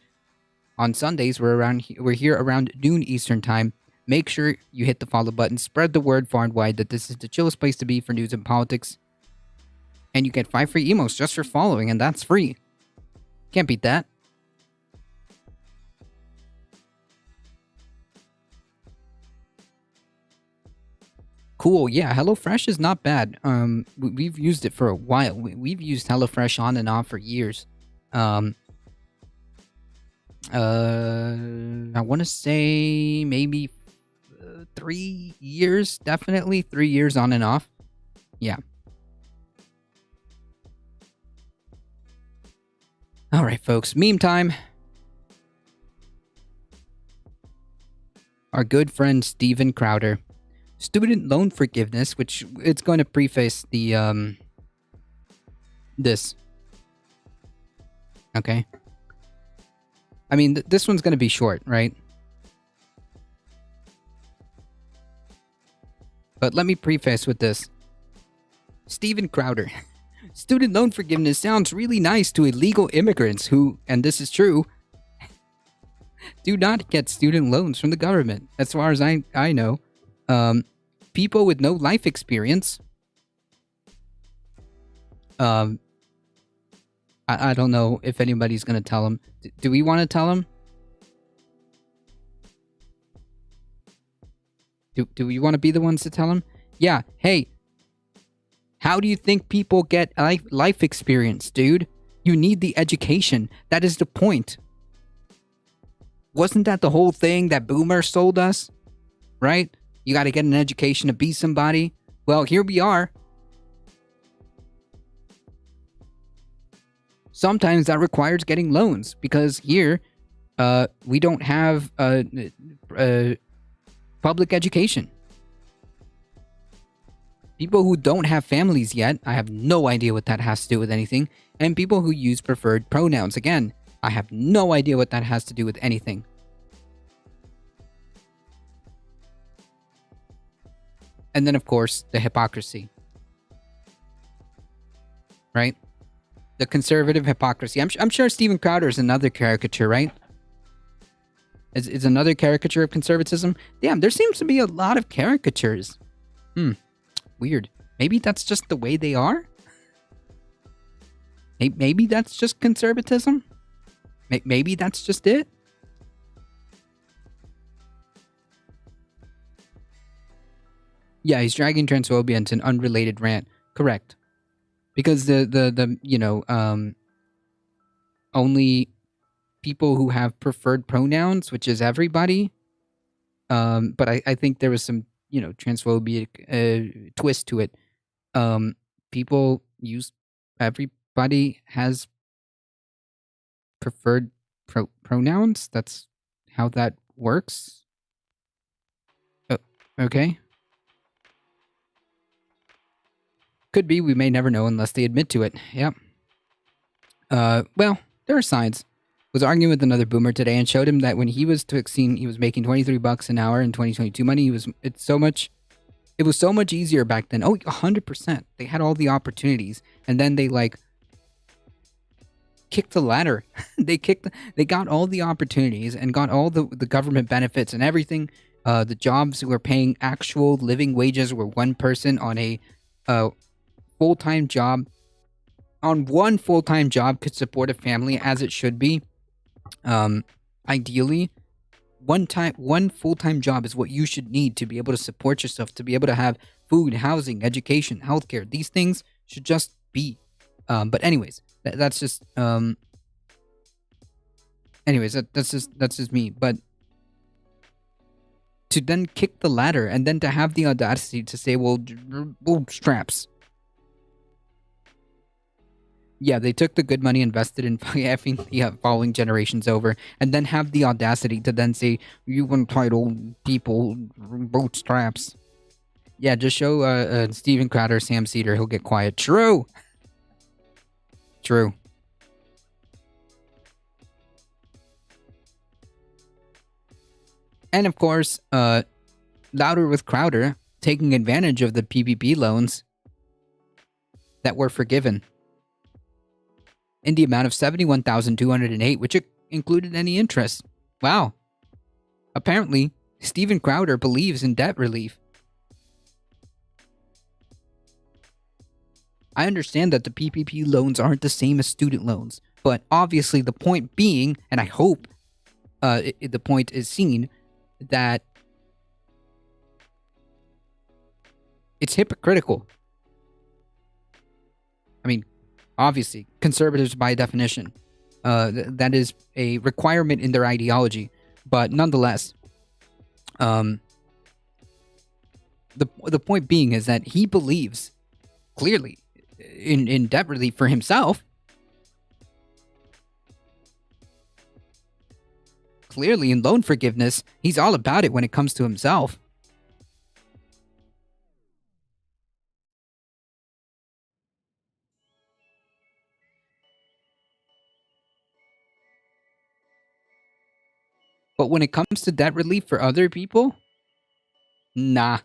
on Sundays, we're here around noon Eastern Time. Make sure you hit the follow button. Spread the word far and wide that this is the chillest place to be for news and politics. And you get 5 free emotes just for following, and that's free. Can't beat that. Cool. Yeah, HelloFresh is not bad. We've used it for a while. We've used HelloFresh on and off for years. I want to say maybe 3 years. Definitely 3 years on and off. Yeah. All right, folks. Meme time. Our good friend Steven Crowder. Student loan forgiveness, which it's going to preface the this. Okay. I mean, this one's going to be short, right? But let me preface with this. Steven Crowder. Student loan forgiveness sounds really nice to illegal immigrants who, and this is true, do not get student loans from the government, as far as I know. People with no life experience. I don't know if anybody's going to tell them. Do we want to tell them? Do we want to be the ones to tell them? Yeah, hey. How do you think people get life experience, dude? You need the education. That is the point. Wasn't that the whole thing that Boomer sold us? Right? You got to get an education to be somebody. Well, here we are. Sometimes that requires getting loans because here we don't have public education. People who don't have families yet, I have no idea what that has to do with anything. And people who use preferred pronouns, again, I have no idea what that has to do with anything. And then, of course, the hypocrisy. Right? The conservative hypocrisy. I'm sure Steven Crowder is another caricature, right? Is another caricature of conservatism? Damn, there seems to be a lot of caricatures. Weird. Maybe that's just the way they are? Maybe that's just conservatism? Maybe that's just it? Yeah, he's dragging transphobia into an unrelated rant. Correct. Because only people who have preferred pronouns, which is everybody. But I think there was some, transphobic twist to it. People use, everybody has preferred pronouns. That's how that works. Oh, okay. Could be, we may never know unless they admit to it. Yep. Well, there are signs. Was arguing with another boomer today and showed him that when he was he was making $23 an hour in 2022 money. It was so much easier back then. Oh, 100%. They had all the opportunities, and then they kicked the ladder. They got all the opportunities and got all the government benefits and everything. The jobs were paying actual living wages where one person on a full-time job, on one full-time job could support a family as it should be. Ideally, one full-time job is what you should need to be able to support yourself, to be able to have food, housing, education, healthcare. These things should just be. But anyways, that's just that's just me. But to then kick the ladder and then to have the audacity to say, well, bootstraps. Yeah, they took the good money invested in effing the following generations over, and then have the audacity to then say, you entitled people, bootstraps. Yeah, just show Steven Crowder, Sam Cedar, he'll get quiet. True. And of course, Louder with Crowder taking advantage of the PPP loans that were forgiven in the amount of $71,208, which included any interest. Wow. Apparently, Steven Crowder believes in debt relief. I understand that the PPP loans aren't the same as student loans, but obviously the point being, and I hope the point is seen, that it's hypocritical. I mean, obviously, conservatives by definition, that is a requirement in their ideology. But nonetheless, the point being is that he believes clearly in debt relief for himself. Clearly in loan forgiveness, he's all about it when it comes to himself. But when it comes to debt relief for other people, nah.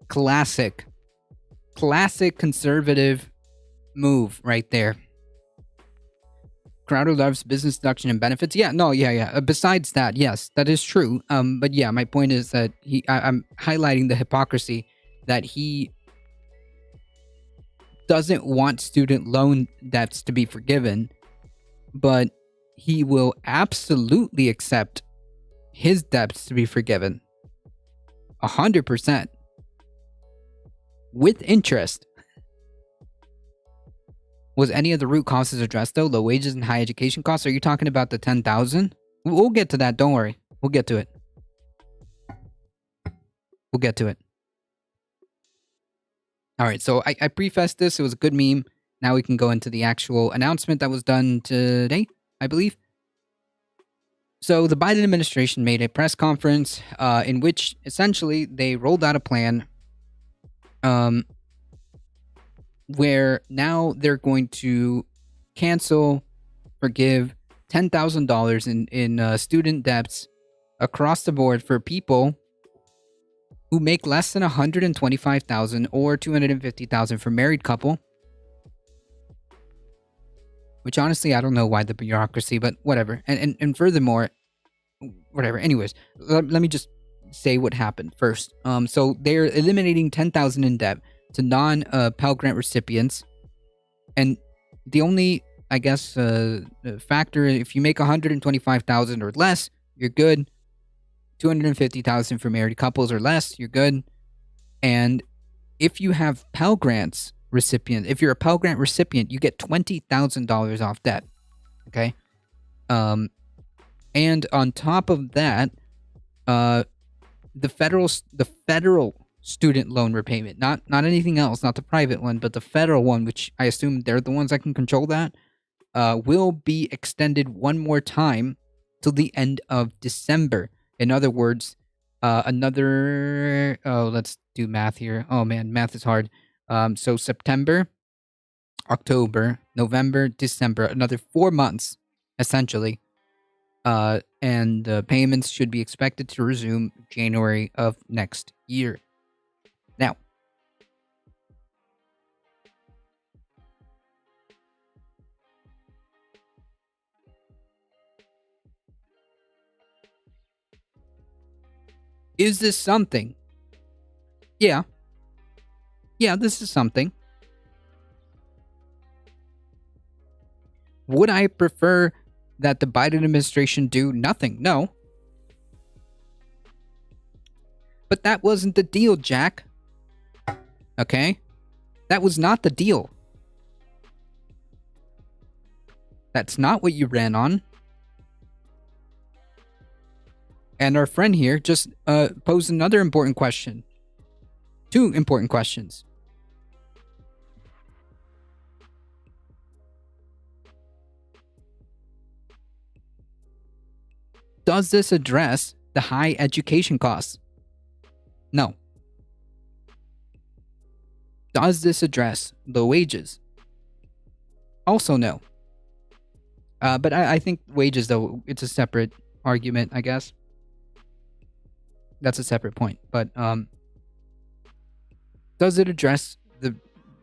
Classic conservative move right there. Crowder loves business deduction and benefits. Yeah. Besides that, yes, that is true. But yeah, my point is that I'm highlighting the hypocrisy that he doesn't want student loan debts to be forgiven, but he will absolutely accept his debts to be forgiven. 100%. With interest. Was any of the root causes addressed though? Low wages and high education costs? Are you talking about the 10,000? We'll get to that. Don't worry. We'll get to it. We'll get to it. All right. So I prefaced this. It was a good meme. Now we can go into the actual announcement that was done today, I believe. So the Biden administration made a press conference in which essentially they rolled out a plan where now they're going to forgive $10,000 in student debts across the board for people who make less than $125,000 or $250,000 for married couple. Which honestly, I don't know why the bureaucracy, but whatever. And furthermore, whatever. Anyways, let me just say what happened first. So they're eliminating $10,000 in debt to non-Pell Grant recipients. And the only, I guess, factor, if you make $125,000 or less, you're good. $250,000 for married couples or less, you're good. And if you have Pell Grants recipient, if you're a Pell Grant recipient, you get $20,000 off debt. Okay? And on top of that, the federal student loan repayment, not anything else, not the private one, but the federal one, which I assume they're the ones that can control that, will be extended one more time till the end of December. In other words, let's do math here. Oh man, math is hard. So September, October, November, December, another 4 months, essentially. And payments should be expected to resume January of next year. Now, is this something? Yeah. Yeah, this is something. Would I prefer that the Biden administration do nothing? No. But that wasn't the deal, Jack. Okay? That was not the deal. That's not what you ran on. And our friend here just posed another important question. 2 important questions. Does this address the high education costs? No. Does this address low wages? Also no. But I think wages, though, it's a separate argument, I guess. That's a separate point. But does it address the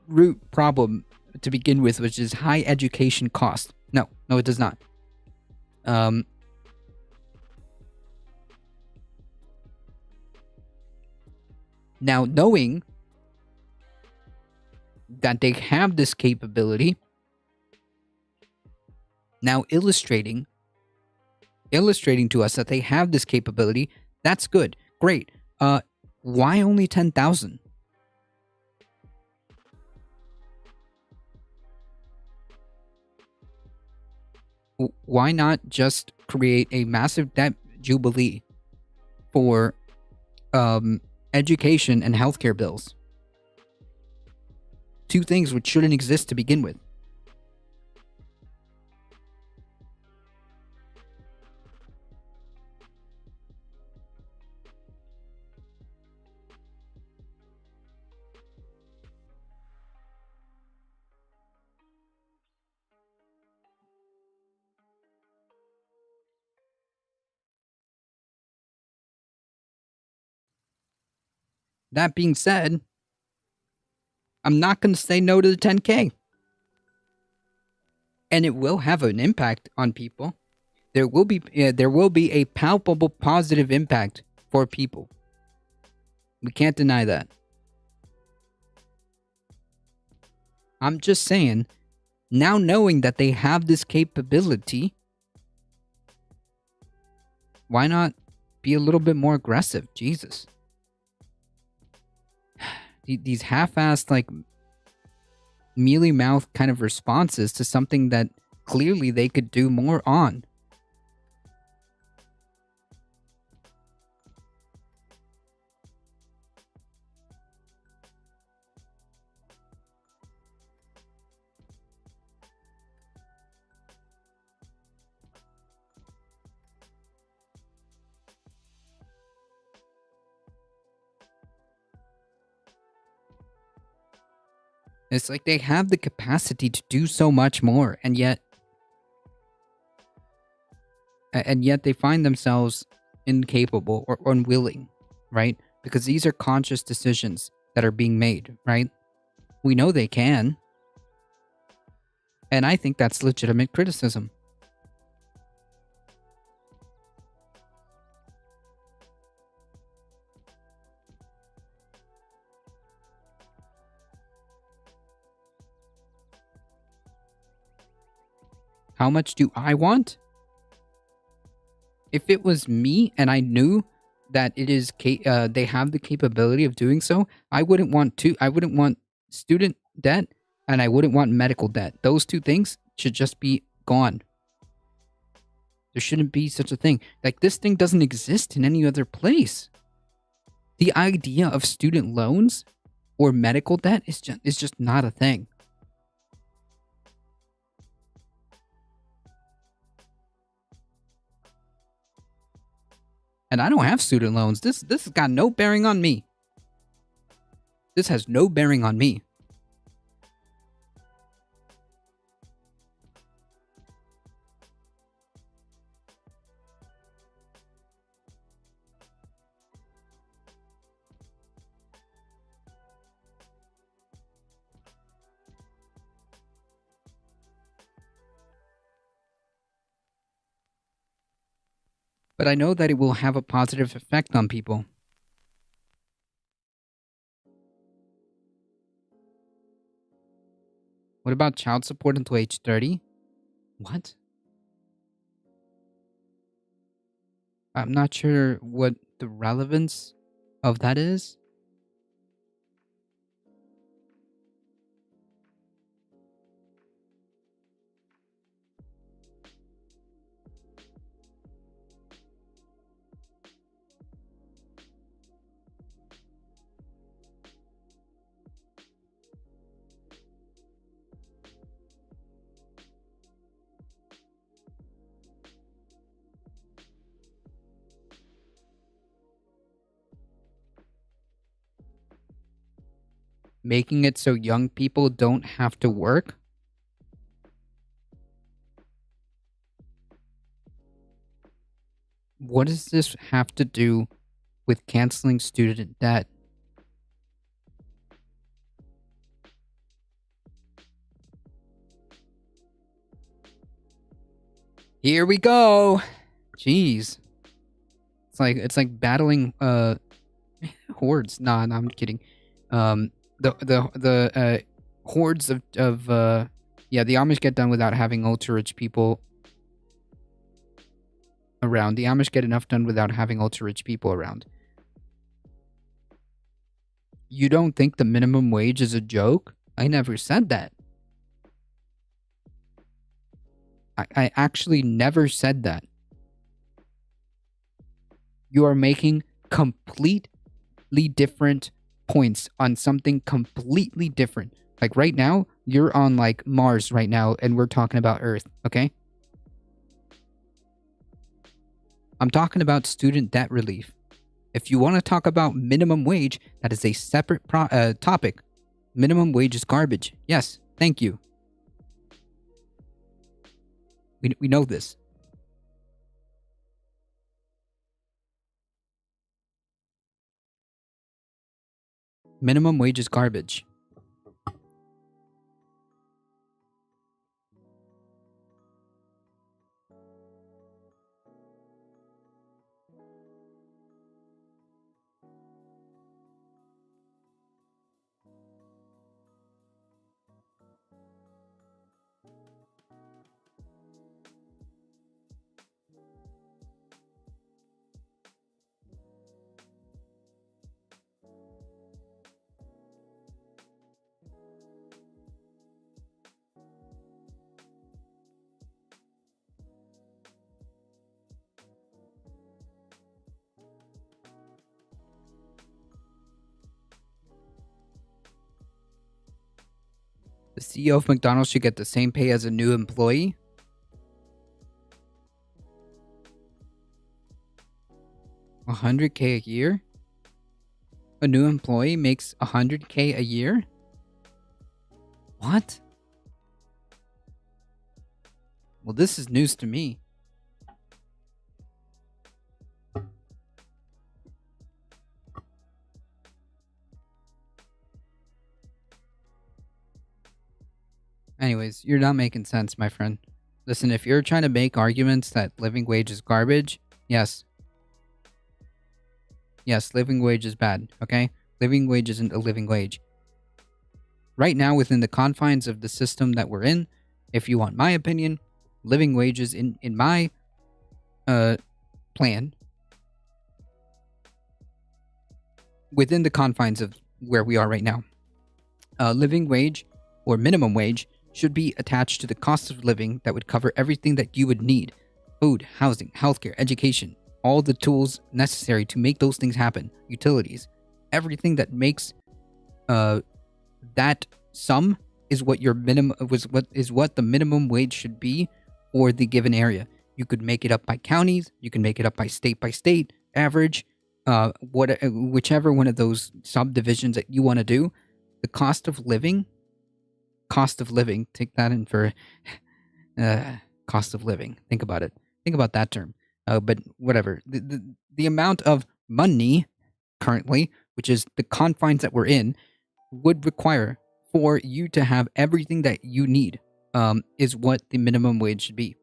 root problem to begin with, which is high education cost? No. No, it does not. Now, knowing that they have this capability, now illustrating to us that they have this capability, that's good. Great. Why only 10,000? Why not just create a massive debt jubilee for education and healthcare bills? 2 things which shouldn't exist to begin with. That being said, I'm not going to say no to the 10K. And it will have an impact on people. There will be a palpable positive impact for people. We can't deny that. I'm just saying, now knowing that they have this capability, why not be a little bit more aggressive? Jesus. these half-assed, like, mealy-mouthed kind of responses to something that clearly they could do more on. It's like they have the capacity to do so much more, and yet they find themselves incapable or unwilling, right? Because these are conscious decisions that are being made, right? We know they can. And I think that's legitimate criticism. How much do I want? If it was me and I knew that it is they have the capability of doing so, I wouldn't want student debt and I wouldn't want medical debt. Those two things should just be gone. There shouldn't be such a thing. Like, this thing doesn't exist in any other place. The idea of student loans or medical debt is just not a thing. And I don't have student loans. This has got no bearing on me. This has no bearing on me. But I know that it will have a positive effect on people. What about child support until age 30? What? I'm not sure what the relevance of that is. Making it so young people don't have to work? What does this have to do with canceling student debt? Here we go. Jeez. It's like battling hordes. Nah, I'm kidding. The hordes of the Amish get done without having ultra rich people around. The Amish get enough done without having ultra rich people around. You don't think the minimum wage is a joke? I never said that. I actually never said that. You are making completely different points on something completely different. Like, right now, you're on, like, Mars right now, and we're talking about Earth, okay? I'm talking about student debt relief. If you want to talk about minimum wage, that is a separate topic. Minimum wage is garbage. Yes, thank you. We know this. Minimum wage is garbage. The CEO of McDonald's should get the same pay as a new employee. $100K a year? A new employee makes $100K a year? What? Well, this is news to me. Anyways, you're not making sense, my friend. Listen, if you're trying to make arguments that living wage is garbage, yes. Yes, living wage is bad, okay? Living wage isn't a living wage. Right now, within the confines of the system that we're in, if you want my opinion, living wages in my plan, within the confines of where we are right now, living wage or minimum wage should be attached to the cost of living that would cover everything that you would need. Food, housing, healthcare, education, all the tools necessary to make those things happen, utilities, everything that makes that sum is what your minimum what the minimum wage should be for the given area. You could make it up by counties, you can make it up by state average, whichever one of those subdivisions that you want to do. The cost of living, take that in for cost of living. Think about it. Think about that term. But whatever. The amount of money currently, which is the confines that we're in, would require for you to have everything that you need, is what the minimum wage should be.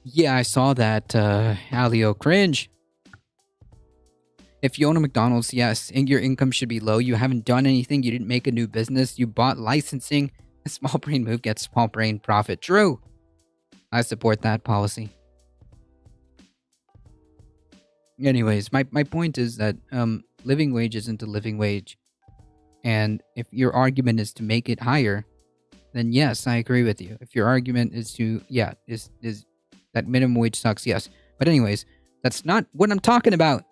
Yeah, I saw that, Alio. Cringe. If you own a McDonald's, yes, and your income should be low. You haven't done anything. You didn't make a new business. You bought licensing. A small brain move gets small brain profit. True. I support that policy. Anyways, my point is that living wage isn't a living wage. And if your argument is to make it higher, then yes, I agree with you. If your argument is to, is that minimum wage sucks, yes. But anyways, that's not what I'm talking about.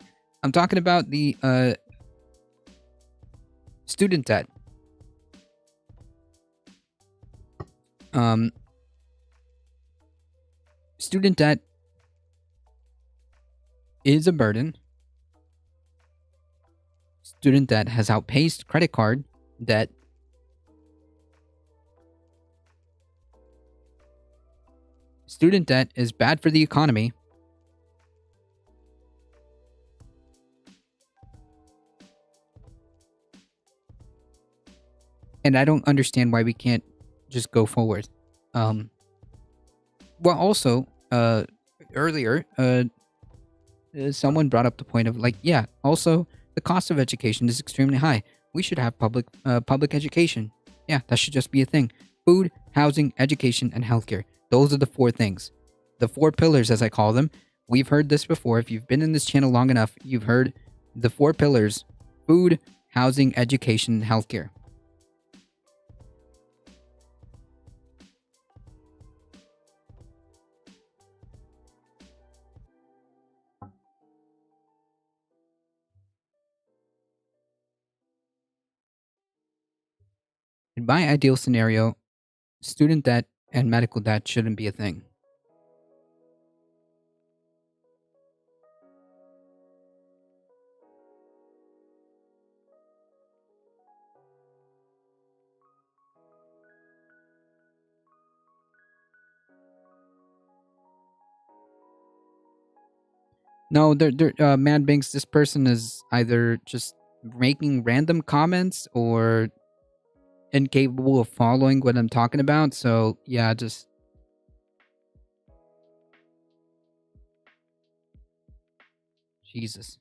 I'm talking about the student debt. Student debt is a burden. Student debt has outpaced credit card debt. Student debt is bad for the economy. And I don't understand why we can't just go forward. Well, also, earlier, someone brought up the point of, like, yeah, also, the cost of education is extremely high. We should have public education. Yeah, that should just be a thing. Food, housing, education, and healthcare. Those are the 4 things. The 4 pillars, as I call them. We've heard this before. If you've been in this channel long enough, you've heard the 4 pillars. Food, housing, education, and healthcare. In my ideal scenario, student debt and medical debt shouldn't be a thing. No, Mad Binks, this person is either just making random comments or incapable of following what I'm talking about. So, yeah, just... Jesus.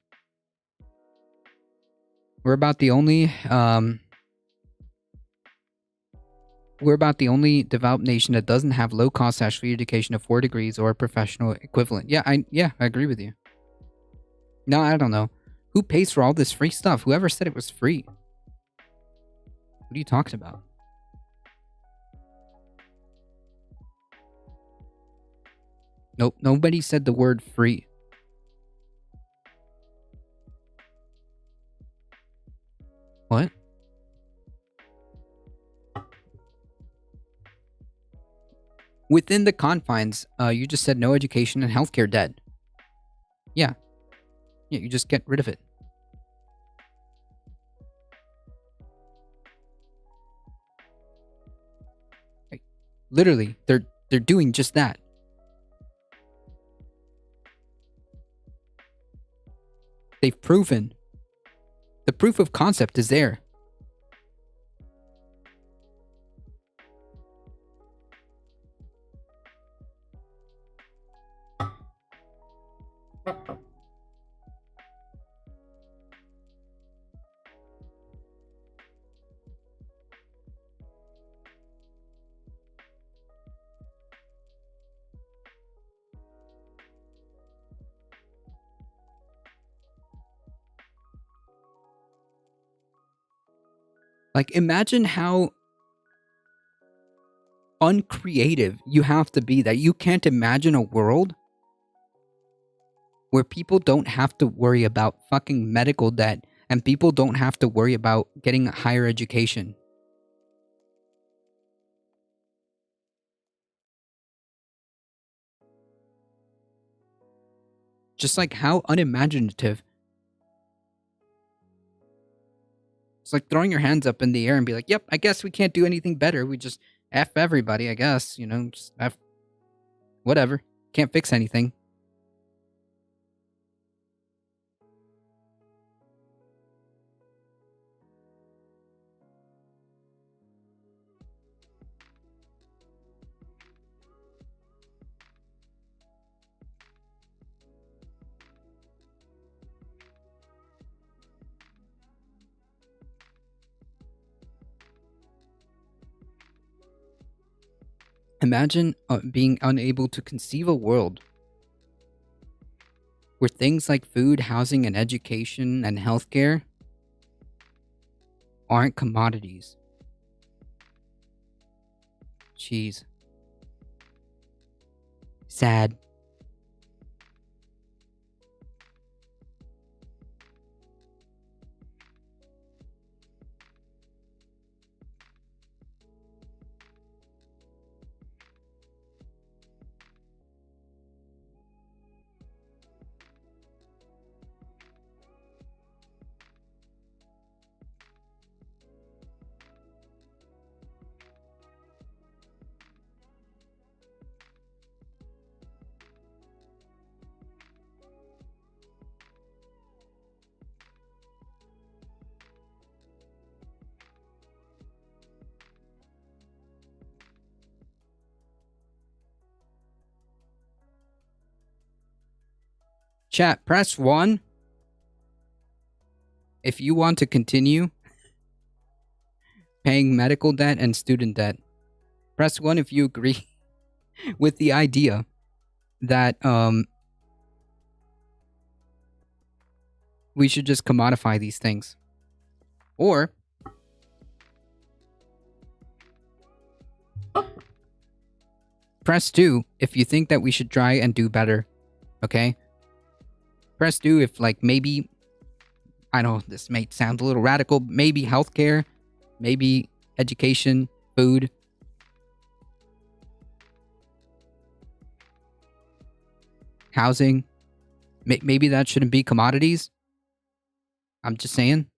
We're about the only developed nation that doesn't have low-cost free education of 4 degrees or a professional equivalent. Yeah, I agree with you. No, I don't know. Who pays for all this free stuff? Whoever said it was free? What are you talking about? Nope, nobody said the word free. What? Within the confines, you just said no education and healthcare debt. Yeah. Yeah, you just get rid of it. Like, literally, they're doing just that. They've proven. The proof of concept is there. Like, imagine how uncreative you have to be that you can't imagine a world where people don't have to worry about fucking medical debt and people don't have to worry about getting higher education. Just like how unimaginative. It's like throwing your hands up in the air and be like, yep, I guess we can't do anything better. We just F everybody, I guess. You know, just F. Whatever. Can't fix anything. Imagine being unable to conceive a world where things like food, housing, and education and healthcare aren't commodities. Jeez. Sad. Chat, press 1 if you want to continue paying medical debt and student debt. Press 1 if you agree with the idea that we should just commodify these things. Or press 2 if you think that we should try and do better. Okay? Press 2 if, like, maybe, I know this may sound a little radical, maybe healthcare, maybe education, food. Housing. Maybe that shouldn't be commodities. I'm just saying.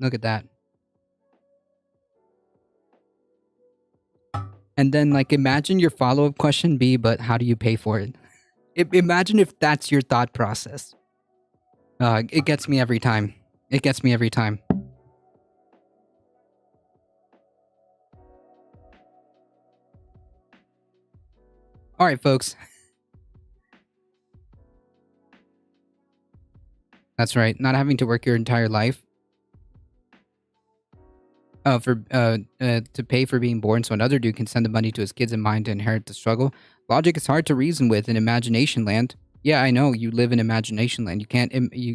Look at that. And then, like, imagine your follow-up question be, but how do you pay for it? Imagine if that's your thought process. It gets me every time. It gets me every time. All right, folks. That's right. Not having to work your entire life to pay for being born so another dude can send the money to his kids in mind to inherit the struggle. Logic is hard to reason with in imagination land. Yeah, I know you live in imagination land. You can't.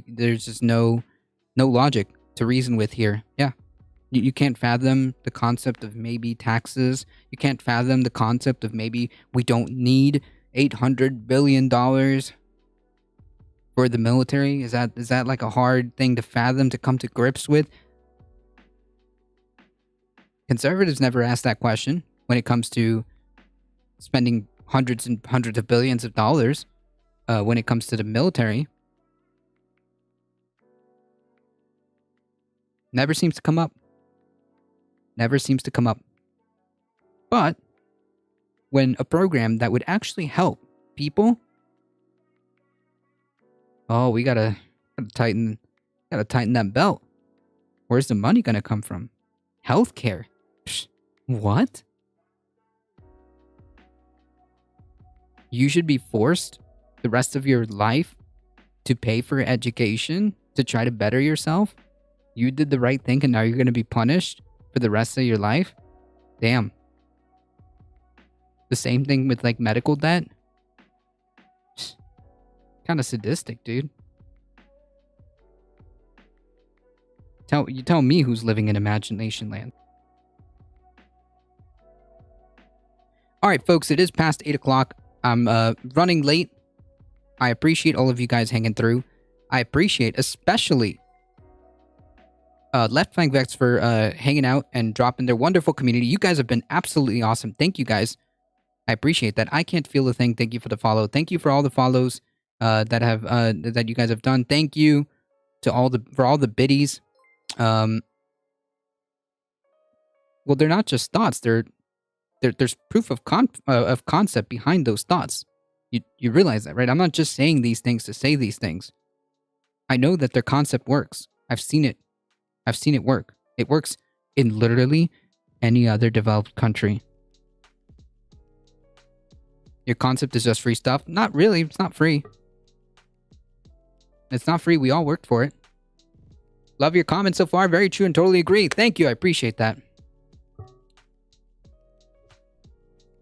There's just no logic to reason with here. Yeah, you can't fathom the concept of maybe taxes. You can't fathom the concept of maybe we don't need $800 billion for the military. Is that like a hard thing to fathom, to come to grips with? Conservatives never ask that question when it comes to spending hundreds and hundreds of billions of dollars when it comes to the military. Never seems to come up. Never seems to come up. But when a program that would actually help people, oh, we gotta tighten that belt. Where's the money gonna come from? Healthcare. Psh, what? You should be forced the rest of your life to pay for education to try to better yourself? You did the right thing and now you're gonna be punished for the rest of your life? Damn. The same thing with like medical debt. Kind of sadistic, dude. You tell me who's living in imagination land. All right, folks, it is past 8 o'clock. I'm running late. I appreciate all of you guys hanging through. I appreciate especially Left Flank Vex for hanging out and dropping their wonderful community. You guys have been absolutely awesome. Thank you guys. I appreciate that. I can't feel a thing. Thank you for the follow. Thank you for all the follows that you guys have done. Thank you to all the biddies. Well, they're not just thoughts. There's proof of concept behind those thoughts. You realize that, right? I'm not just saying these things to say these things. I know that their concept works. I've seen it. I've seen it work. It works in literally any other developed country. Your concept is just free stuff? Not really. It's not free. It's not free. We all worked for it. Love your comments so far. Very true and totally agree. Thank you. I appreciate that.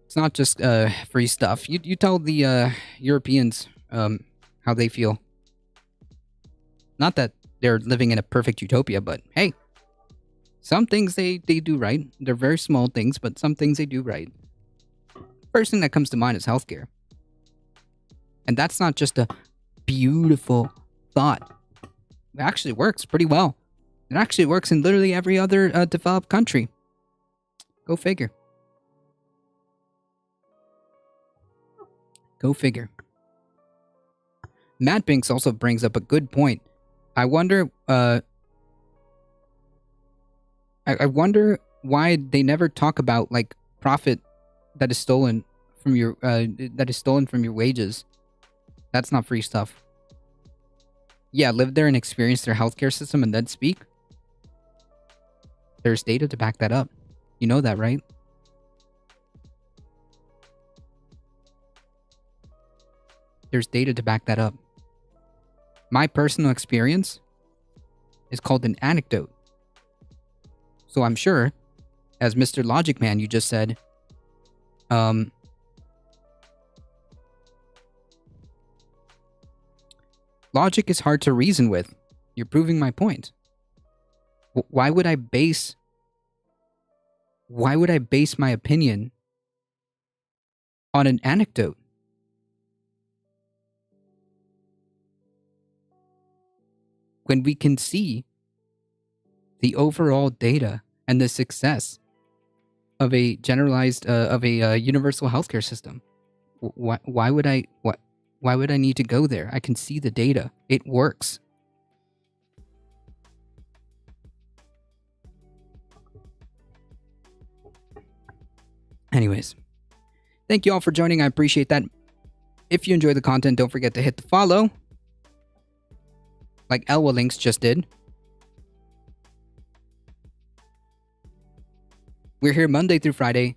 It's not just free stuff. You tell the Europeans how they feel. Not that they're living in a perfect utopia, but hey, some things they do right. They're very small things, but some things they do right. First thing that comes to mind is healthcare. And that's not just a beautiful thought. It actually works pretty well. It actually works in literally every other developed country. Go figure. Go figure. Matt Binks also brings up a good point. I wonder I wonder why they never talk about like profit that is stolen from your wages. That's not free stuff. Yeah, live there and experience their healthcare system and then speak. There's data to back that up. You know that, right? There's data to back that up. My personal experience is called an anecdote. So I'm sure, as Mr. Logic Man you just said, logic is hard to reason with. You're proving my point. Why would I base my opinion on an anecdote? When we can see the overall data and the success of a generalized universal healthcare system, why would I need to go there? I can see the data. It works. Anyways, thank you all for joining. I appreciate that. If you enjoy the content, don't forget to hit the follow, like Elwa Links just did. We're here Monday through Friday,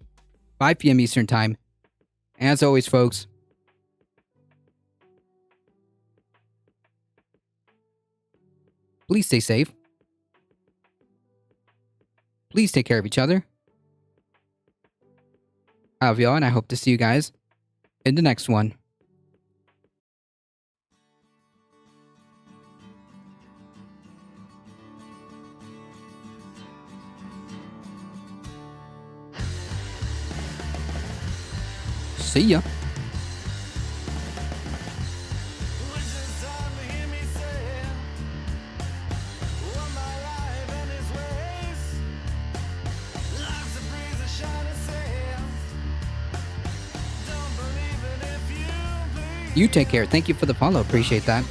5 p.m. Eastern Time. As always, folks, please stay safe. Please take care of each other. I love y'all, and I hope to see you guys in the next one. See ya. You take care. Thank you for the follow. Appreciate that.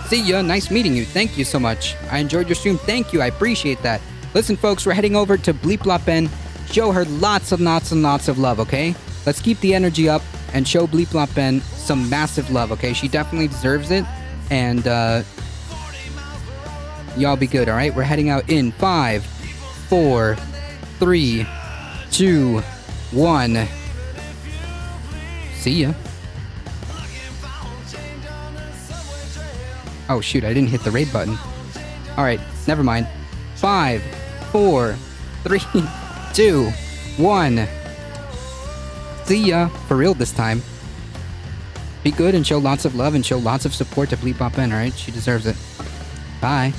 See ya. Nice meeting you. Thank you so much. I enjoyed your stream. Thank you. I appreciate that. Listen, folks, we're heading over to Bleep Blop Ben. Show her lots and lots of love, okay? Let's keep the energy up and show Bleep Blop Ben some massive love, okay? She definitely deserves it. And, y'all be good, alright? We're heading out in 5, 4, 3, 2, 1. See ya. Oh shoot, I didn't hit the raid button. Alright, never mind. 5, 4, 3, 2, 1. See ya. For real this time. Be good and show lots of love and show lots of support to Bleep Bop Ben, alright? She deserves it. Bye.